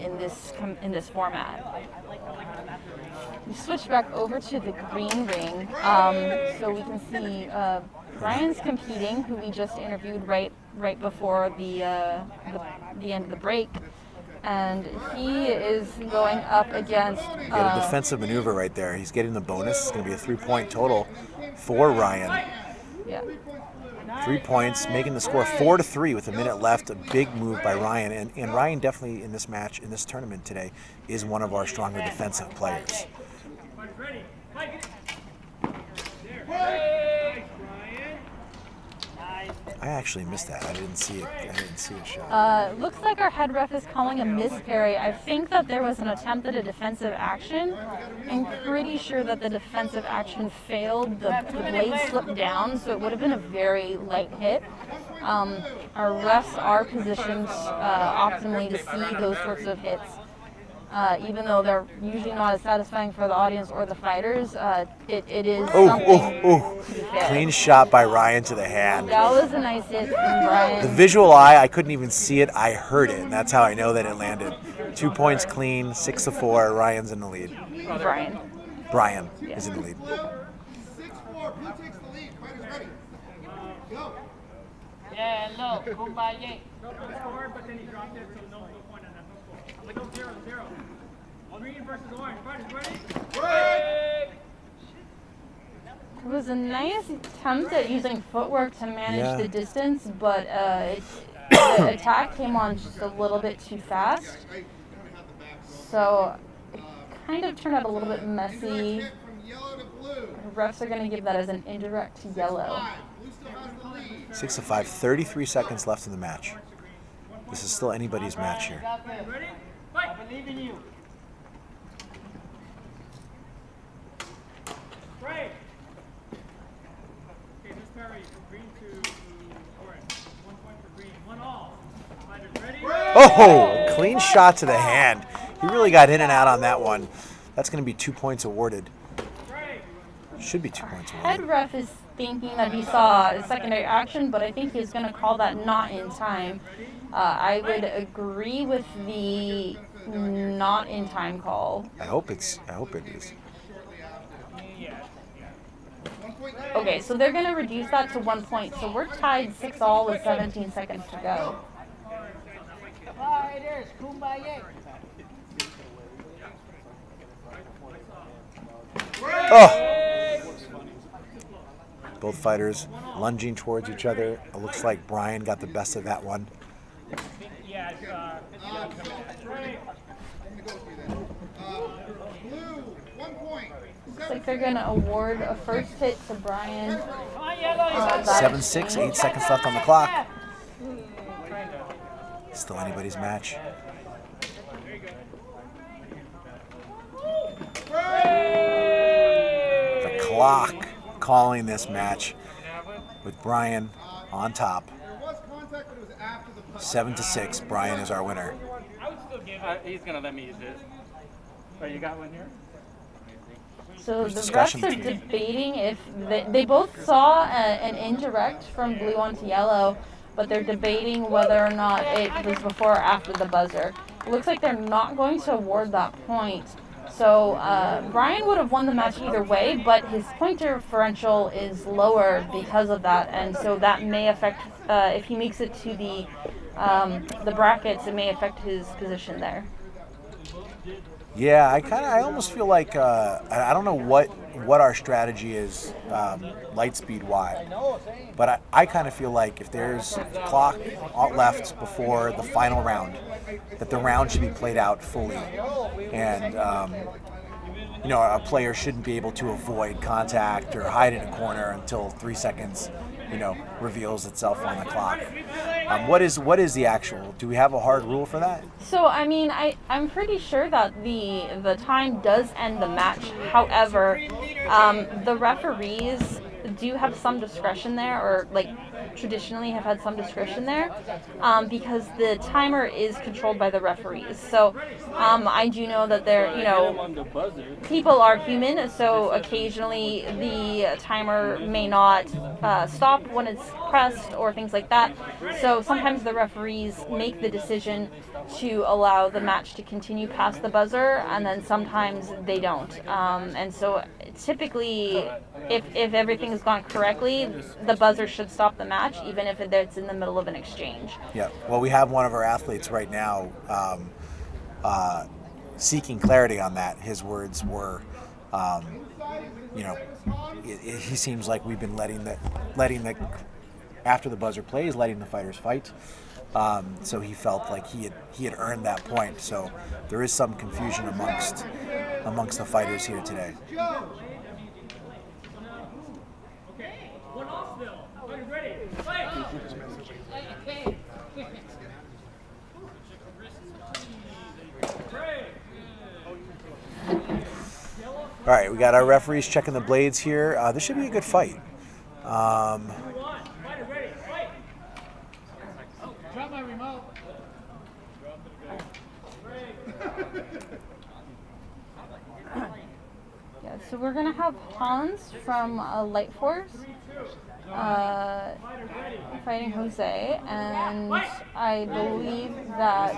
in this format. We switch back over to the green ring, so we can see Bryan's competing, who we just interviewed right before the end of the break, and he is going up against. He had a defensive maneuver right there. He's getting the bonus. It's going to be a 3-point total for Ryan. Yeah. 3 points, making the score 4-3 with a minute left. A big move by Ryan, and Ryan definitely in this match, in this tournament today, is one of our stronger defensive players. I actually missed that. I didn't see it. I didn't see a shot. Looks like our head ref is calling a miss parry. I think that there was an attempt at a defensive action. I'm pretty sure that the defensive action failed. The blade slipped down, so it would have been a very light hit. Our refs are positioned optimally to see those sorts of hits. Even though they're usually not as satisfying for the audience or the fighters, it is something to be fair. Clean shot by Ryan to the hand. That was a nice hit from Bryan. The visual eye, I couldn't even see it. I heard it, and that's how I know that it landed. 2 points clean, 6-4. Ryan's in the lead. Bryan is in the lead. 6-4. Blue takes the lead. Fighters ready. Go. Yeah, no, kumbaya. Scored, but then he dropped it, so no point on that. No score. Like 0-0. Green versus orange. Fighters ready? It was a nice attempt at using footwork to manage the distance, but the attack came on just a little bit too fast. So it kind of turned out a little bit messy. The refs are going to give that as an indirect yellow. 6-5, 33 seconds left in the match. This is still anybody's match here. Ready? Fight! I believe in you. Break! Okay, Miss Perry, from green to orange. 1 point for green, 1 all. Fighters ready? Oh, clean shot to the hand. He really got in and out on that one. That's going to be 2 points awarded. Should be 2 points awarded. Head ref is thinking that he saw a secondary action, but I think he's going to call that not in time. I would agree with the not in time call. I hope it is. Okay, so they're going to reduce that to 1 point. So we're tied 6-all with 17 seconds to go. Fighters, kumbaya. Oh! Both fighters lunging towards each other. It looks like Bryan got the best of that one. Looks like they're going to award a first hit to Bryan. 7-6, 8 seconds left on the clock. Still anybody's match. The clock calling this match with Bryan on top. 7-6, Bryan is our winner. He's going to let me use this. Oh, you got one here? So the refs are debating if they both saw an indirect from blue onto yellow, but they're debating whether or not it was before or after the buzzer. It looks like they're not going to award that point. So Bryan would have won the match either way, but his point differential is lower because of that, and so that may affect, if he makes it to the brackets, it may affect his position there. Yeah, I almost feel like I don't know what our strategy is Lightspeed wide, but I kind of feel like if there's a clock left before the final round, that the round should be played out fully, and a player shouldn't be able to avoid contact or hide in a corner until 3 seconds reveals itself on the clock. What is the actual? Do we have a hard rule for that? So I mean, I'm pretty sure that the time does end the match. However, the referees do have some discretion there, or like traditionally have had some discretion there, because the timer is controlled by the referees. So I do know that people are human, so occasionally the timer may not stop when it's pressed or things like that. So sometimes the referees make the decision to allow the match to continue past the buzzer, and then sometimes they don't. And so typically, if everything has gone correctly, the buzzer should stop the match, even if it's in the middle of an exchange. Yeah. Well, we have one of our athletes right now seeking clarity on that. His words were, he seems like we've been letting the after the buzzer plays, letting the fighters fight. So he felt like he had earned that point. So there is some confusion amongst the fighters here today. All right, we got our referees checking the blades here. This should be a good fight. Drop my remote. Yeah, so we're gonna have Hans from Light Force fighting Jose, and I believe that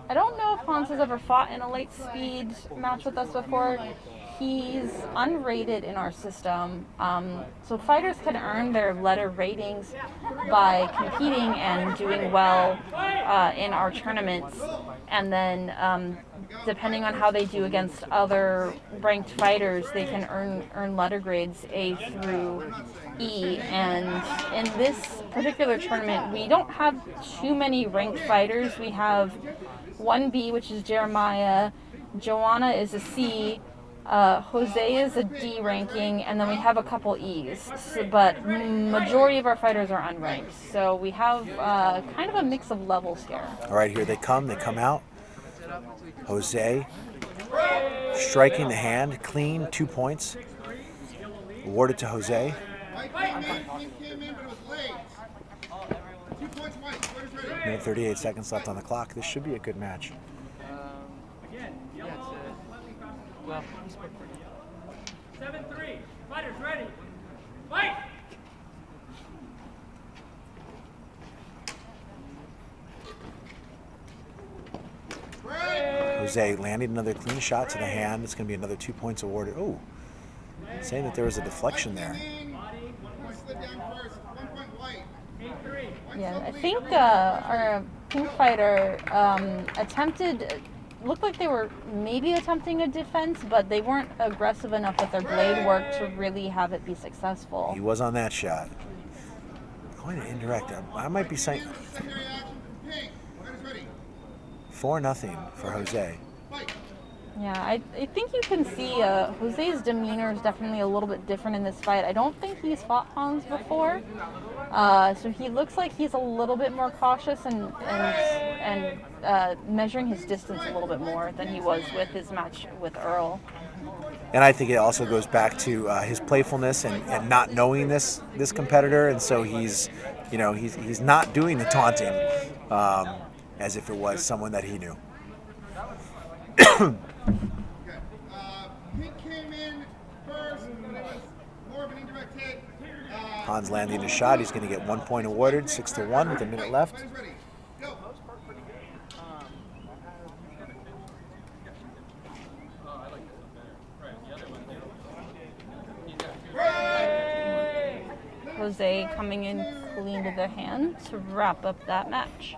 I don't know if Hans has ever fought in a Lightspeed match with us before. He's unrated in our system, so fighters can earn their letter ratings by competing and doing well in our tournaments, and then depending on how they do against other ranked fighters, they can earn letter grades A through E. And in this particular tournament, we don't have too many ranked fighters. We have 1B, which is Jeremiah. Joanna is a C. Jose is a D ranking, and then we have a couple E's. But majority of our fighters are unranked, so we have kind of a mix of levels here. All right, here they come. They come out. Jose striking the hand, clean, 2 points. Awarded to Jose. Minute 38 seconds left on the clock. This should be a good match. Well, 7-3. Fighters ready. Fight! Jose landing another clean shot to the hand. It's going to be another 2 points awarded. Oh, saying that there was a deflection there. Yeah, I think our pink fighter looked like they were maybe attempting a defense, but they weren't aggressive enough with their blade work to really have it be successful. He was on that shot. Going to indirect. I might be saying 4-0 for Jose. Yeah, I think you can see Jose's demeanor is definitely a little bit different in this fight. I don't think he's fought Hans before, so he looks like he's a little bit more cautious and measuring his distance a little bit more than he was with his match with Earl. And I think it also goes back to his playfulness and not knowing this competitor, and so he's not doing the taunting as if it was someone that he knew. Hans landing a shot. He's going to get 1 point awarded, 6-1 with a minute left. Jose coming in clean to the hand to wrap up that match.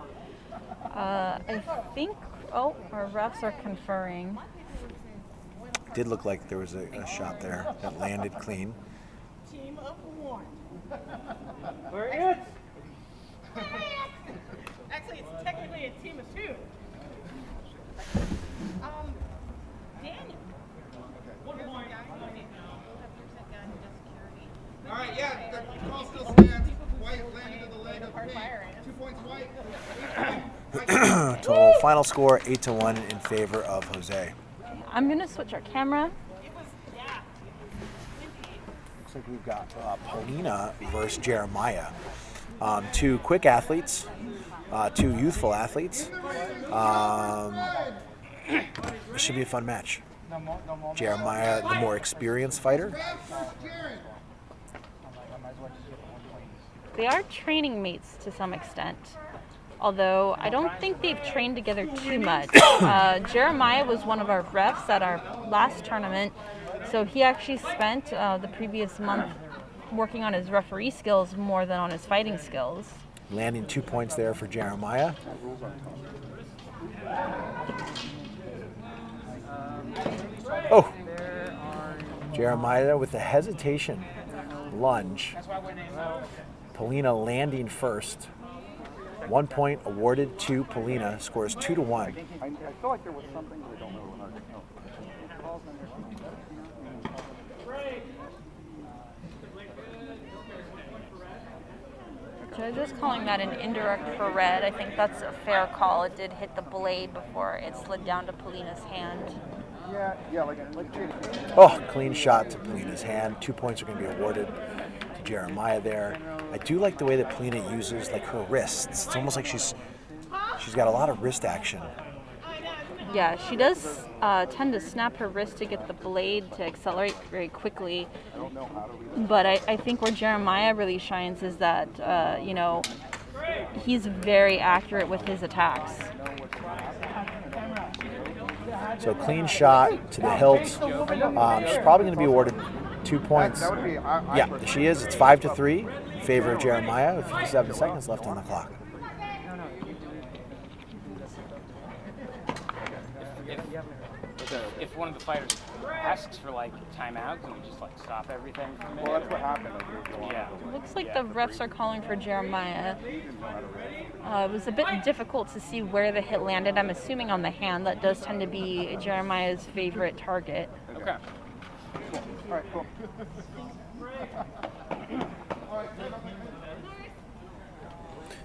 I think, our refs are conferring. It did look like there was a shot there that landed clean. Team of 1. Where is? Actually, it's technically a team of 2. Daniel. 1 point. All right, yeah, the call still stands. White landed to the leg of pink. 2 points white. Total final score 8-1 in favor of Jose. I'm going to switch our camera. Looks like we've got Paulina versus Jeremiah. 2 quick athletes, 2 youthful athletes. This should be a fun match. Jeremiah, the more experienced fighter. They are training mates to some extent, although I don't think they've trained together too much. Jeremiah was one of our refs at our last tournament, so he actually spent the previous month working on his referee skills more than on his fighting skills. Landing 2 points there for Jeremiah. Oh! Jeremiah with the hesitation. lunge. Polina landing first. 1 point awarded to Polina. Scores 2-1. I feel like there was something we don't know. Judges calling that an indirect for red. I think that's a fair call. It did hit the blade before it slid down to Polina's hand. Yeah, like Oh, clean shot to Polina's hand. 2 points are going to be awarded to Jeremiah there. I do like the way that Polina uses like her wrists. It's almost like she's got a lot of wrist action. Yeah, she does tend to snap her wrist to get the blade to accelerate very quickly. But I think where Jeremiah really shines is that, he's very accurate with his attacks. So clean shot to the hilt. She's probably going to be awarded 2 points. Yeah, she is. It's 5-3 in favor of Jeremiah with 57 seconds left on the clock. If one of the fighters asks for like timeout, can we just like stop everything for a minute? Well, that's what happened. Yeah. Looks like the refs are calling for Jeremiah. It was a bit difficult to see where the hit landed. I'm assuming on the hand. That does tend to be Jeremiah's favorite target. Okay. Cool. All right, cool.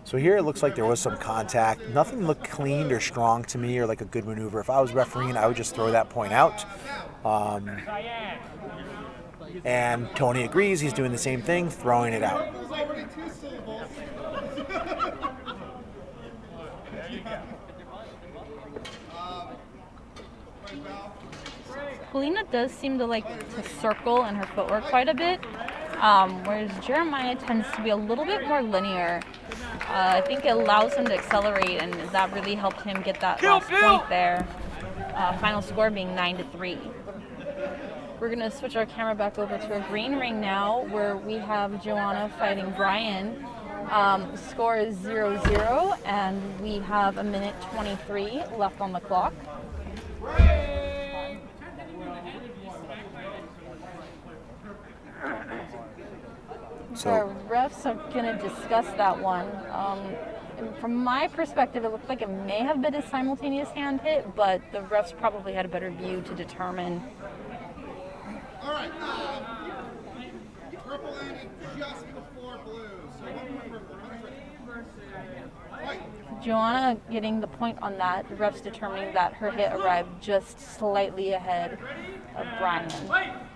So here it looks like there was some contact. Nothing looked clean or strong to me or like a good maneuver. If I was refereeing, I would just throw that point out. And Tony agrees. He's doing the same thing, throwing it out. Polina does seem to like to circle in her footwork quite a bit, whereas Jeremiah tends to be a little bit more linear. I think it allows him to accelerate, and that really helped him get that last point there. Final score being 9-3. We're going to switch our camera back over to a green ring now, where we have Joanna fighting Bryan. Score is 0-0, and we have 1:23 left on the clock. So the refs are going to discuss that one. From my perspective, it looked like it may have been a simultaneous hand hit, but the refs probably had a better view to determine. All right. Purple landed just before blue. So Joanna getting the point on that. The refs determining that her hit arrived just slightly ahead of Bryan,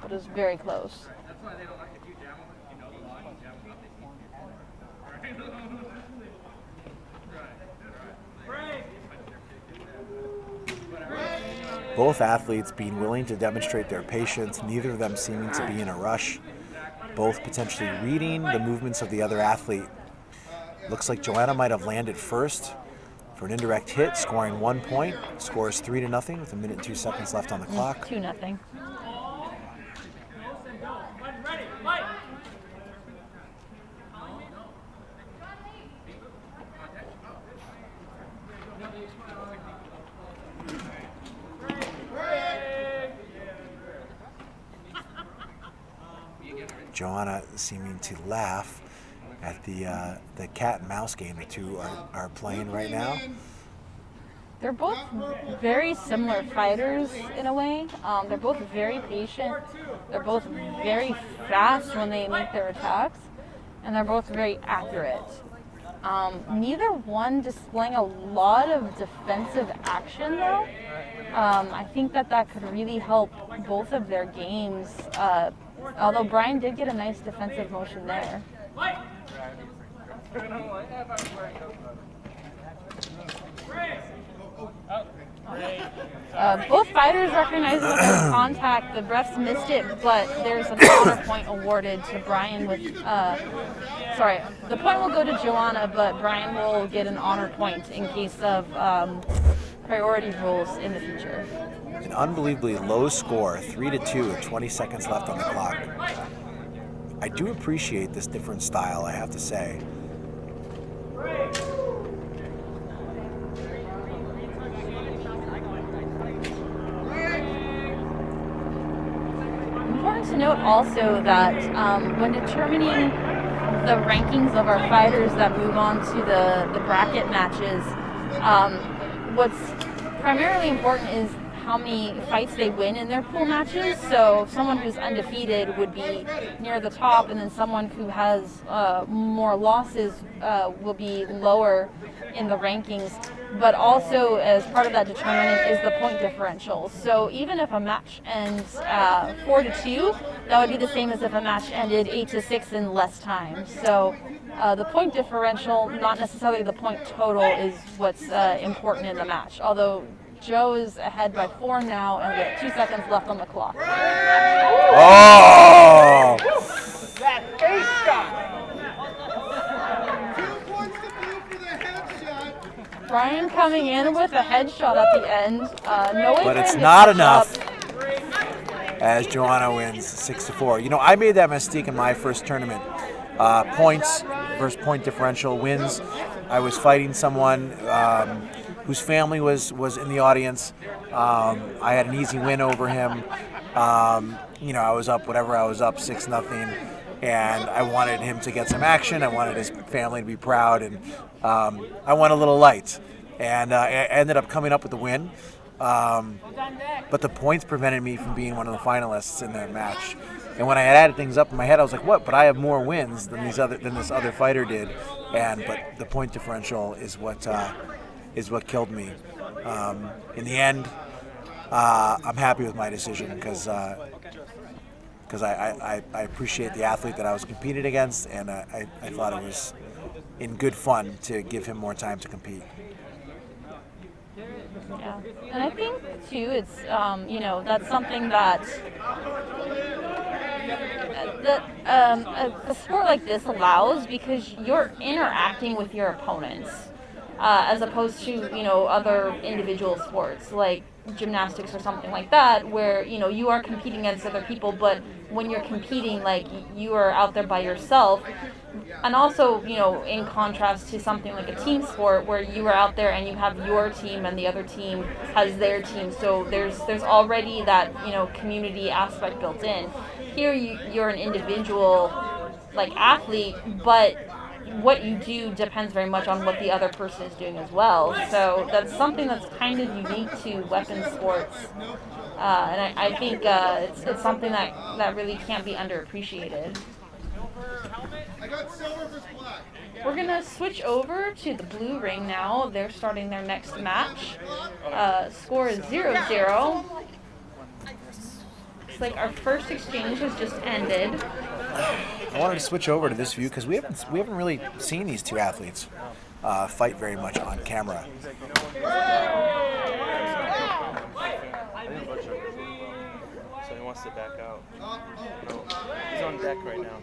but it was very close. Both athletes being willing to demonstrate their patience, neither of them seeming to be in a rush. Both potentially reading the movements of the other athlete. Looks like Joanna might have landed first for an indirect hit, scoring 1 point. Scores 3-0 with 1 minute and 2 seconds left on the clock. 2-0. Joanna seeming to laugh at the cat and mouse game the two are playing right now. They're both very similar fighters in a way. They're both very patient. They're both very fast when they make their attacks, and they're both very accurate. Neither one displaying a lot of defensive action though. I think that could really help both of their games. Although Bryan did get a nice defensive motion there. Both fighters recognize that there's contact. The refs missed it, but there's an honor point awarded to Bryan with, the point will go to Joanna, but Bryan will get an honor point in case of priority rules in the future. An unbelievably low score, 3-2 with 20 seconds left on the clock. I do appreciate this different style, I have to say. Important to note also that when determining the rankings of our fighters that move on to the bracket matches, what's primarily important is how many fights they win in their pool matches. So someone who's undefeated would be near the top, and then someone who has more losses will be lower in the rankings. But also, as part of that determinant is the point differential. So even if a match ends 4-2, that would be the same as if a match ended 8-6 in less time. So the point differential, not necessarily the point total, is what's important in the match. Although Joe is ahead by 4 now, and we have 2 seconds left on the clock. Oh! That face shot! Bryan coming in with a headshot at the end. No way But for it's him to not catch enough. up. As Joanna wins 6-4. You know, I made that mistake in my first tournament. Points versus point differential wins. I was fighting someone whose family was in the audience. I had an easy win over him. You know, I was up 6-0, and I wanted him to get some action. I wanted his family to be proud, and I went a little light, and I ended up coming up with the win. But the points prevented me from being one of the finalists in that match. And when I had added things up in my head, I was like, "What? But I have more wins than this other fighter did." But the point differential is what killed me. In the end, I'm happy with my decision because I appreciate the athlete that I was competing against, and I thought it was in good fun to give him more time to compete. Yeah, and I think too, it's you know, that's something that a sport like this allows, because you're interacting with your opponents, as opposed to, you know, other individual sports like gymnastics or something like that, where, you know, you are competing against other people, but when you're competing, like, you are out there by yourself. And also, you know, in contrast to something like a team sport where you are out there and you have your team and the other team has their team, so there's already that, you know, community aspect built in. Here you're an individual, like, athlete, but what you do depends very much on what the other person is doing as well. So that's something that's kind of unique to weapons sports, and I think it's something that really can't be underappreciated. We're gonna switch over to the blue ring now. They're starting their next match. Score is 0-0. Looks like our first exchange has just ended. I wanted to switch over to this view because we haven't really seen these two athletes fight very much on camera. So he wants to back out. No, he's on deck right now.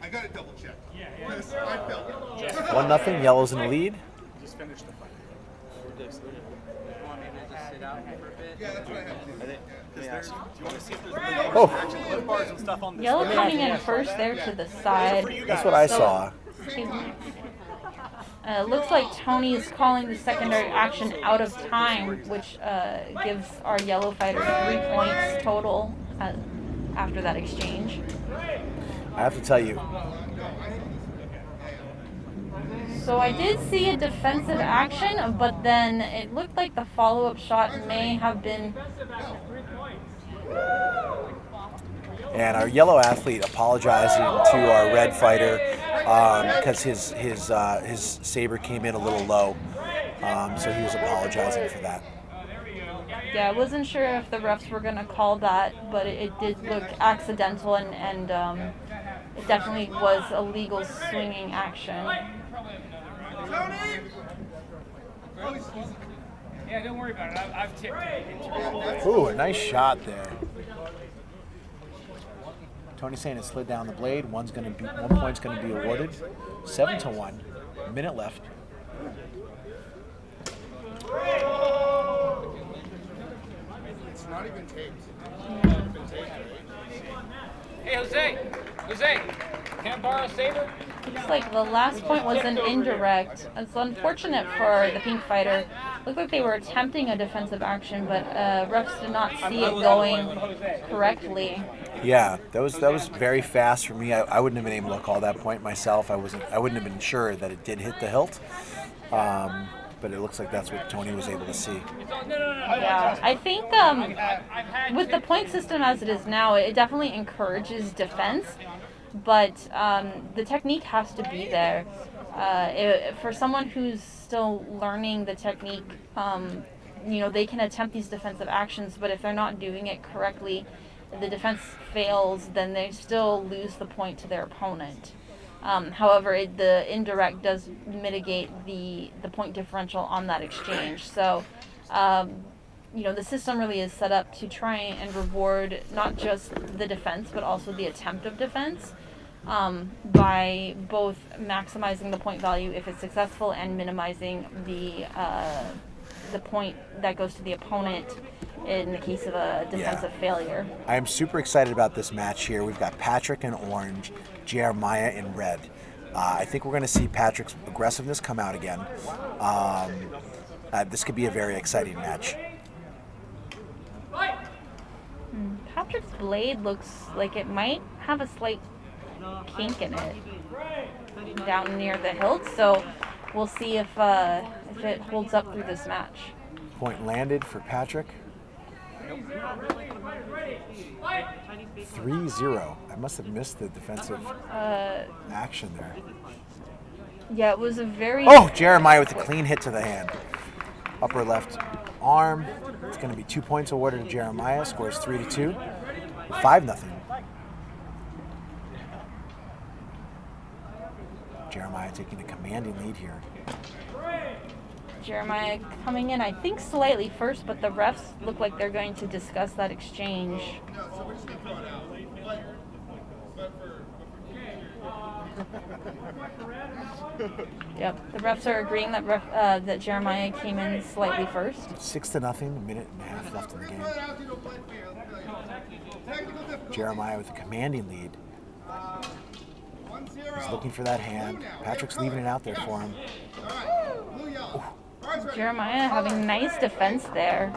I got to double check. Yes, I felt it. 1-0, yellow's in the lead. Just finished the fight. You want me to just sit out for a bit? Yeah, that's what I have to do. Do you want to see if there's Oh. Lift bars and stuff on this? Yellow coming in first there to the side. That's what I saw. Excuse me. Looks like Tony is calling the secondary action out of time, which gives our yellow fighter 3 points total after that exchange. I have to tell you. So I did see a defensive action, but then it looked like the follow-up shot may have been... And our yellow athlete apologizing to our red fighter because his saber came in a little low, so he was apologizing for that. Yeah, I wasn't sure if the refs were going to call that, but it did look accidental, and it definitely was a legal swinging action. Yeah, don't worry about it. I've tipped it. Ooh, a nice shot there. Tony's saying it slid down the blade. One point's going to be awarded. 7-1. A minute left. It's not even taped. Hey, Jose! Can't borrow a saber? Looks like the last point was an indirect. It's unfortunate for the pink fighter. Looked like they were attempting a defensive action, but refs did not see it going correctly. Yeah, that was very fast for me. I wouldn't have been able to call that point myself. I wouldn't have been sure that it did hit the hilt. But it looks like that's what Tony was able to see. Yeah, I think with the point system as it is now, it definitely encourages defense, but the technique has to be there. For someone who's still learning the technique, they can attempt these defensive actions, but if they're not doing it correctly, the defense fails, then they still lose the point to their opponent. However, the indirect does mitigate the point differential on that exchange. So, the system really is set up to try and reward not just the defense, but also the attempt of defense by both maximizing the point value if it's successful and minimizing the point that goes to the opponent in the case of a defensive failure. I am super excited about this match here. We've got Patrick in orange, Jeremiah in red. I think we're going to see Patrick's aggressiveness come out again. This could be a very exciting match. Patrick's blade looks like it might have a slight kink in it down near the hilt, so we'll see if it holds up through this match. Point landed for Patrick. 3-0. I must have missed the defensive action there. Yeah, it was a very... Oh, Jeremiah with a clean hit to the hand. Upper left arm. It's going to be 2 points awarded to Jeremiah. Scores 3-2. 5-0. Jeremiah taking a commanding lead here. Jeremiah coming in, I think, slightly first, but the refs look like they're going to discuss that exchange. Yep, the refs are agreeing that that Jeremiah came in slightly first. 6-0, a minute and a half left in the game. Jeremiah with a commanding lead. He's looking for that hand. Patrick's leaving it out there for him. Ooh. Jeremiah having nice defense there.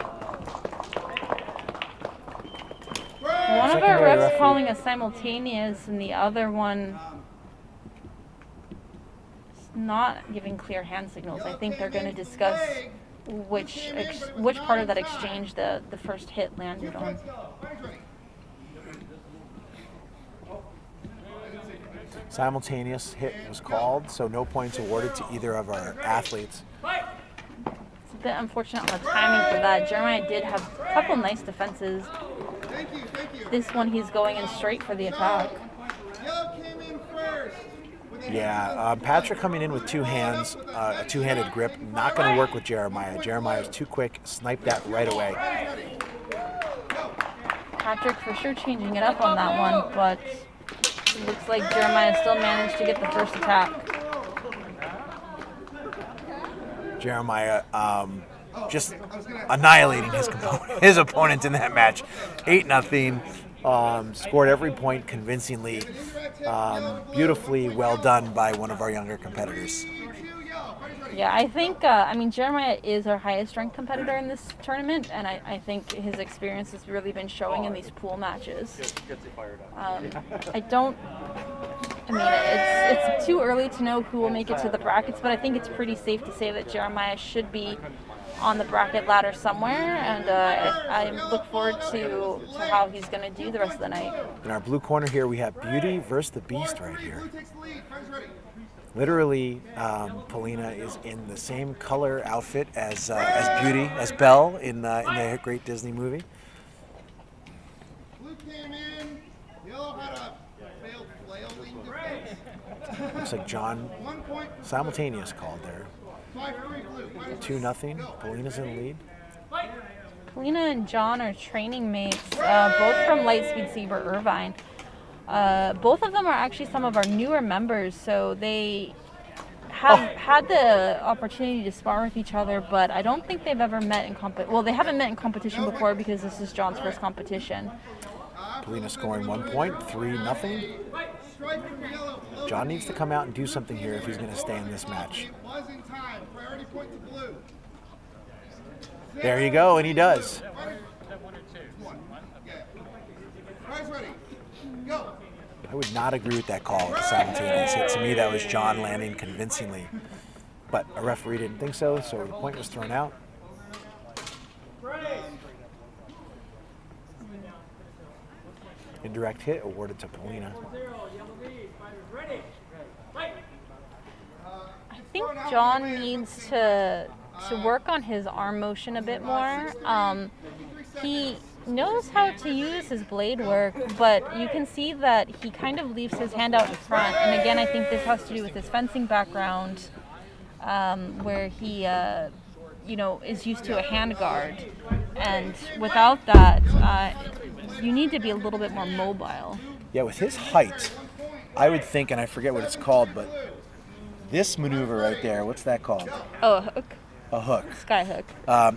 One of our refs calling a simultaneous, and the other one not giving clear hand signals. I think they're going to discuss which part of that exchange the first hit landed on. Simultaneous hit was called, so no points awarded to either of our athletes. It's a bit unfortunate on the timing for that. Jeremiah did have a couple nice defenses. This one he's going in straight for the attack. Yeah, Patrick coming in with two hands, a two-handed grip, not going to work with Jeremiah. Jeremiah's too quick, sniped that right away. Patrick for sure changing it up on that one, but it looks like Jeremiah still managed to get the first attack. Jeremiah just annihilating his opponent in that match. 8-0. Scored every point convincingly. Beautifully well done by one of our younger competitors. Yeah, I think, Jeremiah is our highest ranked competitor in this tournament, and I think his experience has really been showing in these pool matches. It's too early to know who will make it to the brackets, but I think it's pretty safe to say that Jeremiah should be on the bracket ladder somewhere, and I look forward to how he's going to do the rest of the night. In our blue corner here, we have Beauty versus the Beast right here. Literally, Polina is in the same color outfit as Beauty, as Belle in the great Disney movie. Looks like John simultaneous called there. 2-0. Polina's in the lead. Polina and John are training mates, both from Lightspeed Saber Irvine. Both of them are actually some of our newer members, so they have had the opportunity to spar with each other, but I don't think they've ever met in they haven't met in competition before because this is John's first competition. Polina scoring 1 point, 3-0. Striking for yellow. John needs to come out and do something here if he's going to stay in this match. It was in time. Priority point to blue. There you go, and he does. Guys ready? Go. I would not agree with that call with the simultaneous hit. To me, that was John landing convincingly. But a referee didn't think so, so the point was thrown out. Indirect hit awarded to Polina. I think John needs to work on his arm motion a bit more. He knows how to use his blade work, but you can see that he kind of leaves his hand out in front. And again, I think this has to do with his fencing background, where he, is used to a hand guard. And without that, you need to be a little bit more mobile. Yeah, with his height, I would think, and I forget what it's called, but this maneuver right there, what's that called? Oh, a hook. A hook. Sky hook.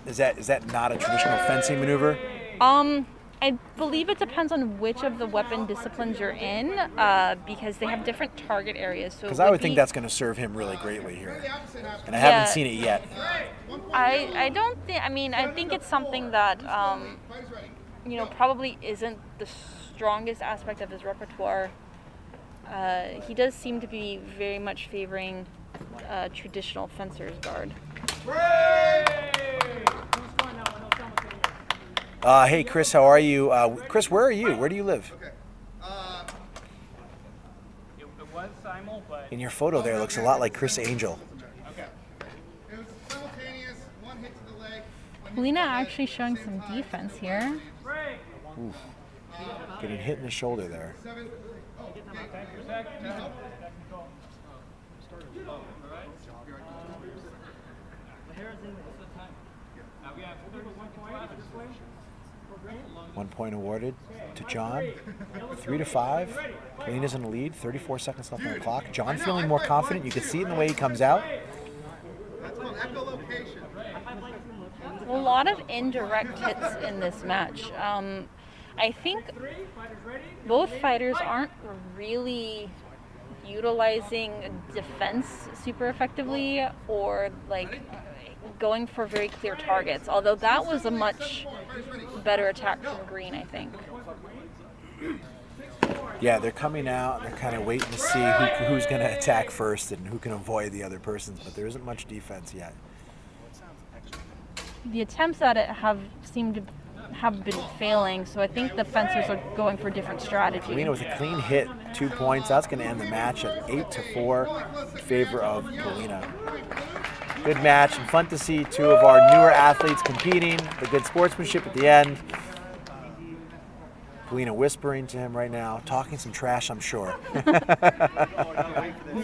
Is that not a traditional fencing maneuver? I believe it depends on which of the weapon disciplines you're in, because they have different target areas. So Because I would think that's going to serve him really greatly here, and I haven't seen it yet. I don't think. I think it's something that probably isn't the strongest aspect of his repertoire. He does seem to be very much favoring traditional fencer's guard. Hey, Chris, how are you? Chris, where are you? Where do you live? It was simul, but In your photo there, looks a lot like Chris Angel. Okay. It was simultaneous. One hit to the leg. Polina actually showing some defense here. Oof. Getting hit in the shoulder there. One point awarded to John. 3-5. Polina's in the lead. 34 seconds left on the clock. John feeling more confident. You can see it in the way he comes out. That's called echolocation. A lot of indirect hits in this match. I think both fighters aren't really utilizing defense super effectively or going for very clear targets, although that was a much better attack from Green, I think. Yeah, they're coming out. They're kind of waiting to see who's going to attack first and who can avoid the other persons, but there isn't much defense yet. The attempts at it seemed to have been failing, so I think the fencers are going for different strategies. Polina with a clean hit, 2 points. That's going to end the match at 8-4 in favor of Polina. Good match and fun to see two of our newer athletes competing. The good sportsmanship at the end. Polina whispering to him right now, talking some trash, I'm sure.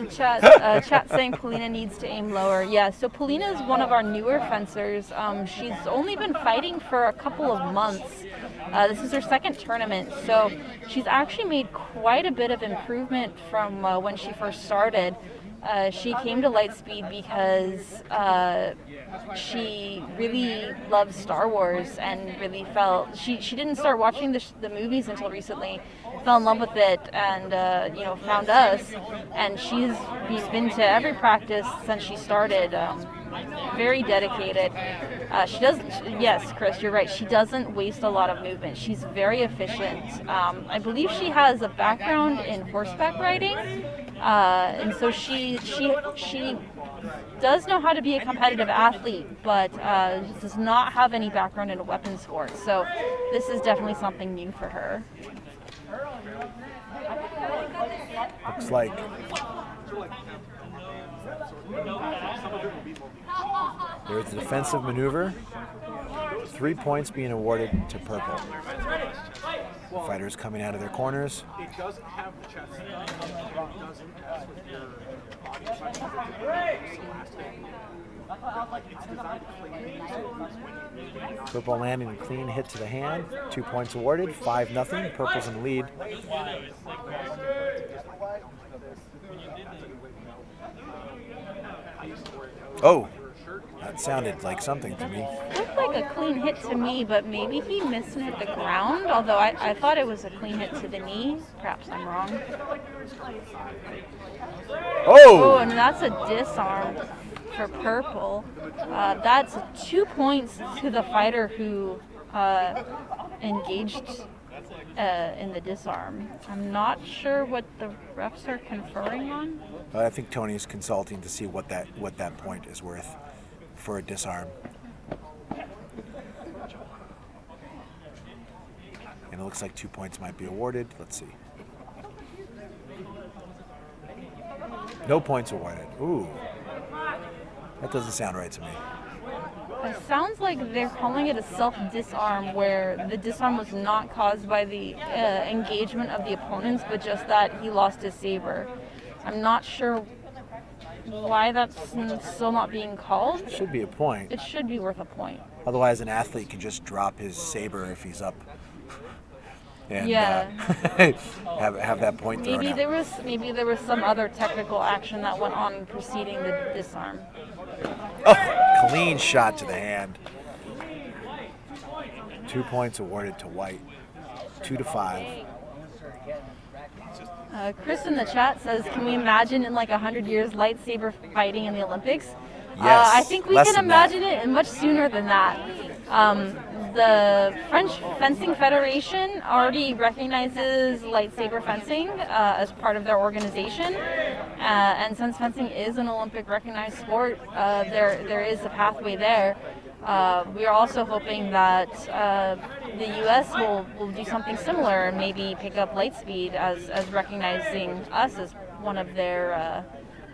Chat saying Polina needs to aim lower. Yeah, so Polina is one of our newer fencers. She's only been fighting for a couple of months. This is her second tournament, so she's actually made quite a bit of improvement from when she first started. She came to Lightspeed because she really loves Star Wars and really felt she didn't start watching the movies until recently, fell in love with it, and found us, and she's been to every practice since she started. Very dedicated. She does. Yes, Chris, you're right. She doesn't waste a lot of movement. She's very efficient. I believe she has a background in horseback riding. And so she does know how to be a competitive athlete, but does not have any background in a weapons sport. So this is definitely something new for her. Looks like there's the defensive maneuver. 3 points being awarded to purple. Fighters coming out of their corners. It doesn't have the chest. It doesn't mess with your body it's designed to play when you Purple landing a clean hit to the hand. 2 points awarded. 5-0. Purple's in the lead. Oh, That sounded like something to me. Looked like a clean hit to me, but maybe he missed it at the ground, although I thought it was a clean hit to the knee. Perhaps I'm wrong. Oh! And that's a disarm for purple. That's 2 points to the fighter who engaged in the disarm. I'm not sure what the refs are conferring on. I think Tony's consulting to see what that point is worth for a disarm. And it looks like 2 points might be awarded. Let's see. No points awarded. Ooh. That doesn't sound right to me. It sounds like they're calling it a self-disarm, where the disarm was not caused by the engagement of the opponents, but just that he lost his saber. I'm not sure why that's still not being called. It should be a point. It should be worth a point. Otherwise, an athlete can just drop his saber if he's up. And, have that point thrown Maybe out. there was some other technical action that went on preceding the disarm. Oh, clean shot to the hand. 2 points awarded to White. 2-5. Chris in the chat says, can we imagine in like 100 years lightsaber fighting in the Olympics? Yes, I think we can imagine it much sooner than that. The French Fencing Federation already recognizes lightsaber fencing as part of their organization. And since fencing is an Olympic recognized sport, there is a pathway there. We are also hoping that the U.S. will do something similar and maybe pick up Lightspeed as recognizing us as one of their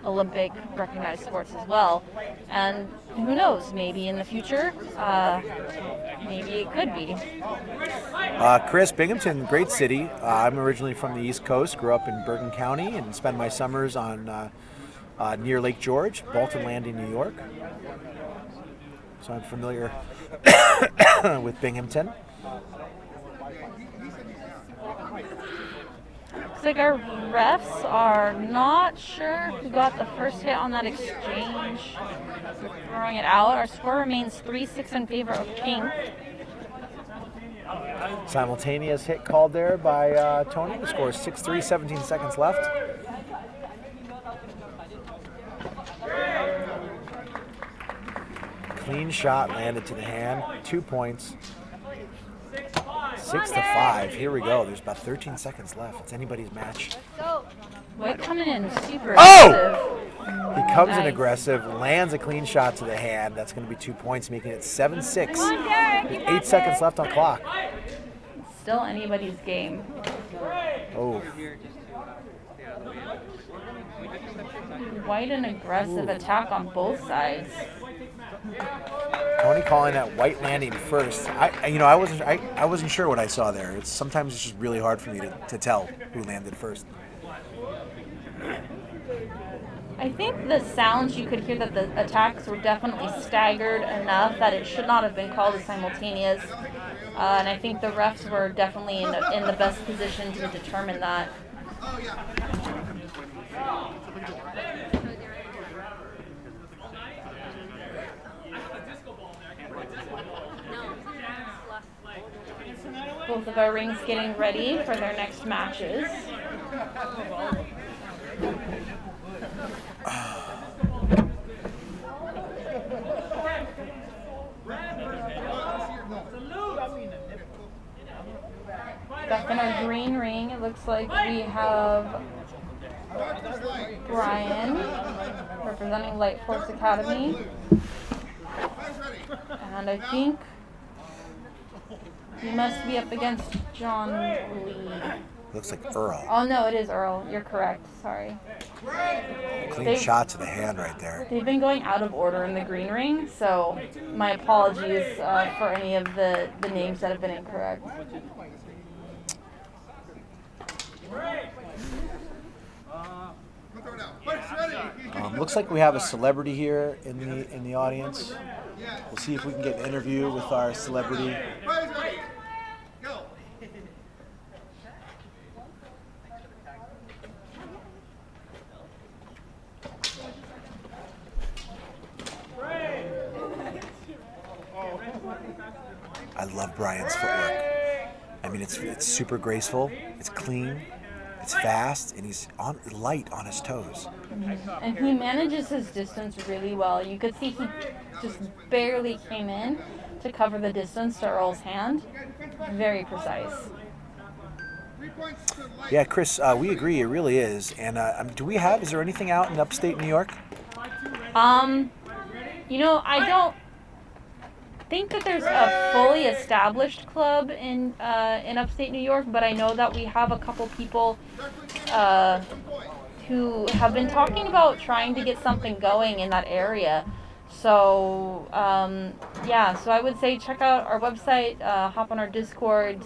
Olympic recognized sports as well. And who knows, maybe in the future, maybe it could be. Chris, Binghamton, great city. I'm originally from the East Coast, grew up in Bergen County and spend my summers on near Lake George, Bolton Landing, New York. So I'm familiar with Binghamton. Looks like our refs are not sure who got the first hit on that exchange. We're throwing it out. Our score remains 3-6 in favor of pink. Simultaneous hit called there by Tony. The score is 6-3, 17 seconds left. Clean shot landed to the hand. 2 points. 6-5. Here we go. There's about 13 seconds left. It's anybody's match. White coming in super Oh! aggressive. He comes in Nice. aggressive, lands a clean shot to the hand. That's going to be 2 points, making it 7-6. With 8 seconds left on clock. Still anybody's game. Oh. White and aggressive attack on both sides. Tony calling that White landing first. I wasn't sure what I saw there. Sometimes it's just really hard for me to tell who landed first. I think the sounds you could hear that the attacks were definitely staggered enough that it should not have been called as simultaneous. And I think the refs were definitely in the best position to determine that. Both of our rings getting ready for their next matches. Back in our green ring, it looks like we have Bryan representing Light Force Academy. And I think he must be up against John Lee. Looks like Earl. Oh no, it is Earl. You're correct. Sorry. Clean shot to the hand right there. They've been going out of order in the green ring, so my apologies for any of the names that have been incorrect. Looks like we have a celebrity here in the audience. We'll see if we can get an interview with our celebrity. love Bryan's footwork. I mean, it's super graceful, it's clean, it's fast, and he's light on his toes. And he manages his distance really well. You could see he just barely came in to cover the distance to Earl's hand. Very precise. Yeah, Chris, we agree, it really is. And is there anything out in upstate New York? I don't think that there's a fully established club in upstate New York, but I know that we have a couple people who have been talking about trying to get something going in that area. So so I would say check out our website, hop on our Discord,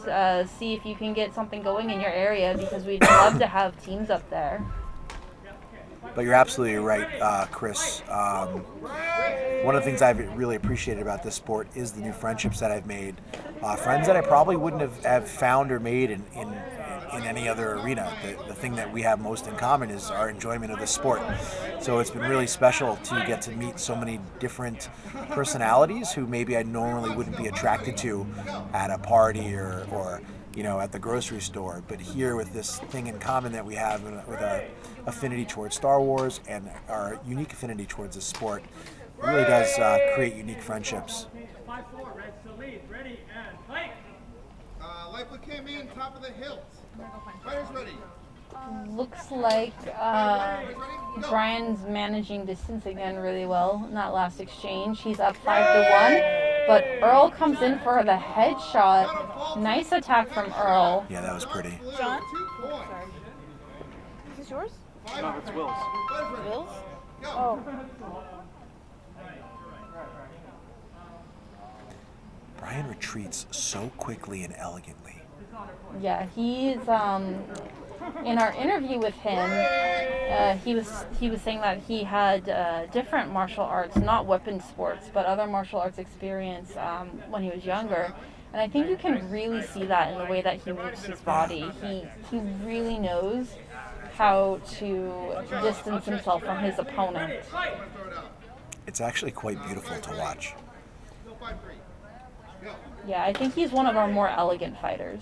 see if you can get something going in your area, because we'd love to have teams up there. But you're absolutely right, Chris. One of the things I've really appreciated about this sport is the new friendships that I've made. Friends that I probably wouldn't have found or made in any other arena. The thing that we have most in common is our enjoyment of the sport. So it's been really special to get to meet so many different personalities who maybe I normally wouldn't be attracted to at a party or at the grocery store. But here, with this thing in common that we have with our affinity towards Star Wars and our unique affinity towards the sport, it really does create unique friendships. 5-4, red to lead, ready, and fight! Lightfoot came in, top of the hilt. Fighters ready. Looks like Bryan's managing distance again really well in that last exchange. He's up 5-1, but Earl comes in for the headshot. Nice attack from Earl. Yeah, that was pretty. John? Sorry. Is this yours? No, it's Will's. Will's? Oh. Bryan retreats so quickly and elegantly. Yeah, he's in our interview with him, he was saying that he had different martial arts, not weapon sports, but other martial arts experience when he was younger. And I think you can really see that in the way that he moves his body. He really knows how to distance himself from his opponent. It's actually quite beautiful to watch. Yeah, I think he's one of our more elegant fighters.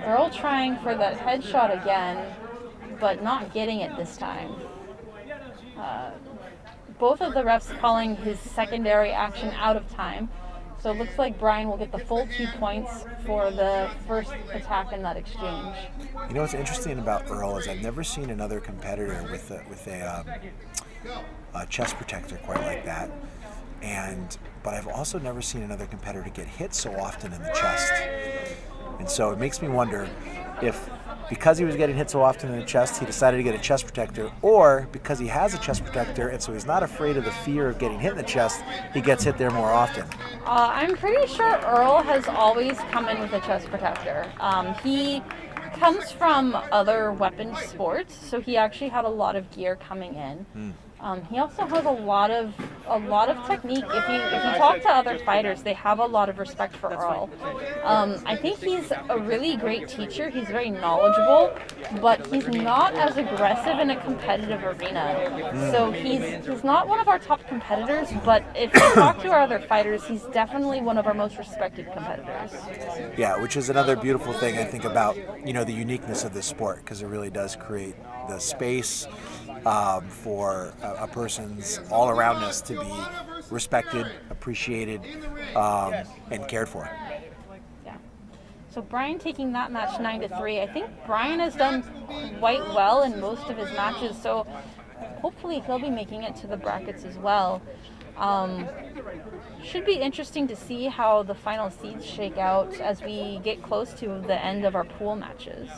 Earl trying for that headshot again, but not getting it this time. Both of the refs calling his secondary action out of time. So it looks like Bryan will get the full 2 points for the first attack in that exchange. You know what's interesting about Earl is I've never seen another competitor with a chest protector quite like that. But I've also never seen another competitor get hit so often in the chest. And so it makes me wonder if, because he was getting hit so often in the chest, he decided to get a chest protector, or because he has a chest protector and so he's not afraid of the fear of getting hit in the chest, he gets hit there more often. I'm pretty sure Earl has always come in with a chest protector. He comes from other weapon sports, so he actually had a lot of gear coming in. He also has a lot of technique. If you talk to other fighters, they have a lot of respect for Earl. I think he's a really great teacher. He's very knowledgeable, but he's not as aggressive in a competitive arena. So he's not one of our top competitors, but if you talk to our other fighters, he's definitely one of our most respected competitors. Yeah, which is another beautiful thing I think about, the uniqueness of this sport, because it really does create the space for a person's all-aroundness to be respected, appreciated, and cared for. Yeah. So Bryan taking that match 9-3. I think Bryan has done quite well in most of his matches, so hopefully he'll be making it to the brackets as well. Should be interesting to see how the final seeds shake out as we get close to the end of our pool matches.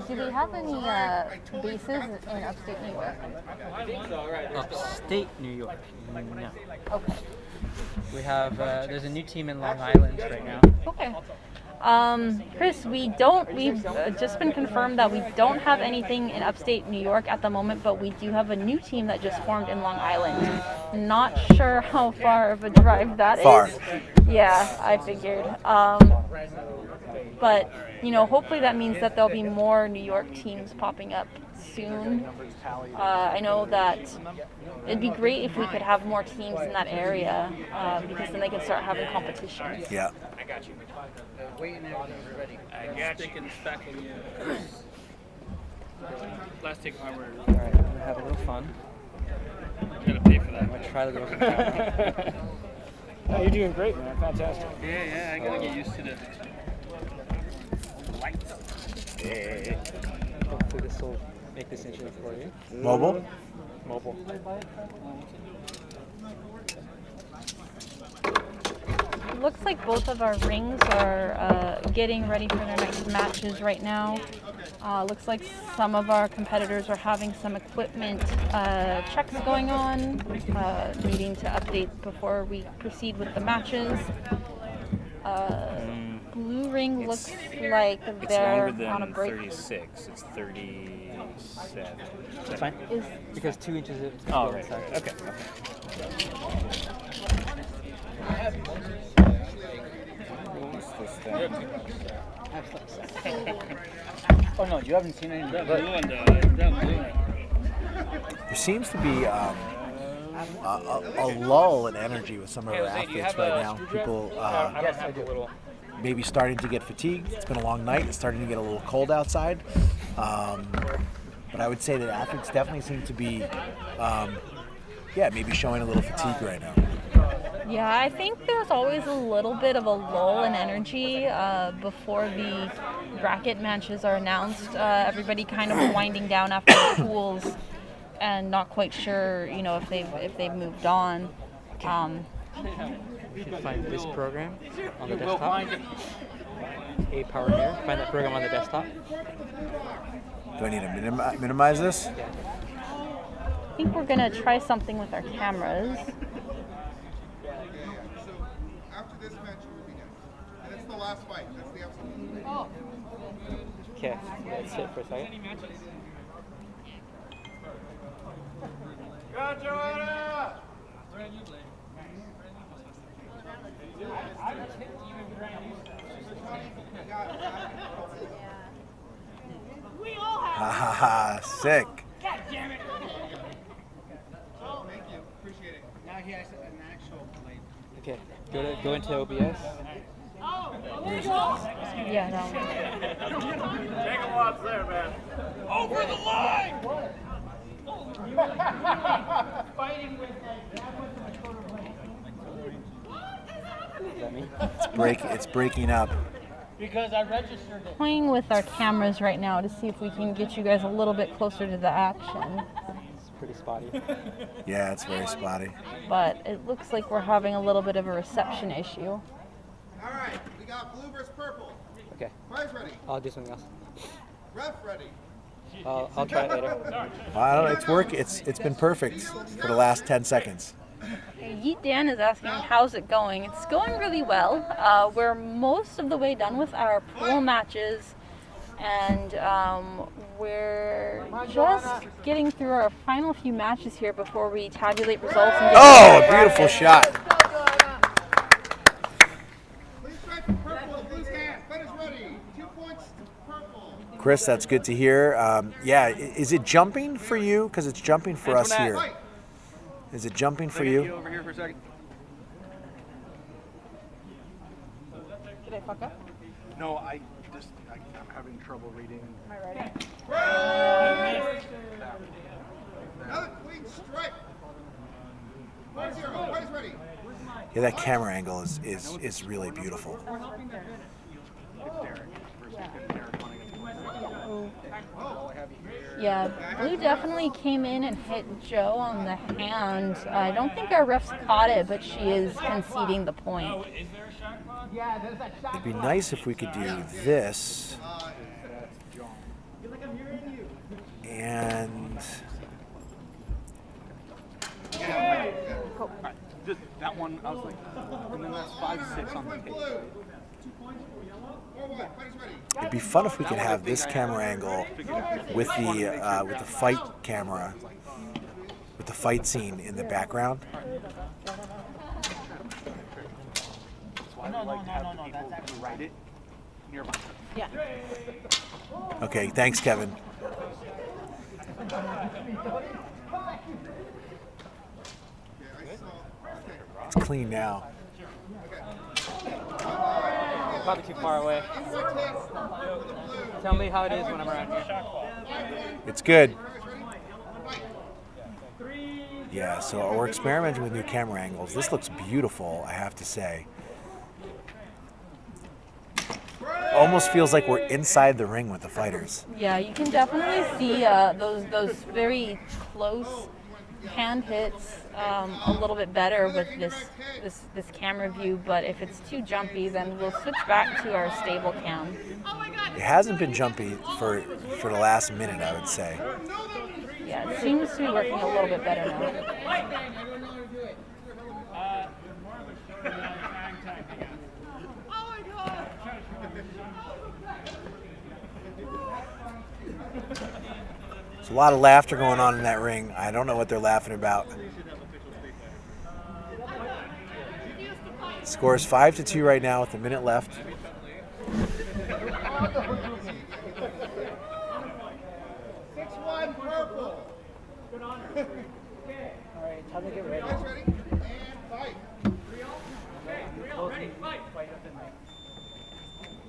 Do we have any bases in upstate New York? Upstate New York? No. Okay. We have, there's a new team in Long Island right now. Okay. Chris, we've just been confirmed that we don't have anything in upstate New York at the moment, but we do have a new team that just formed in Long Island. Not sure how far of a drive that is. Far. Yeah, I figured. but hopefully that means that there'll be more New York teams popping up soon. I know that it'd be great if we could have more teams in that area because then they could start having competitions. Yeah. I got you. Waiting there, everybody. I got you. Last take armor. All right, I'm gonna have a little fun. I'm gonna pay for that. I'm gonna try to go over the top. Oh, you're doing great, man. Fantastic. Yeah, I gotta get used to the lights. Hey. Hopefully this will make this interesting for you. Mobile? Mobile. It looks like both of our rings are getting ready for their next matches right now. Looks like some of our competitors are having some equipment checks going on, needing to update before we proceed with the matches. Blue ring looks like they're on a break. 36. It's 37. That's fine. Because 2 inches is... Oh, right. Okay. What's this thing? Oh no, you haven't seen any. There seems to be a lull in energy with some of our athletes right now. People maybe starting to get fatigued. It's been a long night. It's starting to get a little cold outside. But I would say that athletes definitely seem to be, maybe showing a little fatigue right now. Yeah, I think there's always a little bit of a lull in energy before the bracket matches are announced. Everybody kind of winding down after the pools and not quite sure, if they've moved on. You should find this program on the desktop. A Power Mirror. Find that program on the desktop. Do I need to minimize this? I think we're gonna try something with our cameras. After this match, you will begin. And it's the last fight. That's the absolute. Okay, let's sit for a second. Go, Joanna! We all have. Ha ha ha! Sick. God damn it. Oh, thank you. Appreciate it. Now he has an actual blade. Okay, go into OBS. Oh, Yeah, no. Take a watch there, man. Over the line! Fighting with that much of a shorter blade. It's breaking up. Because I registered it. Playing with our cameras right now to see if we can get you guys a little bit closer to the action. It's pretty spotty. Yeah, it's very spotty. But it looks like we're having a little bit of a reception issue. All right, we got blue versus purple. Okay. Prize ready. I'll do something else. Ref ready. I'll try it later. I don't know. It's work. It's been perfect for the last 10 seconds. Yeet Dan is asking, how's it going? It's going really well. We're most of the way done with our pool matches, and we're just getting through our final few matches here before we tabulate results. And Oh, a beautiful shot. Please try for purple. Blue's hand. Fight is ready. 2 points to purple. Chris, that's good to hear. Is it jumping for you? Because it's jumping for us here. Is it jumping for you? Over here for a second. Did I fuck up? No, I'm having trouble reading. Am I ready? Another clean strike. 1-0. Fight is ready. Yeah, that camera angle is really beautiful. Yeah, Blue definitely came in and hit Joe on the hand. I don't think our refs caught it, but she is conceding the point. It'd be nice if we could do this. And Just that one, I was like, and then that's 5-6 on the page. it'd be fun if we could have this camera angle with the fight camera, with the fight scene in the background. No, that's actually write it. nearby. Yeah. Okay, thanks, Kevin. It's clean now. Probably too far away. Tell me how it is when I'm around here. It's good. Yeah, so we're experimenting with new camera angles. This looks beautiful, I have to say. Almost feels like we're inside the ring with the fighters. Yeah, you can definitely see those very close hand hits a little bit better with this camera view. But if it's too jumpy, then we'll switch back to our stable cam. It hasn't been jumpy for the last minute, I would say. Yeah, it seems to be working a little bit better now. There's a lot of laughter going on in that ring. I don't know what they're laughing about. Score is 5-2 right now with a minute left. 6-1 purple. Good honor. All right, time to get ready. Guys ready? And fight. Okay, ready, fight.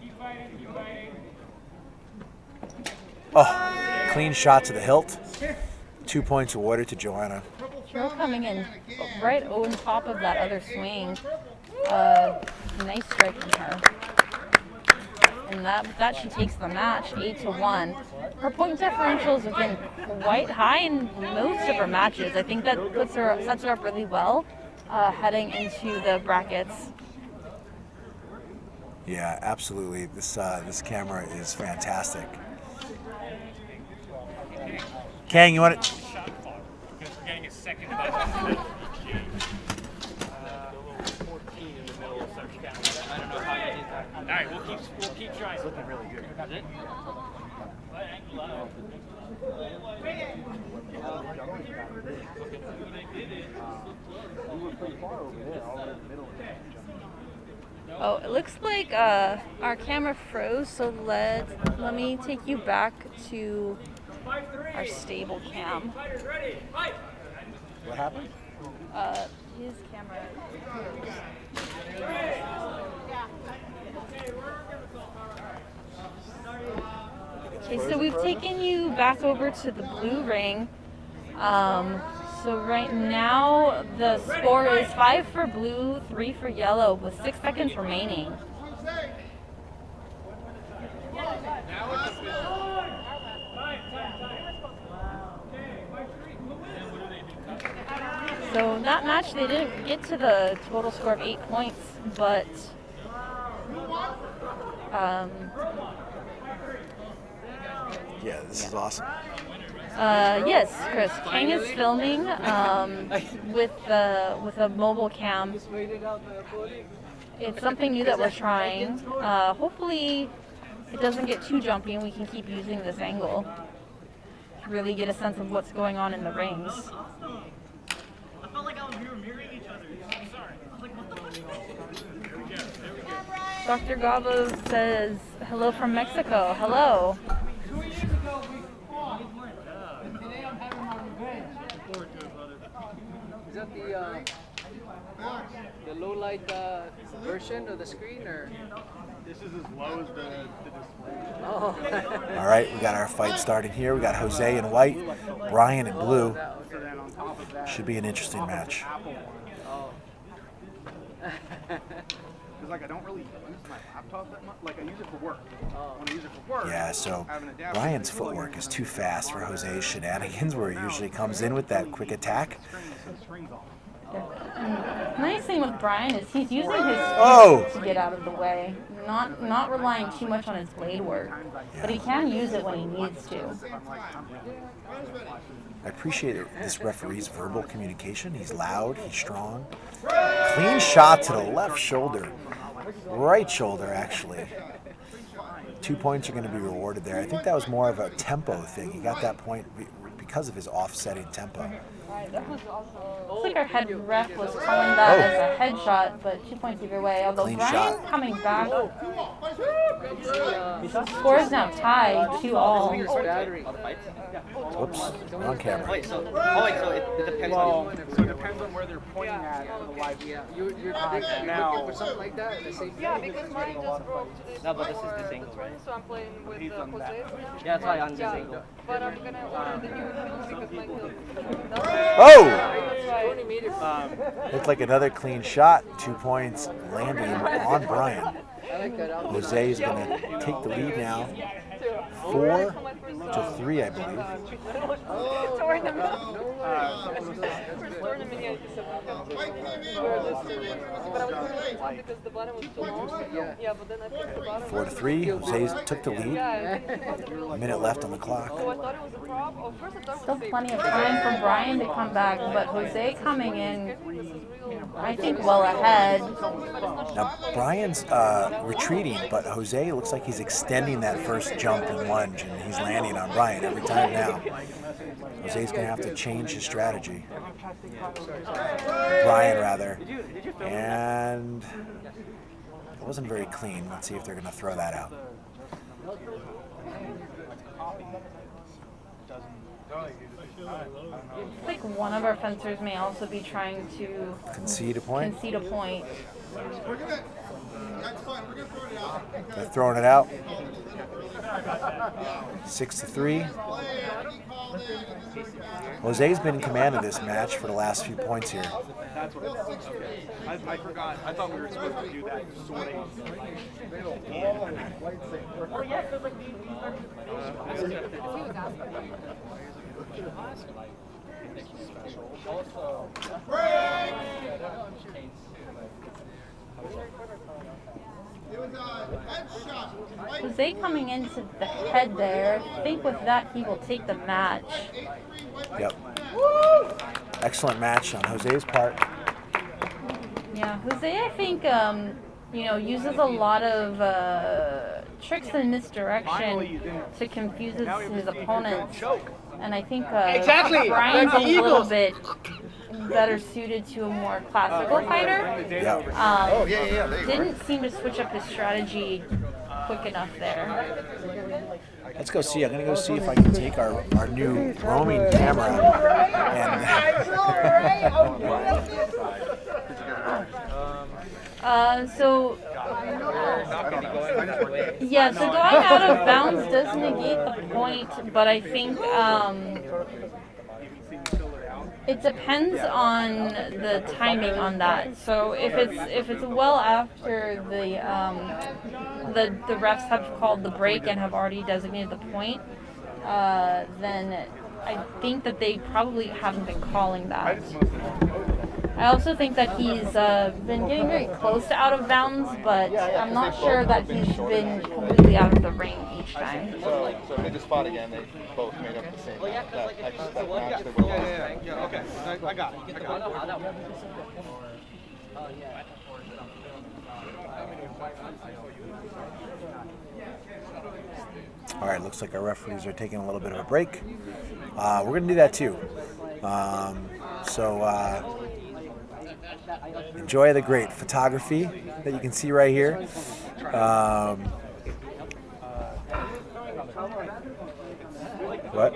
Keep fighting, keep fighting. Oh, clean shot to the hilt. 2 points awarded to Joanna. Throw coming in right on top of that other swing. Nice strike from her. And that she takes the match 8-1. Her point differentials have been quite high in most of her matches. I think that sets her up really well heading into the brackets. Yeah, absolutely. This camera is fantastic. Kang, you want it? Because we're getting a second button. 14 in the middle of SoCal. I don't know how you did that. All right, we'll keep trying. It's looking really good. Is it? Oh, it looks like our camera froze, so let me take you back to our stable cam. What happened? His camera. Okay, so we've taken you back over to the blue ring. So right now the score is 5 for blue, 3 for yellow, with 6 seconds remaining. So in that match, they didn't get to the total score of 8 points, but yeah, this is awesome. Yes, Chris. Kang is filming with a mobile cam. It's something new that we're trying. Hopefully, it doesn't get too jumpy, and we can keep using this angle to really get a sense of what's going on in the rings. I felt like we were mirroring each other. I'm sorry. I was like, what the fuck? There we go. Dr. Gabo says, hello from Mexico. Hello. 2 years ago, we fought. And today I'm having my revenge. Look forward to it, brother. Is that the low light version of the screen, or? This is as low as the display. Oh. All right, we got our fight starting here. We got Jose in white, Bryan in blue. Should be an interesting match. Because like I don't really use my laptop that much. Like I use it for work. When I use it for work. Yeah, so Bryan's footwork is too fast for Jose's shenanigans, where he usually comes in with that quick attack. Nice thing with Bryan is he's using his feet to get out of the way, not relying too much on his blade work, but he can use it when he needs to. I appreciate this referee's verbal communication. He's loud, he's strong. Clean shot to the left shoulder. Right shoulder, actually. 2 points are going to be rewarded there. I think that was more of a tempo thing. He got that point because of his offsetting tempo. Looks like our head ref was calling that as a headshot, but 2 points either way. Although Clean Bryan's shot. coming back Score is now tied 2-all. Whoops, wrong camera. Wait, so it depends Well, on. so it depends on where they're pointing at for the live. You're now. Yeah, because mine just broke today. No, but this is this angle, right? So I'm playing with He's on Jose. that. Yeah, that's why on this angle. But I'm gonna order the new film because my film. Oh! That's why. Looked like another clean shot. 2 points landing on Bryan. Jose is going to take the lead now. 4-3, I believe. So we're in the middle. First tournament, yeah, but I was really fun because the bottom was too long. Yeah, but then I picked the bottom. 4-3. Jose took the lead. Yeah, A minute left on the clock. so I thought it was a prop. Oh, first I thought it Still was plenty of time for Bryan to come back, but Jose coming in, I think, well ahead. Now, Bryan's retreating, but Jose looks like he's extending that first jump and lunge, and he's landing on Bryan every time now. Jose's going to have to change his strategy. Bryan, rather. And it wasn't very clean. Let's see if they're going to throw that out. I think one of our fencers may also be trying to Concede a point. concede a point. They're throwing it out. 6-3. Jose's been in command of this match for the last few points here. That's what it was. Okay. I forgot. I thought we were supposed to do that sorting. Jose coming into the head there. I think with that he will take the match. Yep. Excellent match on Jose's part. Yeah, Jose, I think, uses a lot of tricks and misdirection to confuse his opponents. And I think Bryan's a little bit better suited to a more classical fighter. Didn't seem to switch up his strategy quick enough there. Let's go see. I'm going to go see if I can take our new roaming camera and so going out of bounds does negate the point, but I think it depends on the timing on that. So if it's well after the refs have called the break and have already designated the point, then I think that they probably haven't been calling that. I also think that he's been getting very close to out of bounds, but I'm not sure that he's been completely out of the ring each time. So if they just fought again, they both made up the same match. That match they were Yeah, okay. I got it. all right, looks like our referees are taking a little bit of a break. We're going to do that too. Enjoy the great photography that you can see right here. What?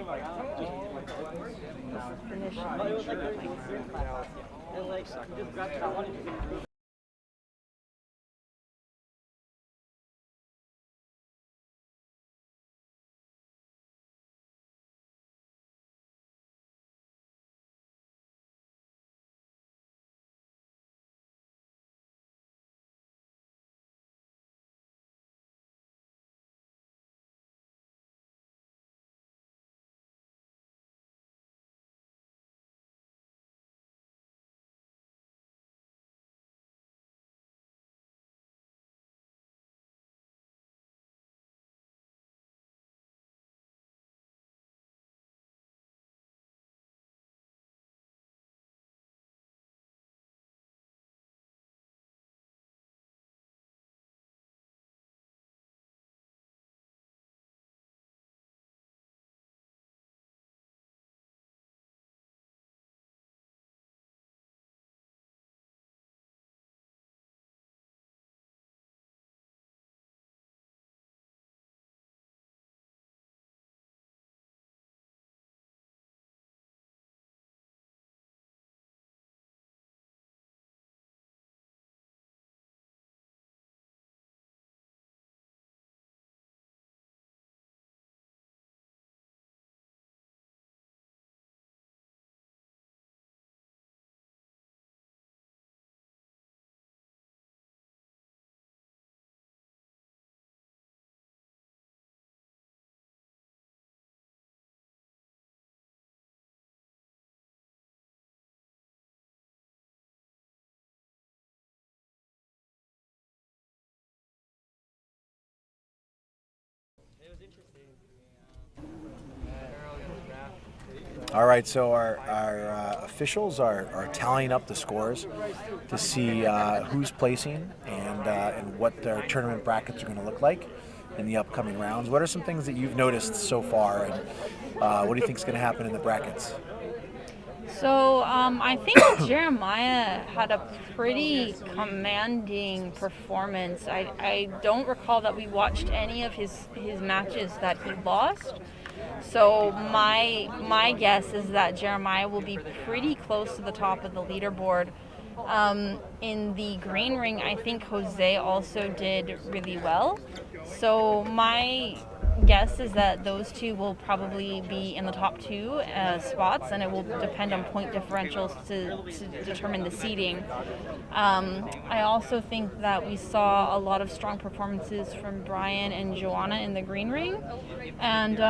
All right, so our officials are tallying up the scores to see who's placing and what their tournament brackets are going to look like in the upcoming rounds. What are some things that you've noticed so far, and what do you think is going to happen in the brackets? So I think Jeremiah had a pretty commanding performance. I don't recall that we watched any of his matches that he lost. So my guess is that Jeremiah will be pretty close to the top of the leaderboard. In the green ring, I think Jose also did really well. So my guess is that those two will probably be in the top two spots, and it will depend on point differentials to determine the seeding. I also think that we saw a lot of strong performances from Bryan and Joanna in the green ring, and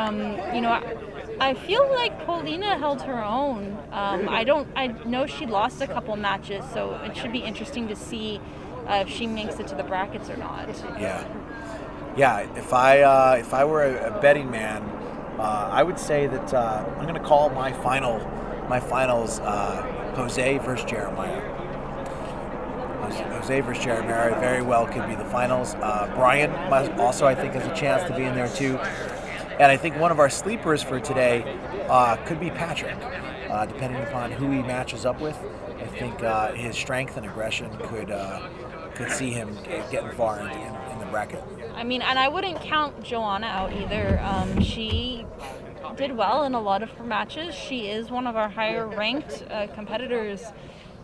I feel like Paulina held her own. I know she lost a couple matches, so it should be interesting to see if she makes it to the brackets or not. Yeah, if I were a betting man, I would say that I'm going to call my finals Jose versus Jeremiah. Jose versus Jeremiah very well could be the finals. Bryan also, I think, has a chance to be in there too. And I think one of our sleepers for today could be Patrick, depending upon who he matches up with. I think his strength and aggression could see him getting far in the bracket. I mean, and I wouldn't count Joanna out either. She did well in a lot of her matches. She is one of our higher ranked competitors,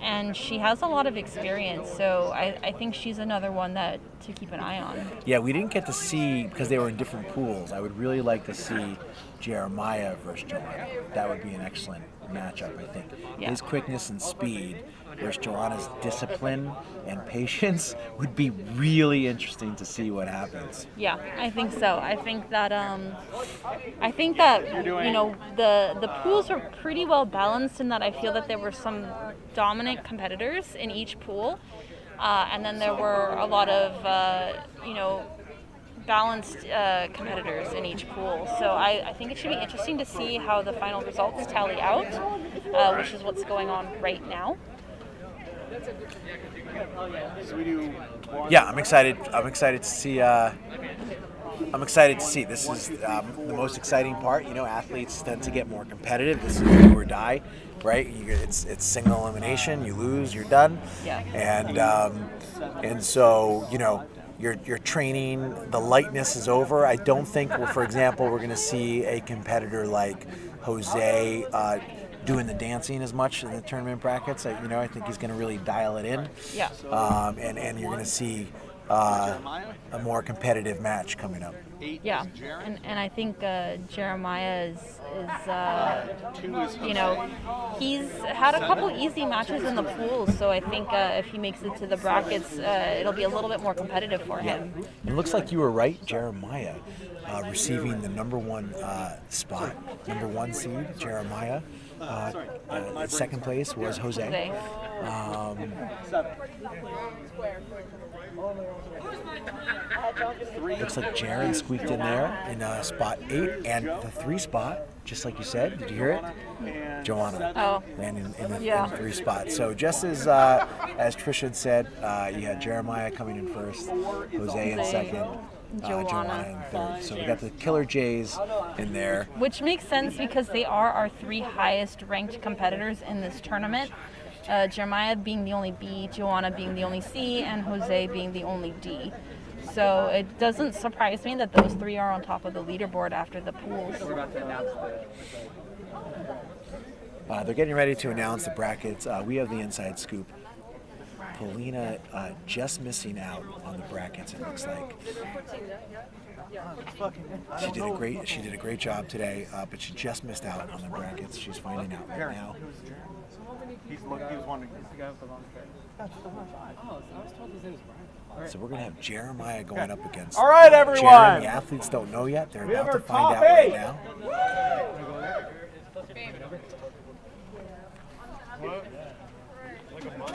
and she has a lot of experience. So I think she's another one to keep an eye on. Yeah, we didn't get to see, because they were in different pools. I would really like to see Jeremiah versus Joanna. That would be an excellent matchup, I think. Yeah. His quickness and speed versus Joanna's discipline and patience would be really interesting to see what happens. Yeah, I think so. I think that the pools were pretty well balanced in that I feel that there were some dominant competitors in each pool, and then there were a lot of balanced competitors in each pool. So I think it should be interesting to see how the final results tally out, which is what's going on right now. Yeah, I'm excited. I'm excited to see. This is the most exciting part. Athletes tend to get more competitive. This is do or die, right? It's single elimination. You lose, you're done. Yeah. And so you're training. The lightness is over. I don't think, for example, we're going to see a competitor like Jose doing the dancing as much in the tournament brackets. I think he's going to really dial it in. Yeah. And you're going to see a more competitive match coming up. Yeah, and I think Jeremiah is he's had a couple easy matches in the pools, so I think if he makes it to the brackets, it'll be a little bit more competitive for him. It looks like you were right, Jeremiah, receiving the number one spot, number one seed, Jeremiah. Second place was Jose. Looks like Jaron squeaked in there in spot 8, and the 3 spot, just like you said. Did you hear it? Joanna landing in the 3 spot. So just as Tricia had said, you had Jeremiah coming in first, Jose in second, Joanna in third. So we got the Killer Jays in there. Which makes sense because they are our 3 highest ranked competitors in this tournament. Jeremiah being the only B, Joanna being the only C, and Jose being the only D. So it doesn't surprise me that those 3 are on top of the leaderboard after the pools. They're getting ready to announce the brackets. We have the inside scoop. Paulina just missing out on the brackets, it looks like. She did a great job today, but she just missed out on the brackets. She's finding out right now. He was wondering. So we're going to have Jeremiah going up against All right, everyone. Jaron. The athletes don't know yet. They're about to find out right now.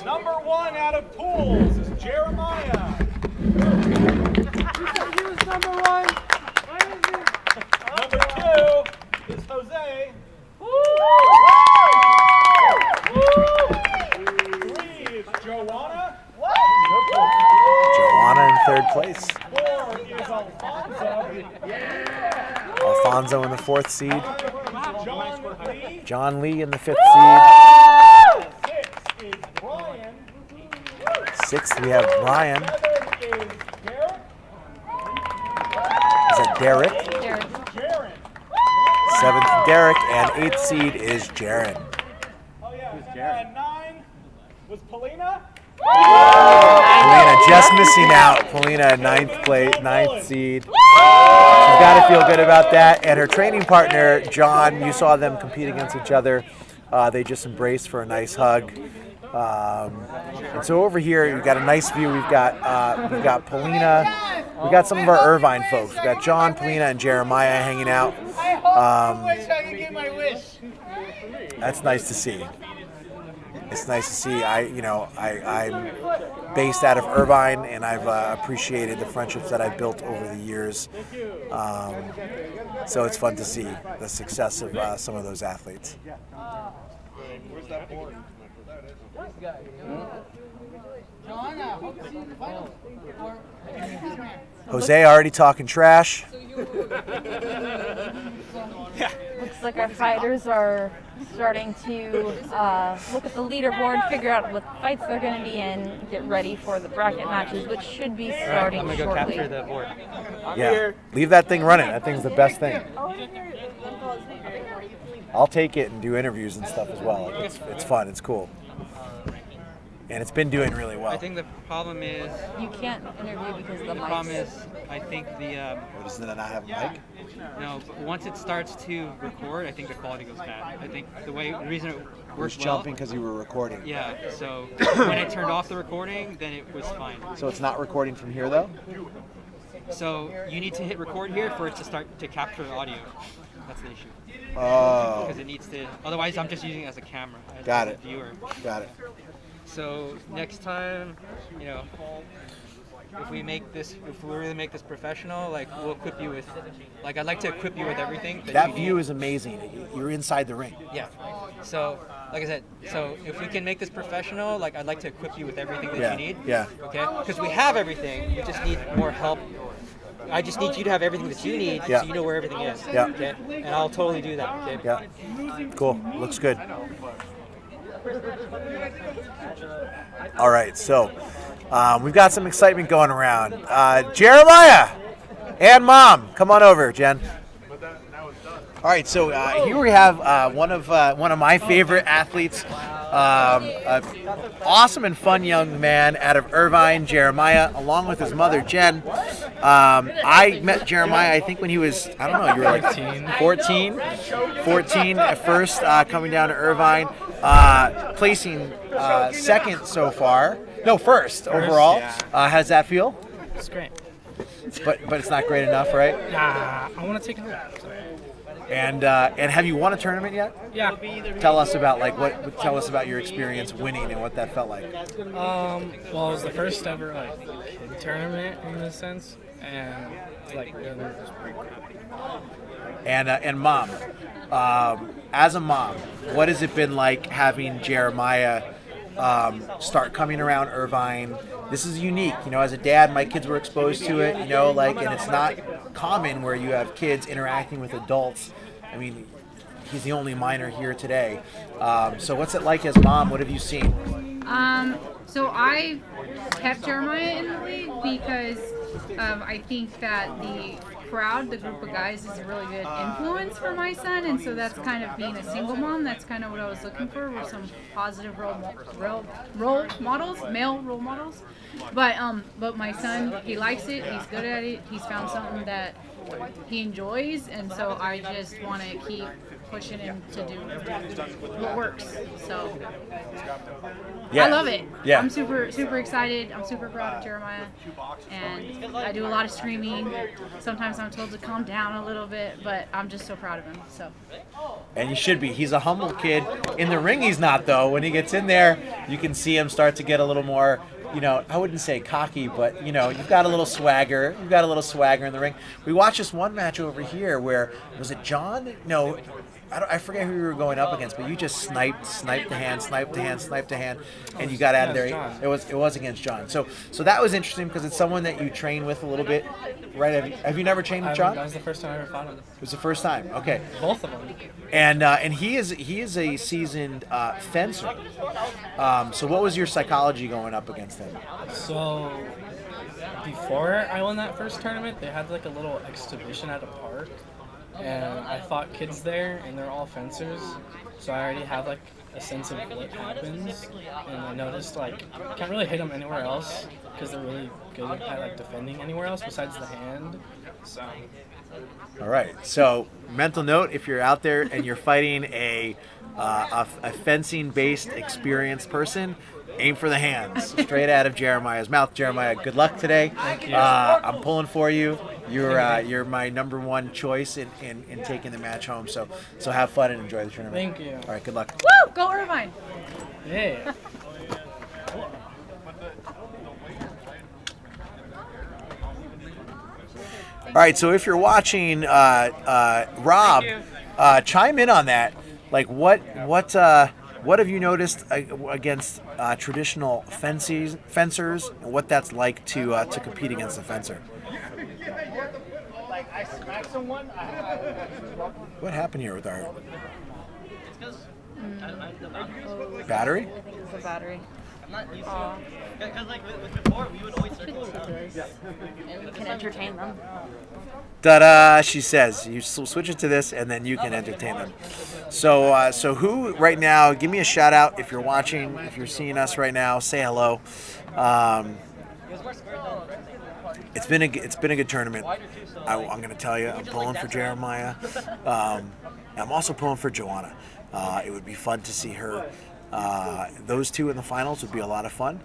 Number 1 out of pools is Jeremiah. Number 2 is Jose. third place. Alfonso in the 4th seed. John Lee in the 5th seed. 6th, we have Bryan. Is that Derek? 7th, Derek, and 8th seed is Jaron. Who's Jaron? 9 was Polina. Polina just missing out. Polina, 9th seed. She's got to feel good about that. And her training partner, John, you saw them compete against each other. They just embraced for a nice hug. And so over here, you've got a nice view. We've got Polina. We've got some of our Irvine folks. We've got John, Polina, and Jeremiah hanging out. That's nice to see. It's nice to see. I'm based out of Irvine, and I've appreciated the friendships that I've built over the years. So it's fun to see the success of some of those athletes. Where's that board? Jose already talking trash. Looks like our fighters are starting to look at the leaderboard, figure out what fights they're going to be in, get ready for the bracket matches, which should be starting I'm gonna go shortly. capture the board. Yeah, leave that thing running. That thing's the best thing. I'll take it and do interviews and stuff as well. It's fun. It's cool. And it's been doing really well. I think the problem is You can't interview because the the mics. problem is I think the Does it not have a mic? no, but once it starts to record, I think the quality goes bad. I think the reason it It was works well. jumping because you were recording. Yeah, so when I turned off the recording, then it was fine. So it's not recording from here though? So you need to hit record here for it to start to capture the audio. That's the issue. Oh. Because it needs to. Otherwise, I'm just using it as a camera. Got as it. a viewer. Got it. So next time, if we really make this professional, like we'll equip you with, like I'd like to equip you with everything. That you view need. is amazing. You're inside the ring. Yeah. So, like I said, so if we can make this professional, like I'd like to equip you with everything that Yeah, you need. yeah. Okay. Because we have everything. We just need more help. I just need you to have everything that you need, Yeah. so you know where everything is. Yeah. Okay. And I'll totally do that. Okay. Yeah. Cool. Looks good. All right, so we've got some excitement going around. Jeremiah and Mom, come on over, Jen. All right, so here we have one of my favorite athletes, awesome and fun young man out of Irvine, Jeremiah, along with his mother, Jen. I met Jeremiah, I think when he was, I don't know, you were like 14 at first, coming down to Irvine, placing second so far. No, first overall. Yeah. How does that feel? It's great. But it's not great enough, right? Nah, I want to take it home. And have you won a tournament yet? Yeah. Tell us about tell us about your experience winning and what that felt like. Well, it was the first ever kid tournament in a sense, and really was pretty happy. And Mom, as a mom, what has it been like having Jeremiah start coming around Irvine? This is unique, as a dad, my kids were exposed to it, and it's not common where you have kids interacting with adults. I mean, he's the only minor here today. So what's it like as mom? What have you seen? So I kept Jeremiah in the league because I think that the crowd, the group of guys, is a really good influence for my son, and so that's kind of being a single mom. That's kind of what I was looking for, were some positive role models, male role models. But my son, he likes it. He's good at it. He's found something that he enjoys, and so I just want to keep pushing him to do what works. So Yeah. I love it. Yeah. I'm super excited. I'm super proud of Jeremiah, and I do a lot of streaming. Sometimes I'm told to calm down a little bit, but I'm just so proud of him. So. And you should be. He's a humble kid. In the ring, he's not, though. When he gets in there, you can see him start to get a little more, I wouldn't say cocky, but, you've got a little swagger. You've got a little swagger in the ring. We watched this one match over here where, was it John? No, I forget who you were going up against, but you just sniped the hand, and you got out of there. It was against John. So that was interesting because it's someone that you train with a little bit, right? Have you never trained with John? That was the first time I ever fought him. It was the first time. Okay. Both of them. And he is a seasoned fencer. So what was your psychology going up against him? So before I won that first tournament, they had like a little exhibition at a park, and I fought kids there, and they're all fencers. So I already have like a sense of what happens, and I noticed like I can't really hit them anywhere else because they're really good at like defending anywhere else besides the hand. So. All right. So mental note: if you're out there and you're fighting a fencing-based, experienced person, aim for the hands, straight out of Jeremiah's mouth. Jeremiah, good luck today. Thank you. I'm pulling for you. You're my number one choice in taking the match home. So have fun and enjoy the tournament. Thank you. All right. Good luck. Woo! Go Irvine. Yeah. All right, so if you're watching, Rob, chime in on that. Like, what have you noticed against traditional fencers, and what that's like to compete against a fencer? Like I smacked someone. What happened here with our I battery? think it was the battery. I'm not used to it. Because like before, we would always circle around. And we can entertain them. Da-da, she says. You switch it to this, and then you can entertain them. So who right now? Give me a shout out if you're watching, if you're seeing us right now. Say hello. It's been a good tournament. I'm going to tell you, I'm pulling for Jeremiah. I'm also pulling for Joanna. It would be fun to see her. Those two in the finals would be a lot of fun.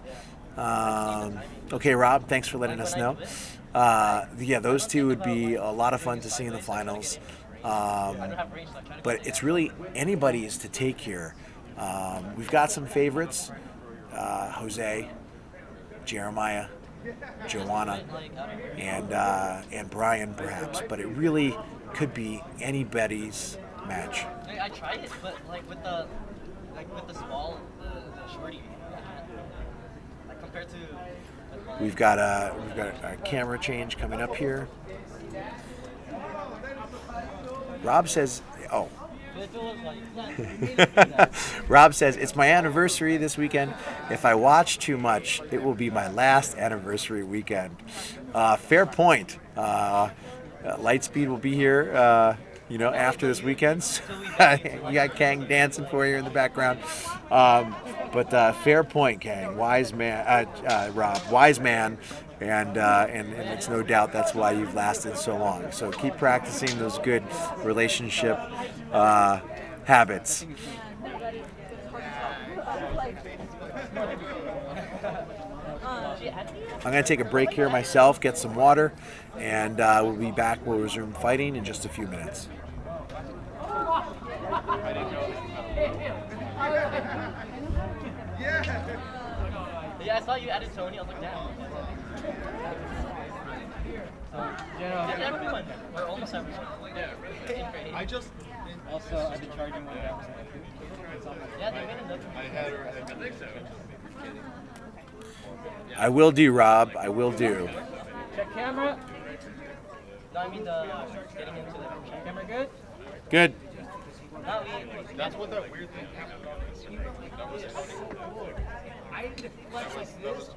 Okay, Rob, thanks for letting us know. Yeah, those two would be a lot of fun to see in the finals. But it's really anybody's to take here. We've got some favorites: Jose, Jeremiah, Joanna, and Bryan, perhaps. But it really could be anybody's match. I tried it, but like with the small, the shorty, like compared to. We've got a camera change coming up here. Rob says, oh. Rob says, it's my anniversary this weekend. If I watch too much, it will be my last anniversary weekend. Fair point. Lightspeed will be here, after this weekend. You got Kang dancing for you in the background. But fair point, Kang. Wise man, Rob. Wise man. And it's no doubt that's why you've lasted so long. So keep practicing those good relationship habits. I'm going to take a break here myself, get some water, and we'll be back. We'll resume fighting in just a few minutes. Yeah, I saw you added Tony. I was like, damn. Everyone. We're almost everyone. Yeah. I just also I've been charging one down. Yeah, they made another. I had her. I think so. I will do, Rob. I will do. Check camera. No, I mean the getting into the check camera. Good. Good. That's what that weird thing happened. That was I deflect like this.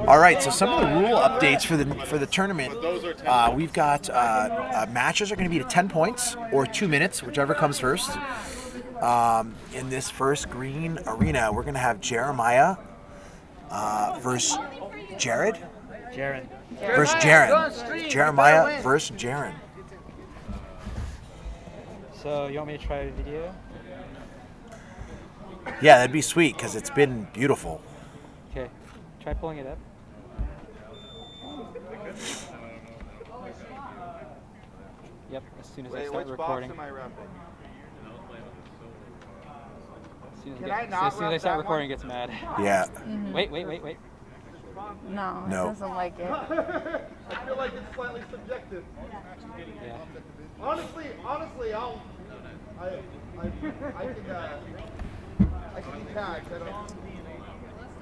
All right, so some of the rule updates for the tournament. We've got matches are going to be to 10 points or 2 minutes, whichever comes first. In this first green arena, we're going to have Jeremiah versus Jared. Jaren. Versus Jaren. Jeremiah versus Jaren. So you want me to try a video? Yeah, that'd be sweet because it's been beautiful. Okay, try pulling it up. Yep, as soon as I start recording. Which box am I repping? As soon as, Can I not as soon as I rep start that recording, one? it gets mad. Yeah. Mm-hmm. Wait. No, it No. doesn't like it. I feel like it's slightly subjective. Yeah. Honestly, I can be tagged. I don't.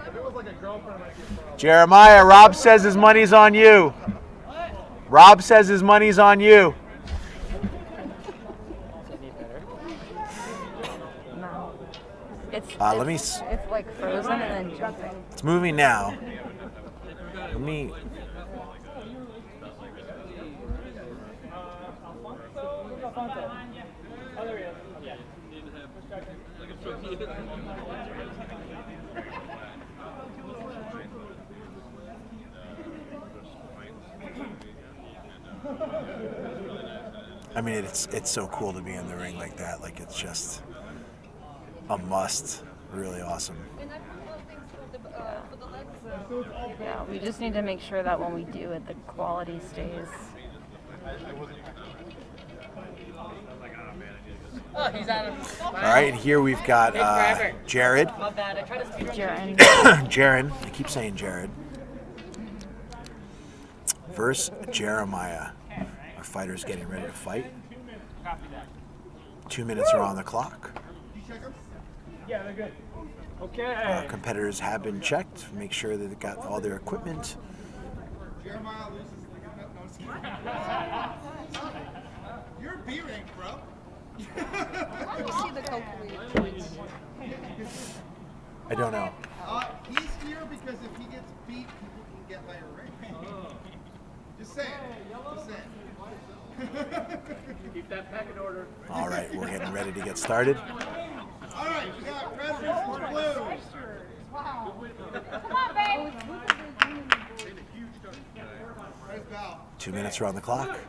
If it was like a girlfriend, I might be a problem. Jeremiah, Rob says his money's on you. Rob says his money's on you. No. It's like frozen and then jumping. It's moving now. Let me. I mean, it's so cool to be in the ring like that. Like, it's just a must. Really awesome. Yeah, we just need to make sure that when we do it, the quality stays. Oh, he's out of. All right, and here we've got Jared. My bad. I tried to speed Jaren. Jaren. I keep saying Jared. Versus Jeremiah. Our fighter's getting ready to fight. 2 minutes are on the clock. Yeah, they're good. Okay. Our competitors have been checked. Make sure that they've got all their equipment. Jeremiah loses. You're B rank, bro. How do you see the calculated points? I don't know. He's here because if he gets beat, people can get higher rank. Just saying. Just saying. Keep that pack in order. All right, we're getting ready to get started. All right, we got red versus blue. Wow. Come on, babe. Where's Val? 2 minutes are on the clock.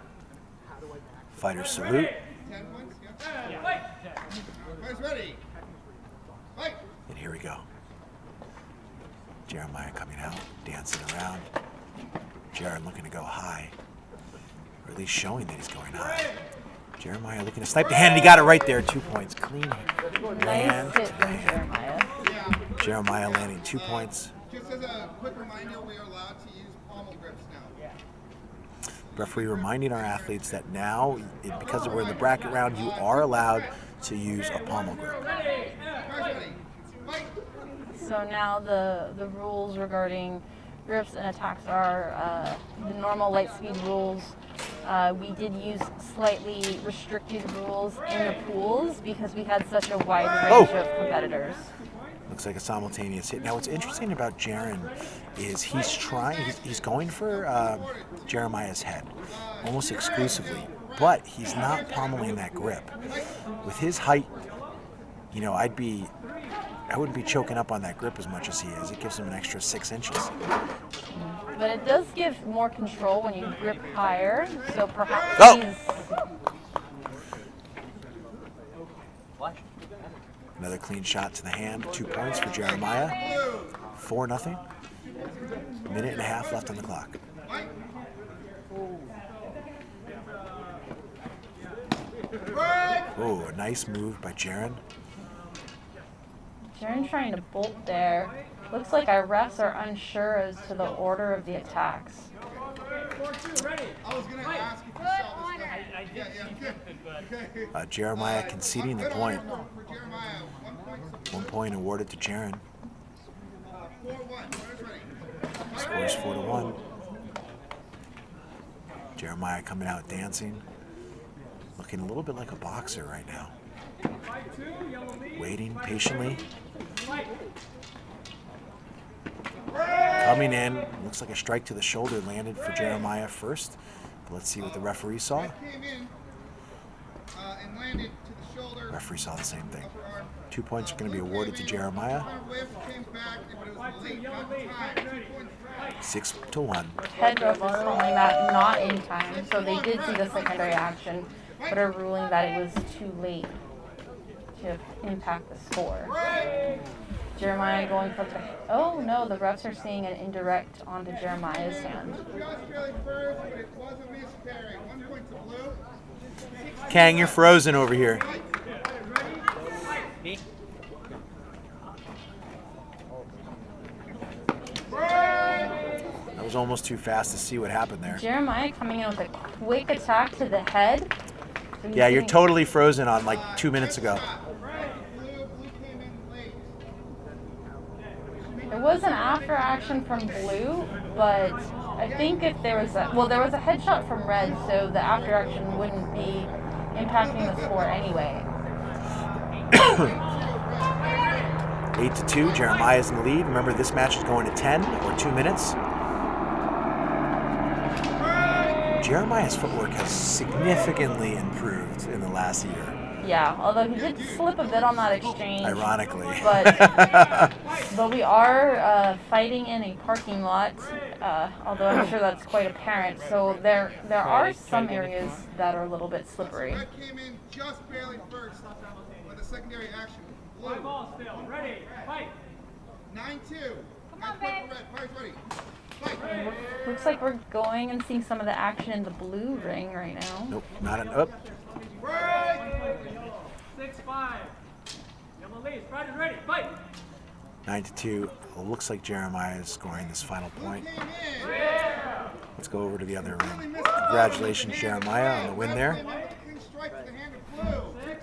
Fighters salute. 10 points? Yeah. Guys ready? Fight. And here we go. Jeremiah coming out, dancing around. Jared looking to go high, or at least showing that he's going high. Jeremiah looking to snipe the hand, and he got it right there. 2 points, clean hand to hand. Jeremiah landing 2 points. Just as a quick reminder, we are allowed to use pommel grips now. Referee reminding our athletes that now, because we're in the bracket round, you are allowed to use a pommel grip. So now the rules regarding grips and attacks are the normal Lightspeed rules. We did use slightly restricted rules in the pools because we had such a wide range of competitors. Looks like a simultaneous hit. Now, what's interesting about Jaren is he's going for Jeremiah's head almost exclusively, but he's not pommeling that grip. With his height, you know, I wouldn't be choking up on that grip as much as he is. It gives him an extra 6 inches. But it does give more control when you grip higher, so perhaps he's... Another clean shot to the hand. 2 points for Jeremiah. 4-0. Minute and a half left on the clock. Oh, a nice move by Jaren. Jaren's trying to bolt there. Looks like our refs are unsure as to the order of the attacks. I was going to ask if you saw this guy. Jeremiah conceding the point. For Jeremiah, 1 point. 1 point awarded to Jaren. 4-1. Where's ready? Scores 4-1. Jeremiah coming out dancing. Looking a little bit like a boxer right now. Waiting patiently. Coming in, looks like a strike to the shoulder landed for Jeremiah first. But let's see what the referee saw. Came in and landed to the shoulder. Referee saw the same thing. 2 points are going to be awarded to Jeremiah. 6-1. Head ref is calling that not in time, so they did see the secondary action, but are ruling that it was too late to impact the score. Jeremiah going for the... Oh no, the refs are seeing an indirect onto Jeremiah's hand. Kang, you're frozen over here. That was almost too fast to see what happened there. Jeremiah coming in with a quick attack to the head. So Yeah, you're totally frozen on like 2 minutes ago. There was an after action from blue, but I think if there was a... Well, there was a headshot from red, so the after action wouldn't be impacting the score anyway. 8-2, Jeremiah's in the lead. Remember, this match is going to 10 or 2 minutes. Jeremiah's footwork has significantly improved in the last year. Yeah, although he did slip a bit on that exchange. Ironically. But we are fighting in a parking lot, although I'm sure that's quite apparent. So there are some areas that are a little bit slippery. Red came in just barely first by the secondary action. Blue. Ball still. Ready. Fight. 9-2. Come on, babe. Red. Fire's ready. Looks like we're going and seeing some of the action in the blue ring right now. Nope, not an up. 6-5. Yellow leads. Riders ready. Fight. 9-2. Looks like Jeremiah is scoring this final point. Let's go over to the other ring. Congratulations, Jeremiah, on the win there.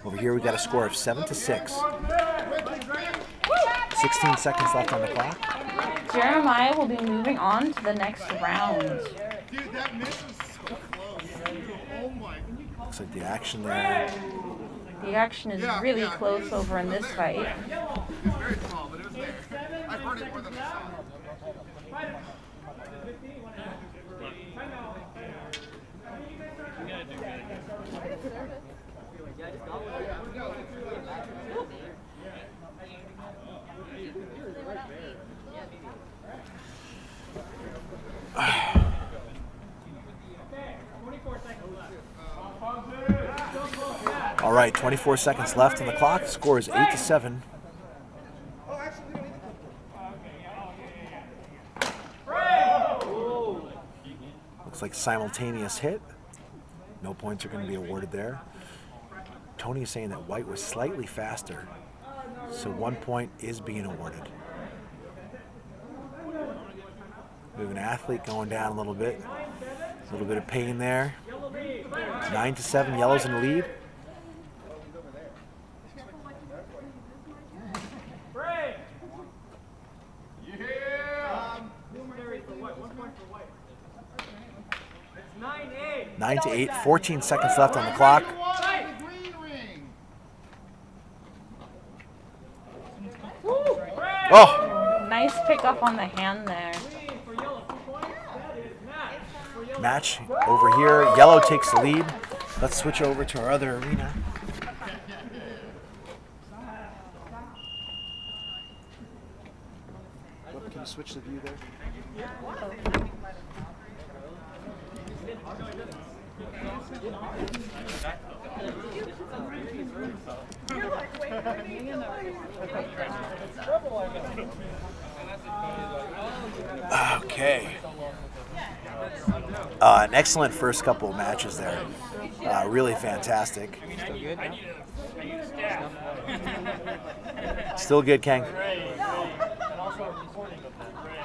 Over here, we got a score of 7-6. 16 seconds left on the clock. Jeremiah will be moving on to the next round. Dude, that miss was so close. Oh my. Looks like the action there. The action is really close over in this fight. It's very small, but it was there. I've heard it more than I saw. All right, 24 seconds left on the clock. The score is 8-7. Looks like simultaneous hit. No points are going to be awarded there. Tony is saying that White was slightly faster, so 1 point is being awarded. We have an athlete going down a little bit. A little bit of pain there. 9-7, Yellow's in the lead. It's 9-8. 9-8, 14 seconds left on the clock. Oh! Nice pick up on the hand there. Match over here. Yellow takes the lead. Let's switch over to our other arena. Can you switch the view there? Okay. An excellent first couple of matches there. Really fantastic. Still good, Kang.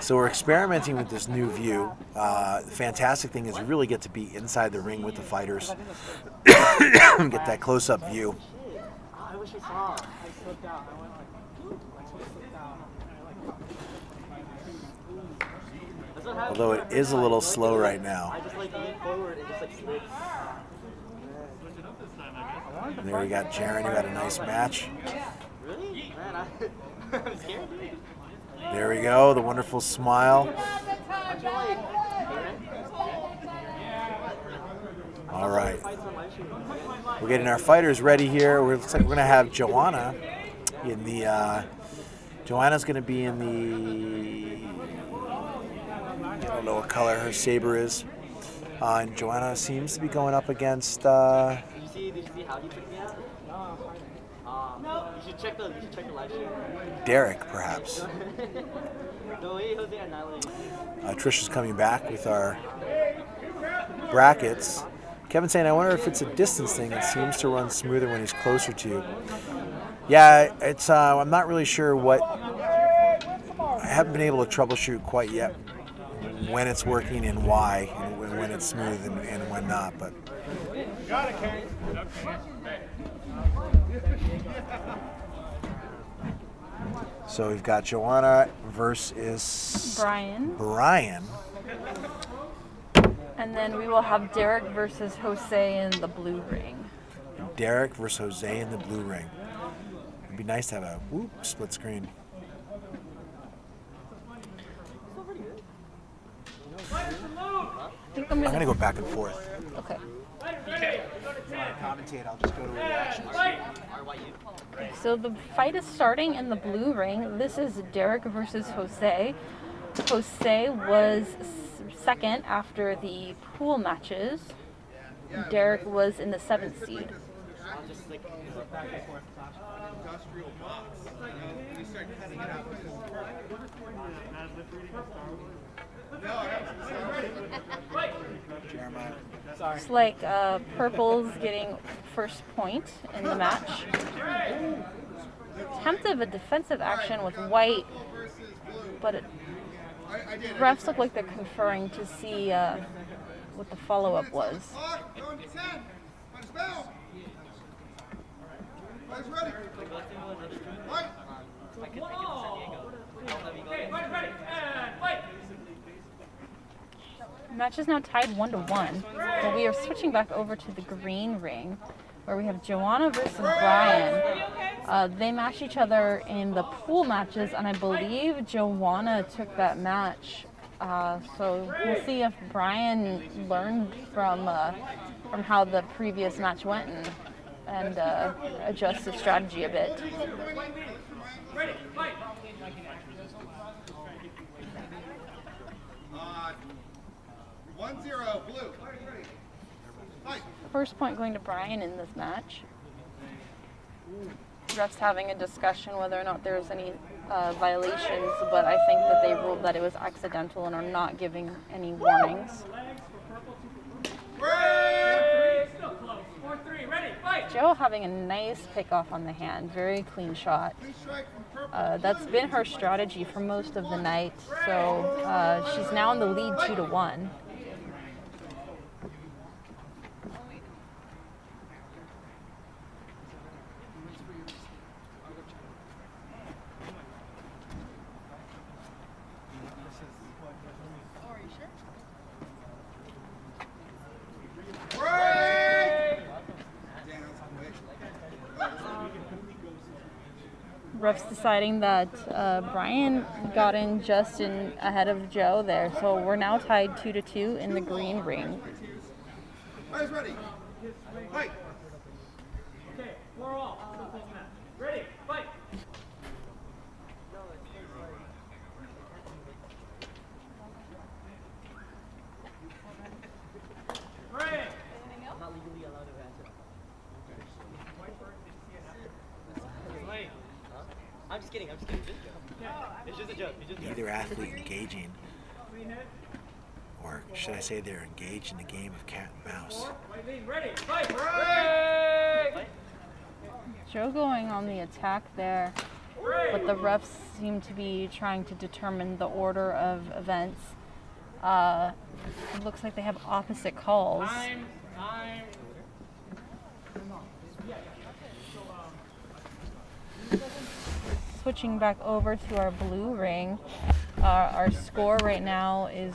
So we're experimenting with this new view. The fantastic thing is you really get to be inside the ring with the fighters. Get that close-up view. I wish I saw. I slipped out. Although it is a little slow right now. I just like lean forward and just like slid. And there we got Jaren, who had a nice match. Really? Man, I'm scared. There we go, the wonderful smile. All right. We're getting our fighters ready here. It looks like we're going to have Joanna in the... Joanna's going to be in the... I don't know what color her saber is. And Joanna seems to be going up against... Did you see how he took me out? No. You should check the live stream. Derek, perhaps. The way Jose annihilated. Trisha's coming back with our brackets. Kevin's saying, I wonder if it's a distance thing. It seems to run smoother when he's closer to you. Yeah, it's. I'm not really sure what. I haven't been able to troubleshoot quite yet when it's working and why, and when it's smooth and when not. But. Got it, Karen. So we've got Joanna versus Bryan. And then we will have Derek versus Jose in the blue ring. Derek versus Jose in the blue ring. It'd be nice to have a split screen. I'm gonna go back and forth. Okay. Commentate. I'll just go to reactions. So the fight is starting in the blue ring. This is Derek versus Jose. Jose was second after the pool matches. Derek was in the 7th seed. It's like purple's getting first point in the match. Attempt of a defensive action with white, but refs look like they're conferring to see what the follow-up was. Match is now tied 1-1, but we are switching back over to the green ring, where we have Joanna versus Bryan. They match each other in the pool matches, and I believe Joanna took that match. So we'll see if Bryan learned from how the previous match went and adjust his strategy a bit. 1-0, blue. First point going to Bryan in this match. Refs having a discussion whether or not there's any violations, but I think that they ruled that it was accidental and are not giving any warnings. Joe having a nice pickoff on the hand, very clean shot. That's been her strategy for most of the night, so she's now in the lead 2-1. Refs deciding that Bryan got in just ahead of Joe there, so we're now tied 2-2 in the green ring. Guys ready? Fight. Okay, 4-all. Ready, fight. Bryan. I'm not legally allowed to answer. I'm just kidding. It's just a joke. It's just a joke. Either athlete engaging, or should I say they're engaged in the game of cat and mouse. Ready, fight. Joe going on the attack there, but the refs seem to be trying to determine the order of events. It looks like they have opposite calls. Switching back over to our blue ring, our score right now is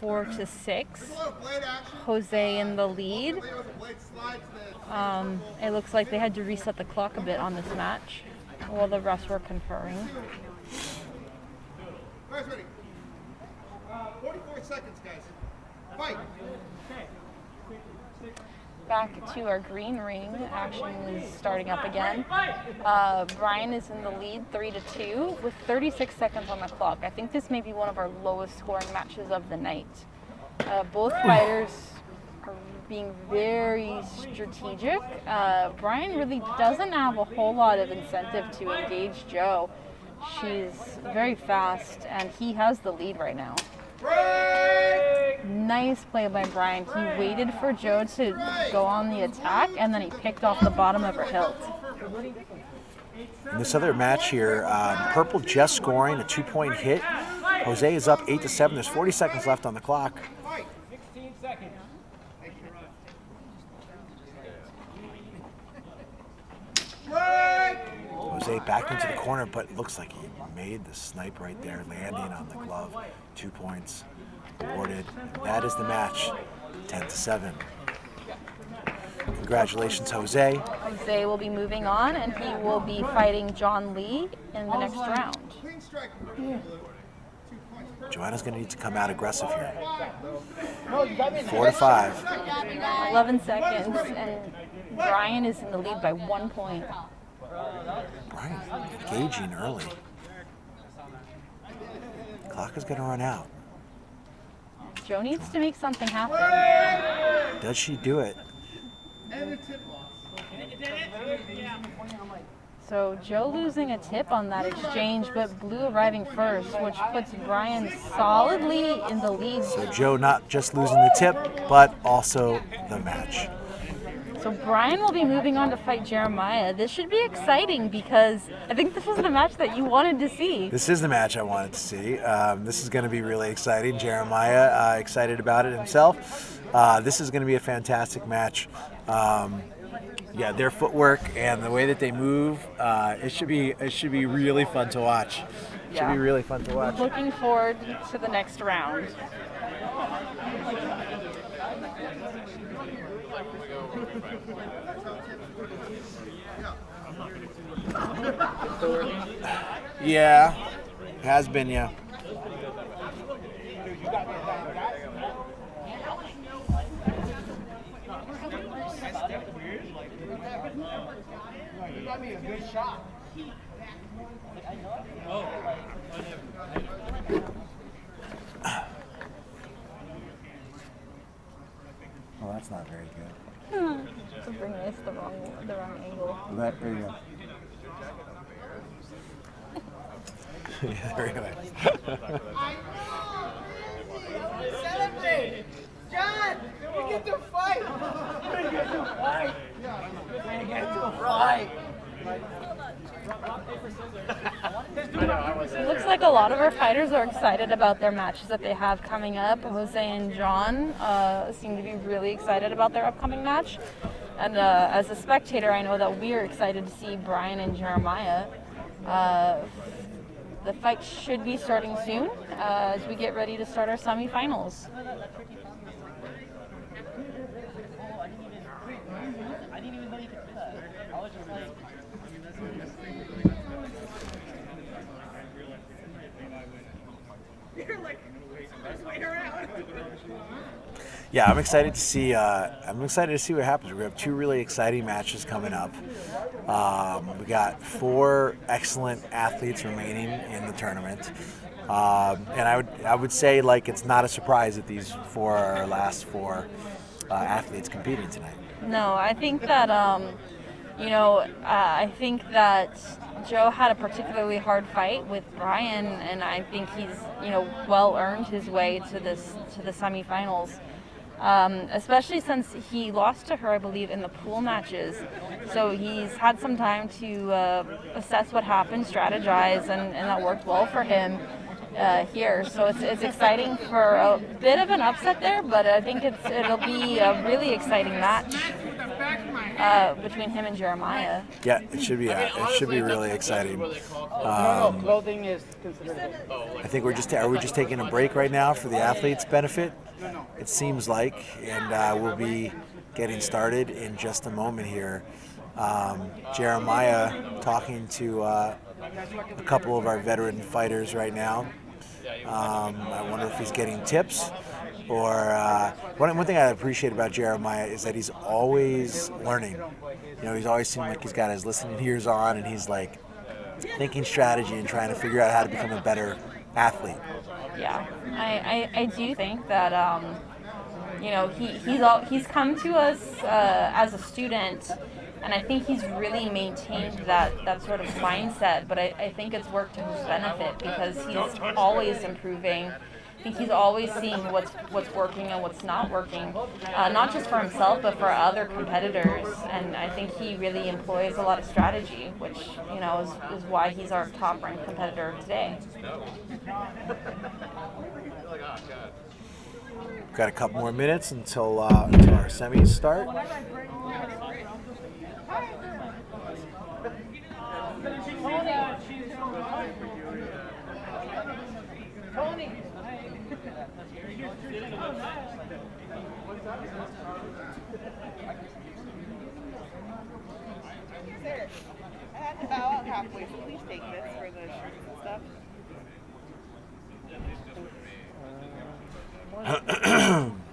4-6. Jose in the lead. It looks like they had to reset the clock a bit on this match while the refs were conferring. Guys ready? 44 seconds, guys. Fight. Back to our green ring. Action is starting up again. Bryan is in the lead 3-2 with 36 seconds on the clock. I think this may be one of our lowest scoring matches of the night. Both fighters are being very strategic. Bryan really doesn't have a whole lot of incentive to engage Joe. She's very fast and he has the lead right now. Nice play by Bryan. He waited for Joe to go on the attack and then he picked off the bottom of her hilt. In this other match here, Purple just scoring a 2-point hit. Jose is up 8-7. There's 40 seconds left on the clock. 16 seconds. Jose back into the corner, but it looks like he made the snipe right there, landing on the glove. 2 points awarded. That is the match, 10-7. Congratulations, Jose. Jose will be moving on, and he will be fighting John Lee in the next round. Joanna's going to need to come out aggressive here. 4-5. 11 seconds, and Bryan is in the lead by 1 point. Bryan engaging early. Clock is going to run out. Joe needs to make something happen. Does she do it? So Joe losing a tip on that exchange, but Blue arriving first, which puts Bryan solidly in the lead. So Joe not just losing the tip, but also the match. So Bryan will be moving on to fight Jeremiah. This should be exciting because I think this was the match that you wanted to see. This is the match I wanted to see. This is going to be really exciting. Jeremiah excited about it himself. This is going to be a fantastic match. Yeah, their footwork and the way that they move, it should be really fun to watch. It should be really fun to watch. Looking forward to the next round. Yeah, has been, yeah. You got me a good shot. Oh, that's not very good. To bring this the wrong angle. There you go. Yeah, very nice. Celebrate! John! We get to fight! We get to fight! We get to fight! It looks like a lot of our fighters are excited about their matches that they have coming up. Jose and John seem to be really excited about their upcoming match. And as a spectator, I know that we're excited to see Bryan and Jeremiah. The fight should be starting soon as we get ready to start our semifinals. I didn't even know you could do that. I was just like... You're like, just wait around. Yeah, I'm excited to see. What happens. We have 2 really exciting matches coming up. We got 4 excellent athletes remaining in the tournament, and I would say like it's not a surprise that these 4 are our last 4 athletes competing tonight. No, I think that I think that Joe had a particularly hard fight with Bryan, and I think he's well earned his way to the semifinals. Especially since he lost to her, I believe, in the pool matches. So he's had some time to assess what happened, strategize, and that worked well for him here. So it's exciting for a bit of an upset there, but I think it'll be a really exciting match between him and Jeremiah. Yeah, it should be really exciting. Clothing is considered. I think are we just taking a break right now for the athletes' benefit? It seems like, and we'll be getting started in just a moment here. Jeremiah talking to a couple of our veteran fighters right now. I wonder if he's getting tips. Or one thing I appreciate about Jeremiah is that he's always learning. He's always seemed like he's got his listening ears on, and he's like thinking strategy and trying to figure out how to become a better athlete. Yeah, I do think that he's come to us as a student, and I think he's really maintained that sort of mindset. But I think it's worked to his benefit because he's always improving. I think he's always seeing what's working and what's not working, not just for himself but for other competitors. And I think he really employs a lot of strategy, which is why he's our top-ranked competitor today. Got a couple more minutes until our semis start. Tony. Sir, I had to bow out halfway, so please take this for the shirts and stuff.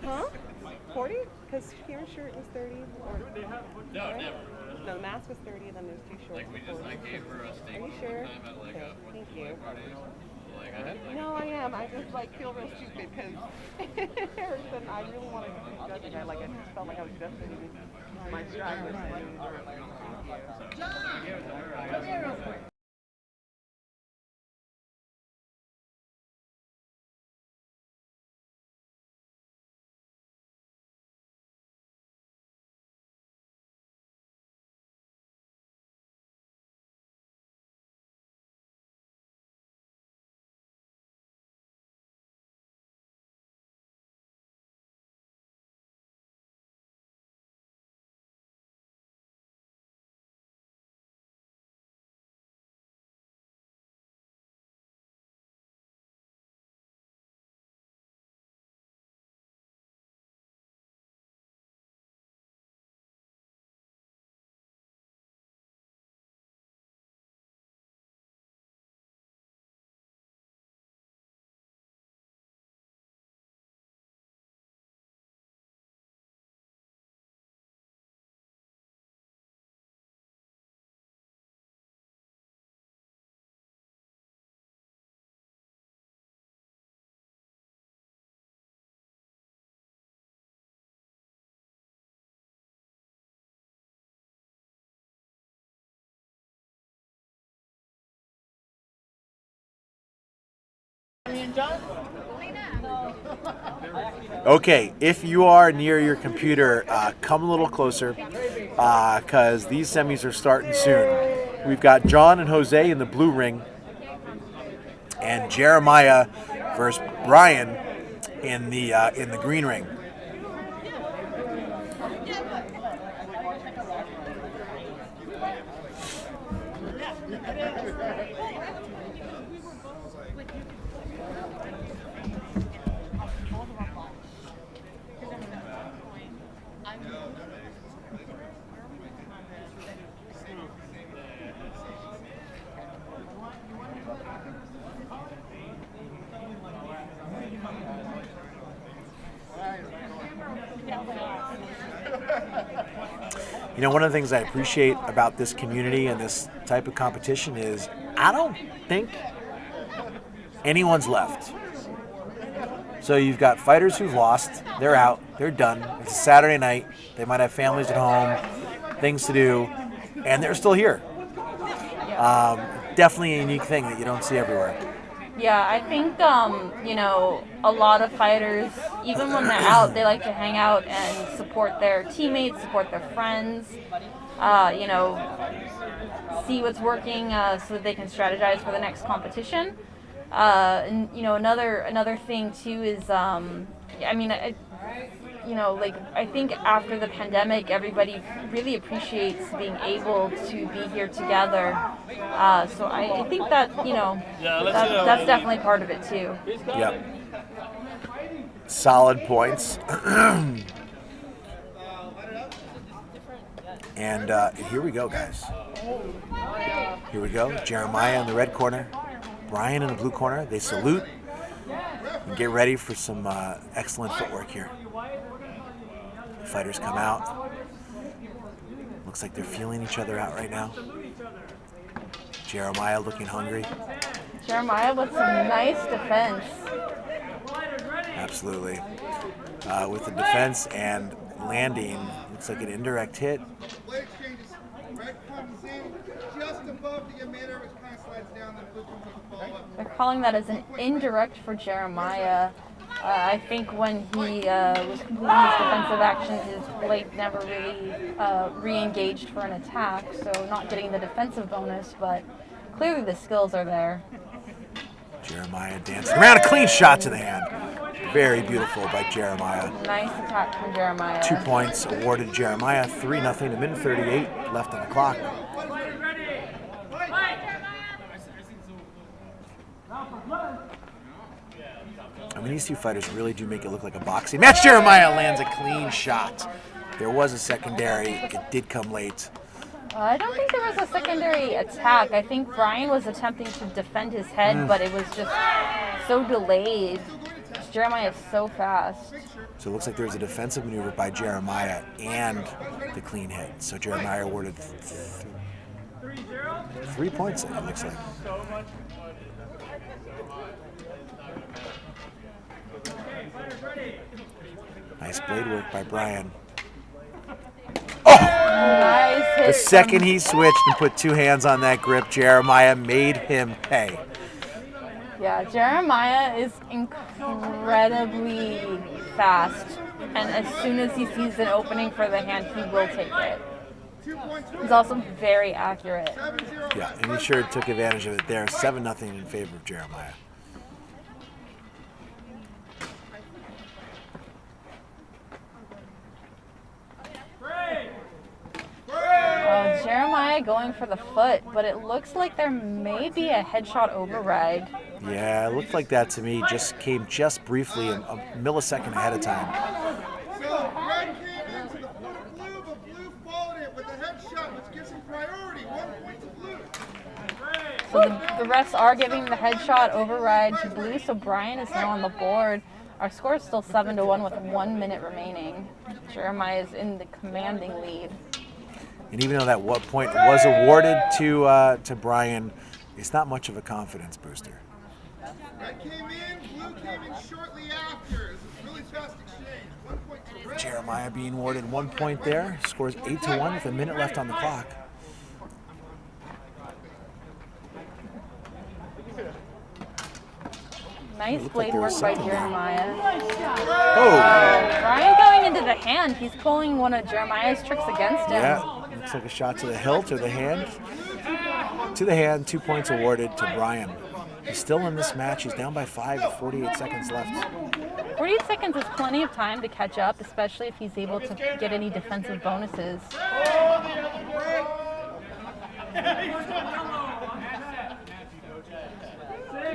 Huh? 40? Because Kieran's shirt was 30. No, never. No, the mask was 30, and then there's 2 shorts. I gave her a steak. Are you sure? Okay, thank you. No, I am. I just feel real stupid because I really wanted to keep judging. I just felt like I was judging my stride. Okay, if you are near your computer, come a little closer because these semis are starting soon. We've got John and Jose in the blue ring and Jeremiah versus Bryan in the green ring. One of the things I appreciate about this community and this type of competition is I don't think anyone's left. So you've got fighters who've lost, they're out, they're done. It's a Saturday night, they might have families at home, things to do, and they're still here. Definitely a unique thing that you don't see everywhere. Yeah, I think, a lot of fighters, even when they're out, they like to hang out and support their teammates, support their friends, see what's working so that they can strategize for the next competition. And, another thing, too, is, I think after the pandemic, everybody really appreciates being able to be here together. So I think that, that's definitely part of it too. Yep. Solid points. And here we go, guys. Here we go. Jeremiah in the red corner, Bryan in the blue corner. They salute. And get ready for some excellent footwork here. Fighters come out. Looks like they're feeling each other out right now. Jeremiah looking hungry. Jeremiah with some nice defense. Absolutely. With the defense and landing, looks like an indirect hit. Blade exchanges. Red comes in just above the emitter, which kind of slides down, then blue comes up to follow up. They're calling that as an indirect for Jeremiah. I think when he was completing his defensive action, his blade never really re-engaged for an attack, so not getting the defensive bonus, but clearly the skills are there. Jeremiah dancing around, a clean shot to the hand. Very beautiful by Jeremiah. Nice attack from Jeremiah. 2 points awarded to Jeremiah, 3-0, a minute 38 left on the clock. I mean, these two fighters really do make it look like a boxing match. Jeremiah lands a clean shot. There was a secondary. It did come late. I don't think there was a secondary attack. I think Bryan was attempting to defend his head, but it was just so delayed. Jeremiah is so fast. So it looks like there's a defensive maneuver by Jeremiah and the clean hit. So Jeremiah awarded 3 points, it looks like. Nice blade work by Bryan. Nice hit. The second he switched and put two hands on that grip, Jeremiah made him pay. Yeah, Jeremiah is incredibly fast, and as soon as he sees an opening for the hand, he will take it. He's also very accurate. Yeah, and he sure took advantage of it there. 7-0 in favor of Jeremiah. Jeremiah going for the foot, but it looks like there may be a headshot override. Yeah, it looked like that to me. Just came just briefly, a millisecond ahead of time. So red came into the foot of blue, but blue followed it with a headshot, which gives him priority. 1 point to blue. So the refs are giving the headshot override to blue, so Bryan is now on the board. Our score is still 7-1 with 1 minute remaining. Jeremiah is in the commanding lead. And even though that point was awarded to Bryan, it's not much of a confidence booster. Red came in, blue came in shortly after. It was a really fast exchange. 1 point to red. Jeremiah being awarded 1 point there. Scores 8-1 with a minute left on the clock. Nice blade work by Jeremiah. Oh! Bryan going into the hand. He's pulling one of Jeremiah's tricks against him. Yeah, looks like a shot to the hilt or the hand. To the hand, 2 points awarded to Bryan. He's still in this match. He's down by 5 with 48 seconds left. 48 seconds is plenty of time to catch up, especially if he's able to get any defensive bonuses.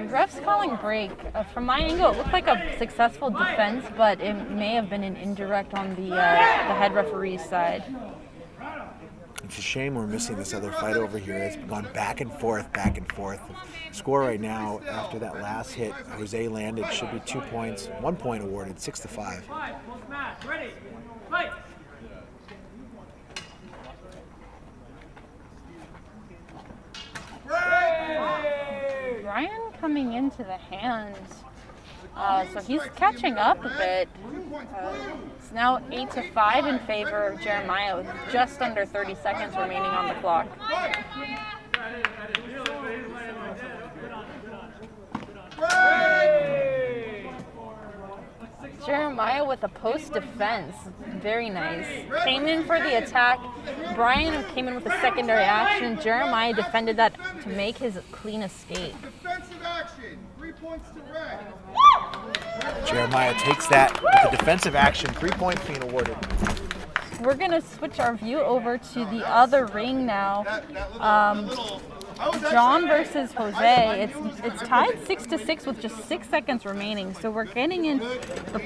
Ref's calling break. From my angle, it looked like a successful defense, but it may have been an indirect on the head referee's side. It's a shame we're missing this other fight over here. It's gone back and forth, back and forth. The score right now, after that last hit Jose landed, should be 2 points. 1 point awarded, 6-5. Ready, fight! Bryan coming into the hands, so he's catching up a bit. It's now 8-5 in favor of Jeremiah with just under 30 seconds remaining on the clock. Jeremiah with a post defense, very nice. Came in for the attack. Bryan came in with a secondary action. Jeremiah defended that to make his clean escape. Defensive action. 3 points to red. Jeremiah takes that with a defensive action. 3 points being awarded. We're gonna switch our view over to the other ring now. John versus Jose. It's tied 6-6 with just 6 seconds remaining. So we're getting in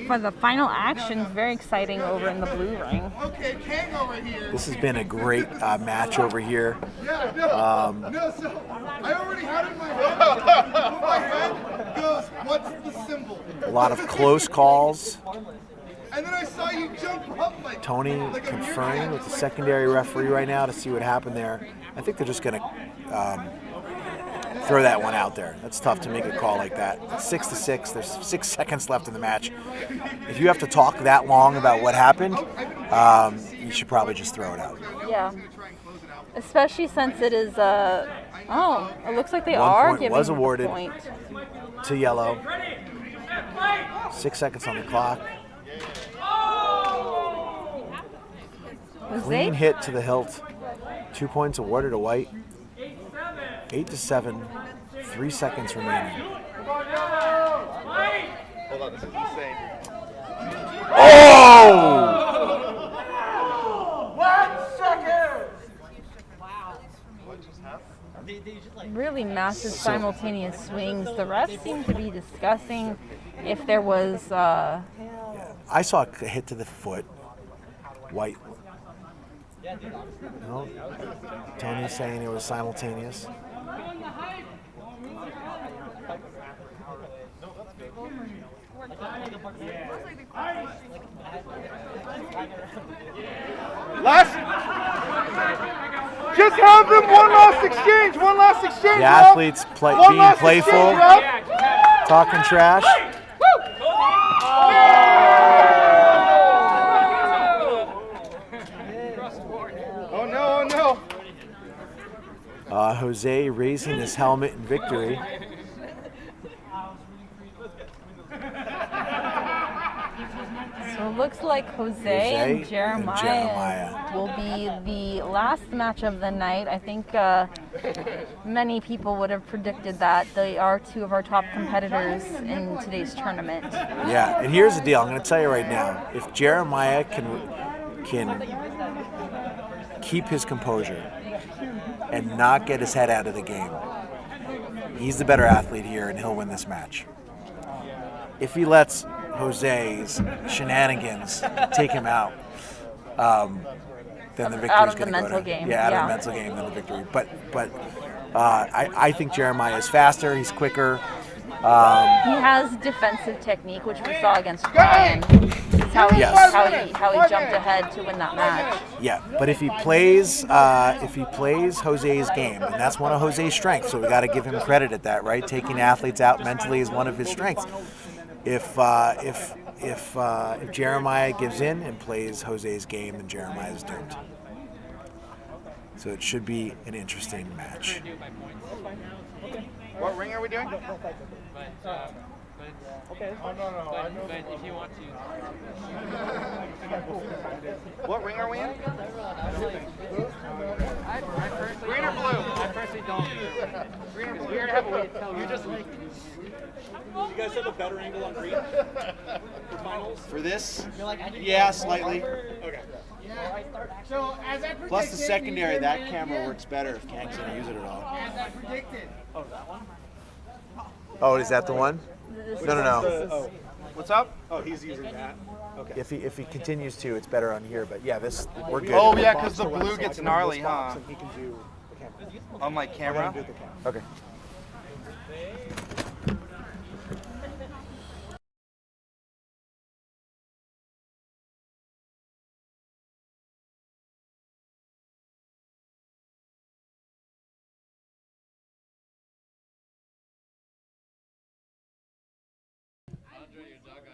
for the final actions. Very exciting over in the blue ring. Okay, Kang over here. This has been a great match over here. Yeah, no, so I already had it in my head. My head goes, what's the symbol? A lot of close calls. And then I saw you jump up like Tony like a conferring with the secondary referee right now to see what happened there. I think they're just going to throw that one out there. That's tough to make a call like that. 6-6. There's 6 seconds left in the match. If you have to talk that long about what happened, you should probably just throw it out. Yeah. Especially since it is, it looks like they 1 are point giving was the awarded point. to yellow. 6 seconds on the clock. Clean hit to the hilt. 2 points awarded to white. 8-7. 3 seconds remaining. Hold on, this is insane. Oh! 1 second! Wow. What just happened? Really massive simultaneous swings. The refs seem to be discussing if there was. I saw a hit to the foot. White. No. Tony's saying it was simultaneous. Last. Just have them one last exchange. One last exchange. The athletes being playful, talking trash. Oh no! Oh no! Jose raising his helmet in victory. So it looks like Jose and Jeremiah will be the last match of the night. I think many people would have predicted that. They are two of our top competitors in today's tournament. Yeah, and here's the deal. I'm going to tell you right now. If Jeremiah can keep his composure and not get his head out of the game, he's the better athlete here, and he'll win this match. If he lets Jose's shenanigans take him out, then the victory is going to go to game. Yeah, out of the mental game, then the victory. But I think Jeremiah is faster. He's quicker. He has defensive technique, which we saw against Bryan. It's how he jumped ahead to win that match. Yeah, but if he plays Jose's game, and that's one of Jose's strengths, so we got to give him credit at that, right? Taking athletes out mentally is one of his strengths. If Jeremiah gives in and plays Jose's game, then Jeremiah is doomed. So it should be an interesting match. What ring are we doing? Okay. Oh, no. But if you want to. What ring are we in? Green or blue? I personally don't. Green or blue? We're gonna have a way to tell. You just like. You guys have a better angle on green for finals? For this? Yeah, slightly. Okay. So as I predicted, Plus the secondary, that camera works better if Kang's going to use it at all. As I predicted. Oh, that one? Oh, is that the one? No. What's up? Oh, he's using that. Okay. If he continues to, it's better on here. But yeah, we're good. Oh yeah, because the blue gets gnarly, huh? He can do the camera. On my camera? Okay.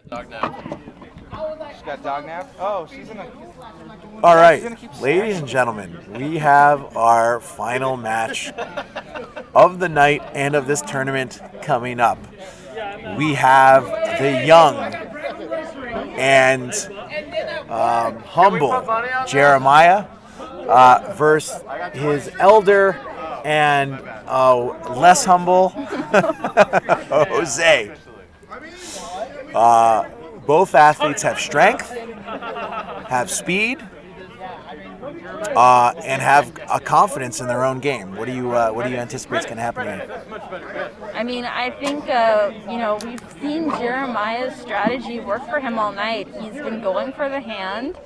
Dog nap. She's got dog nap? Oh, she's in a... All right, ladies and gentlemen, we have our final match of the night and of this tournament coming up. We have the young and humble Jeremiah versus his elder and less humble Jose. Both athletes have strength, have speed, and have a confidence in their own game. What do you anticipate is going to happen here? I mean, I think, we've seen Jeremiah's strategy work for him all night. He's been going for the hand.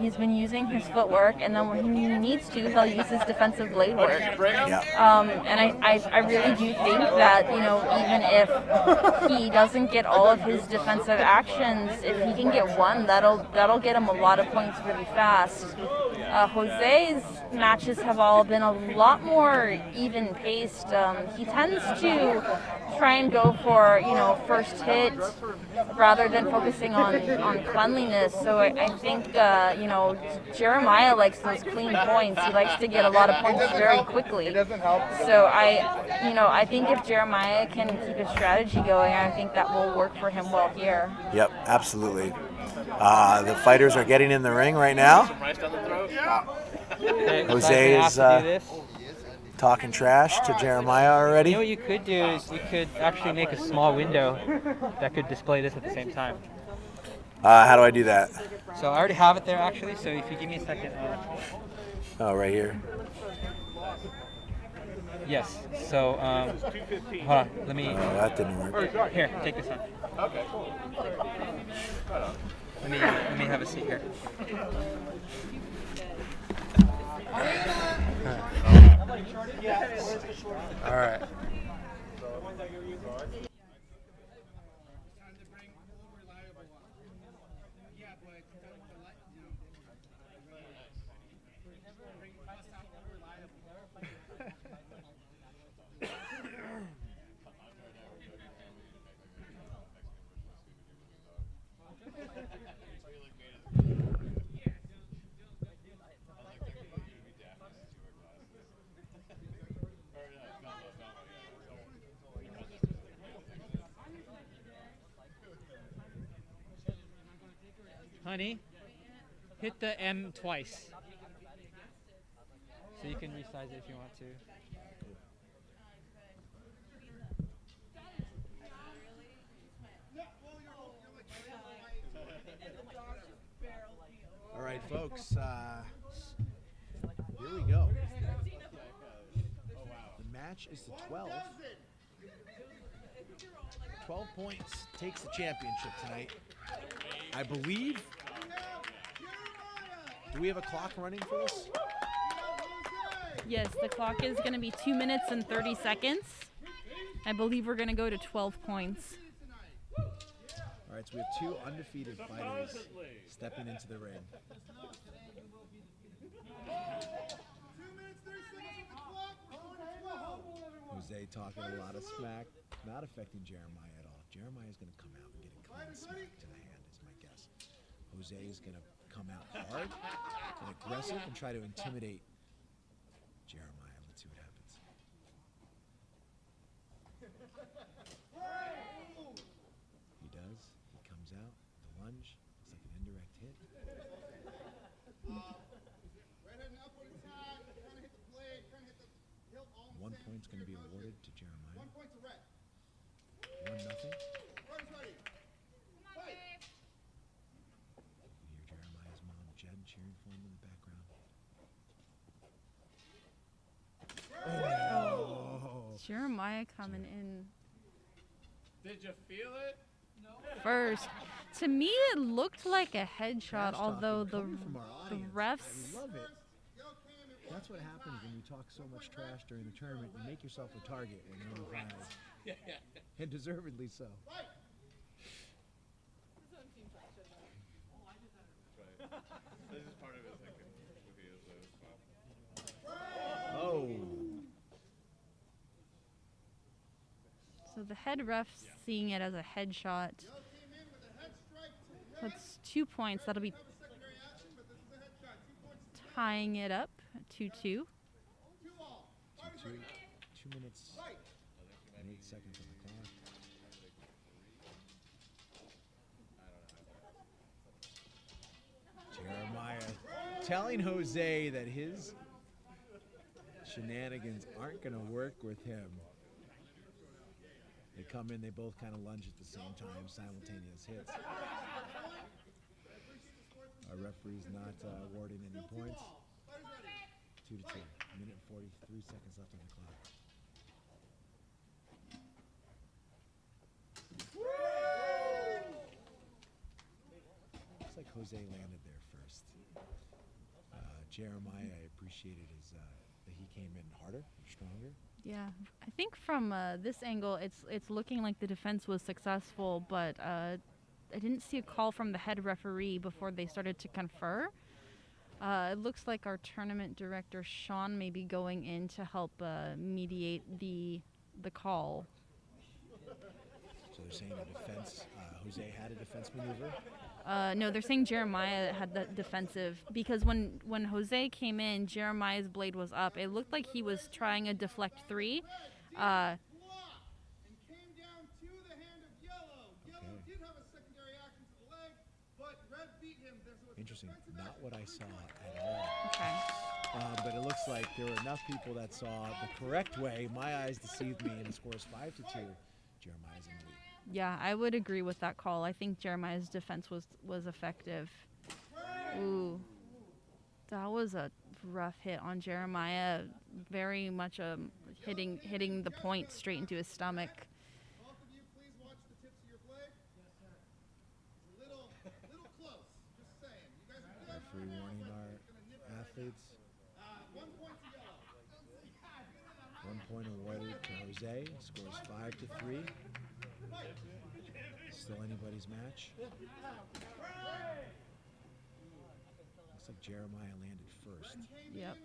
He's been using his footwork, and then when he needs to, he'll use his defensive blade work. And I really do think that, even if he doesn't get all of his defensive actions, if he can get one, that'll get him a lot of points really fast. Jose's matches have all been a lot more even-paced. He tends to try and go for, first hit rather than focusing on cleanliness. So I think, Jeremiah likes those clean points. He likes to get a lot of points very quickly. So I think if Jeremiah can keep his strategy going, I think that will work for him well here. Yep, absolutely. The fighters are getting in the ring right now. Jose is talking trash to Jeremiah already. You know what you could do is you could actually make a small window that could display this at the same time. How do I do that? So I already have it there actually, so if you give me a second. Oh, right here. Yes, so hold on, let me... that didn't work. Here, take this one. Okay, cool. Let me have a seat here. All right. Honey, hit the M twice. So you can resize it if you want to. All right, folks, here we go. The match is the 12. 12 points takes the championship tonight. I believe. Do we have a clock running for this? Yes, the clock is going to be 2 minutes and 30 seconds. I believe we're going to go to 12 points. All right, so we have two undefeated fighters stepping into the ring. Jose talking a lot of smack, not affecting Jeremiah at all. Jeremiah is going to come out and get a clean smack to the hand, is my guess. Jose is going to come out hard and aggressive and try to intimidate Jeremiah. Let's see what happens. He does. He comes out. The lunge. Looks like an indirect hit. One point's going to be awarded to Jeremiah. 1 point to red. 1-0. You hear Jeremiah's mom, Jen, cheering for him in the background. Oh. Jeremiah coming in. Did you feel it? No. First. To me, it looked like a headshot, although the refs... I love it. That's what happens when you talk so much trash during the tournament. You make yourself a target in your own eyes. And deservedly so. This is part of his Oh. So the head ref's seeing it as a headshot. That's 2 points. That'll be tying it up. 2-2. 2 minutes and 8 seconds on the clock. Jeremiah telling Jose that his shenanigans aren't going to work with him. They come in, they both kind of lunge at the same time, simultaneous hits. Our referee's not awarding any points. 2-2. Minute and 43 seconds left on the clock. Looks like Jose landed there first. Jeremiah, I appreciated his that he came in harder, stronger. Yeah, I think from this angle, it's looking like the defense was successful, but I didn't see a call from the head referee before they started to confer. It looks like our tournament director Sean may be going in to help mediate the call. So they're saying a defense. Jose had a defense maneuver. No, they're saying Jeremiah had the defensive, because when Jose came in, Jeremiah's blade was up. It looked like he was trying a deflect 3. Interesting. Not what I saw at all. Okay. But it looks like there were enough people that saw the correct way. My eyes deceived me, and the score is 5-2. Jeremiah's in the lead. Yeah, I would agree with that call. I think Jeremiah's defense was effective. Ooh, that was a rough hit on Jeremiah. Very much hitting the point straight into his stomach. Both of you, please watch the tips of your blade. It's a little close. Just saying. You guys are good. Referee warning our athletes. 1 point to yellow. 1 point awarded to Jose. Scores 5-3. Still anybody's match. Looks like Jeremiah landed first. Yep.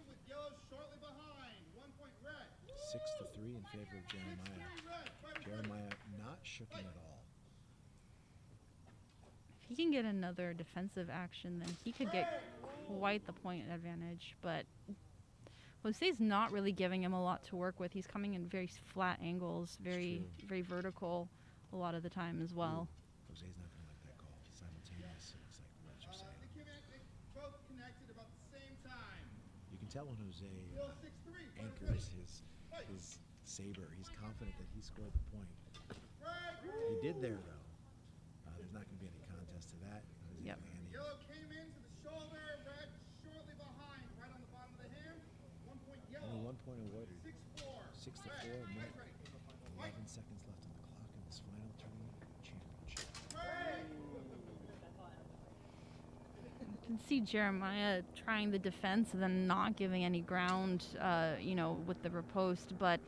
6-3 in favor of Jeremiah. Jeremiah not shooken at all. If he can get another defensive action, then he could get quite the point advantage. But Jose's not really giving him a lot to work with. He's coming in very flat angles, very vertical a lot of the time as well. Ooh, Jose's not going to like that call. Simultaneous. It's like what you're saying. They both connected about the same time. You can tell when Jose anchors his saber. He's confident that he scored the point. He did there, though. There's not going to be any contest to that. Yep. Yellow came into the shoulder, red shortly behind, right on the bottom of the hand. 1 point yellow. Only 1 point awarded. 6-4. 6-4. Minute. 11 seconds left on the clock in this final tournament championship. You can see Jeremiah trying the defense and then not giving any ground, with the riposte, but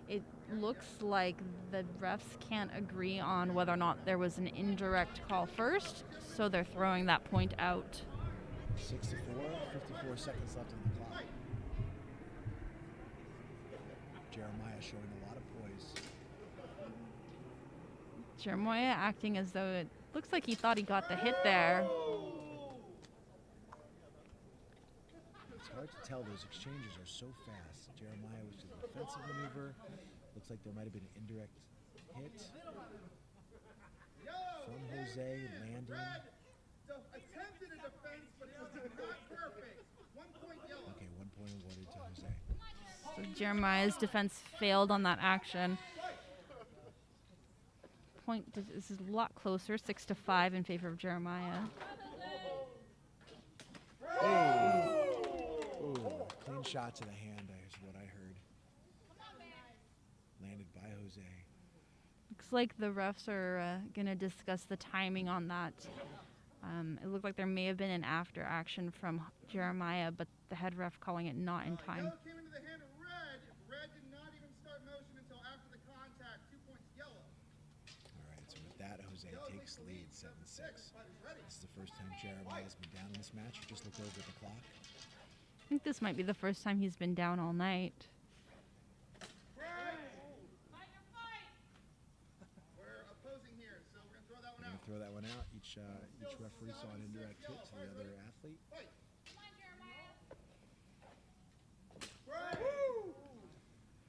it looks like the refs can't agree on whether or not there was an indirect call first, so they're throwing that point out. 6-4, 54 seconds left on the clock. Jeremiah showing a lot of poise. Jeremiah acting as though it looks like he thought he got the hit there. It's hard to tell. Those exchanges are so fast. Jeremiah was to the defensive maneuver. Looks like there might have been an indirect hit from Jose landing. Attempted a defense, but it was not perfect. 1 point yellow. Okay, 1 point awarded to Jose. So Jeremiah's defense failed on that action. Point this is a lot closer, 6-5 in favor of Jeremiah. Ooh, clean shot to the hand is what I heard. Landed by Jose. Looks like the refs are going to discuss the timing on that. It looked like there may have been an after action from Jeremiah, but the head ref calling it not in time. Yellow came into the hand of red. Red did not even start motion until after the contact. 2 points yellow. All right, so with that, Jose takes lead 7-6. This is the first time Jeremiah's been down in this match. Just look over at the clock. I think this might be the first time he's been down all night. We're going to throw that one out. Each referee saw an indirect hit to the other athlete.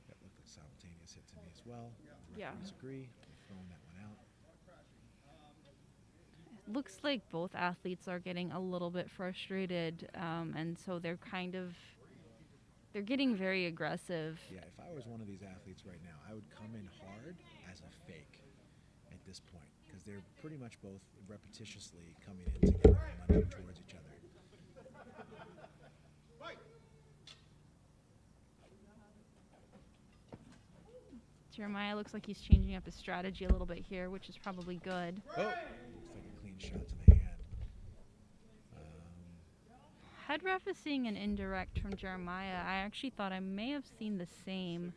That looked like a simultaneous hit to me as well. The referees agree. We're throwing that one out. Looks like both athletes are getting a little bit frustrated, and so they're getting very aggressive. Yeah, if I was one of these athletes right now, I would come in hard as a fake at this point, because they're pretty much both repetitiously coming in together and lunging towards each other. Jeremiah looks like he's changing up his strategy a little bit here, which is probably good. Oh, looks like a clean shot to the hand. Head ref is seeing an indirect from Jeremiah. I actually thought I may have seen the same.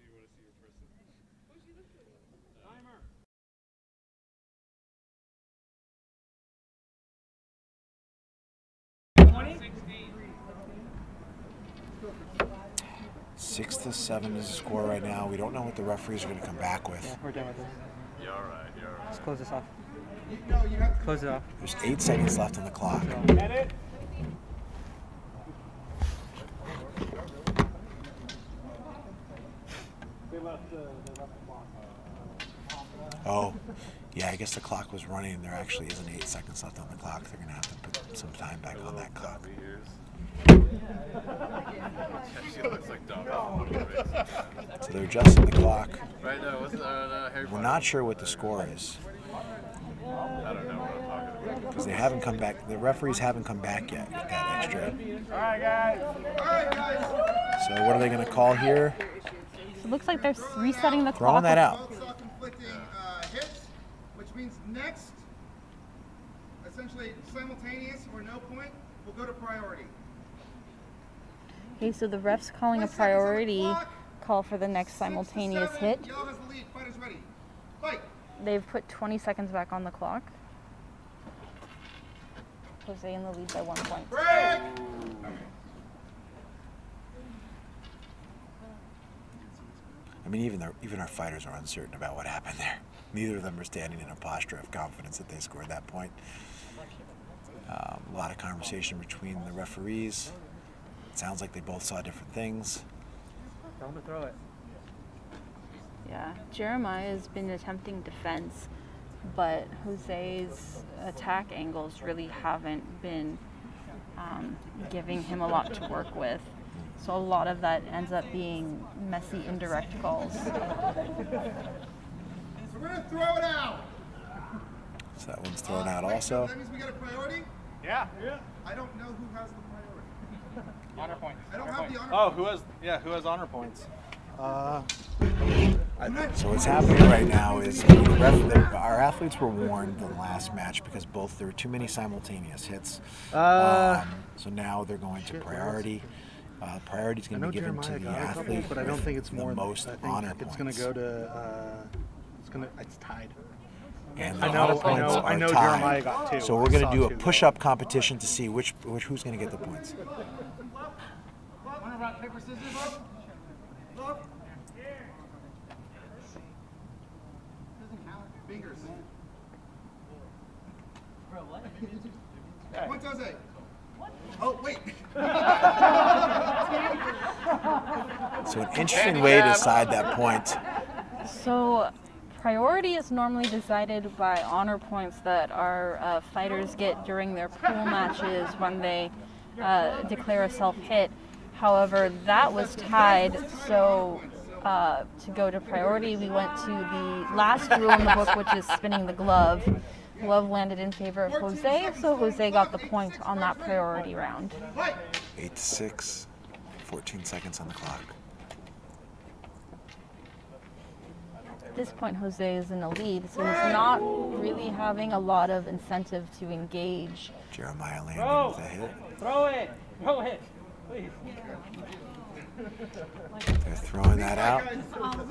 Six to 7 is the score right now. We don't know what the referees are going to come back with. Yeah, we're done with this. You're all right. You're all right. Let's close this off. Close it off. There's 8 seconds left on the clock. Oh, yeah, I guess the clock was running and there actually isn't 8 seconds left on the clock. They're going to have to put some time back on that clock. She looks like Doc. So they're adjusting the clock. Right now, what's Harry We're not sure what the score is. I don't know what I'm talking about. Because they haven't come back. The referees haven't come back yet with that extra. All right, guys. All right, guys. So what are they going to call here? It looks like they're resetting the clock. Throwing that out. Both self-inflicting hits, which means next, essentially simultaneous or no point, will go to priority. Okay, so the ref's calling a priority call for the next simultaneous hit. Yellow has the lead. Fighters ready. Fight. They've put 20 seconds back on the clock. Jose in the lead by 1 point. Break. I mean, even our fighters are uncertain about what happened there. Neither of them are standing in a posture of confidence that they scored that point. A lot of conversation between the referees. It sounds like they both saw different things. Tell him to throw it. Yeah, Jeremiah has been attempting defense, but Jose's attack angles really haven't been giving him a lot to work with. So a lot of that ends up being messy indirect calls. So we're going to throw it out. So that one's thrown out also. That means we got a priority? Yeah. I don't know who has the priority. Honor points. I don't have the honor Oh, who has honor points? So what's happening right now is our athletes were warned the last match because there were too many simultaneous hits. So now they're going to priority. Priority is going to be given to the athlete, but I don't think it's more the most I think honor it's points. going to go to. It's tied. And I the know. honor points are I know. tied. Jeremiah got 2. So we're going to do a push-up competition to see who's going to get the points. Want to rock, paper, scissors, love? Love? Doesn't count. Fingers. Bro, what? Points, Jose. Oh, wait. So an interesting way to decide that point. So priority is normally decided by honor points that our fighters get during their pool matches when they declare a self-hit. However, that was tied, so to go to priority, we went to the last rule in the book, which is spinning the glove. Glove landed in favor of Jose, so Jose got the point on that priority round. 8-6, 14 seconds on the clock. At this point, Jose is in the lead, so he's not really having a lot of incentive to engage. Jeremiah landing with a hit. Throw it. Throw it. Please. They're throwing that out.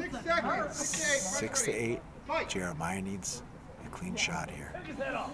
6 seconds. 6 to 8. Jeremiah needs a clean shot here. Take his head off.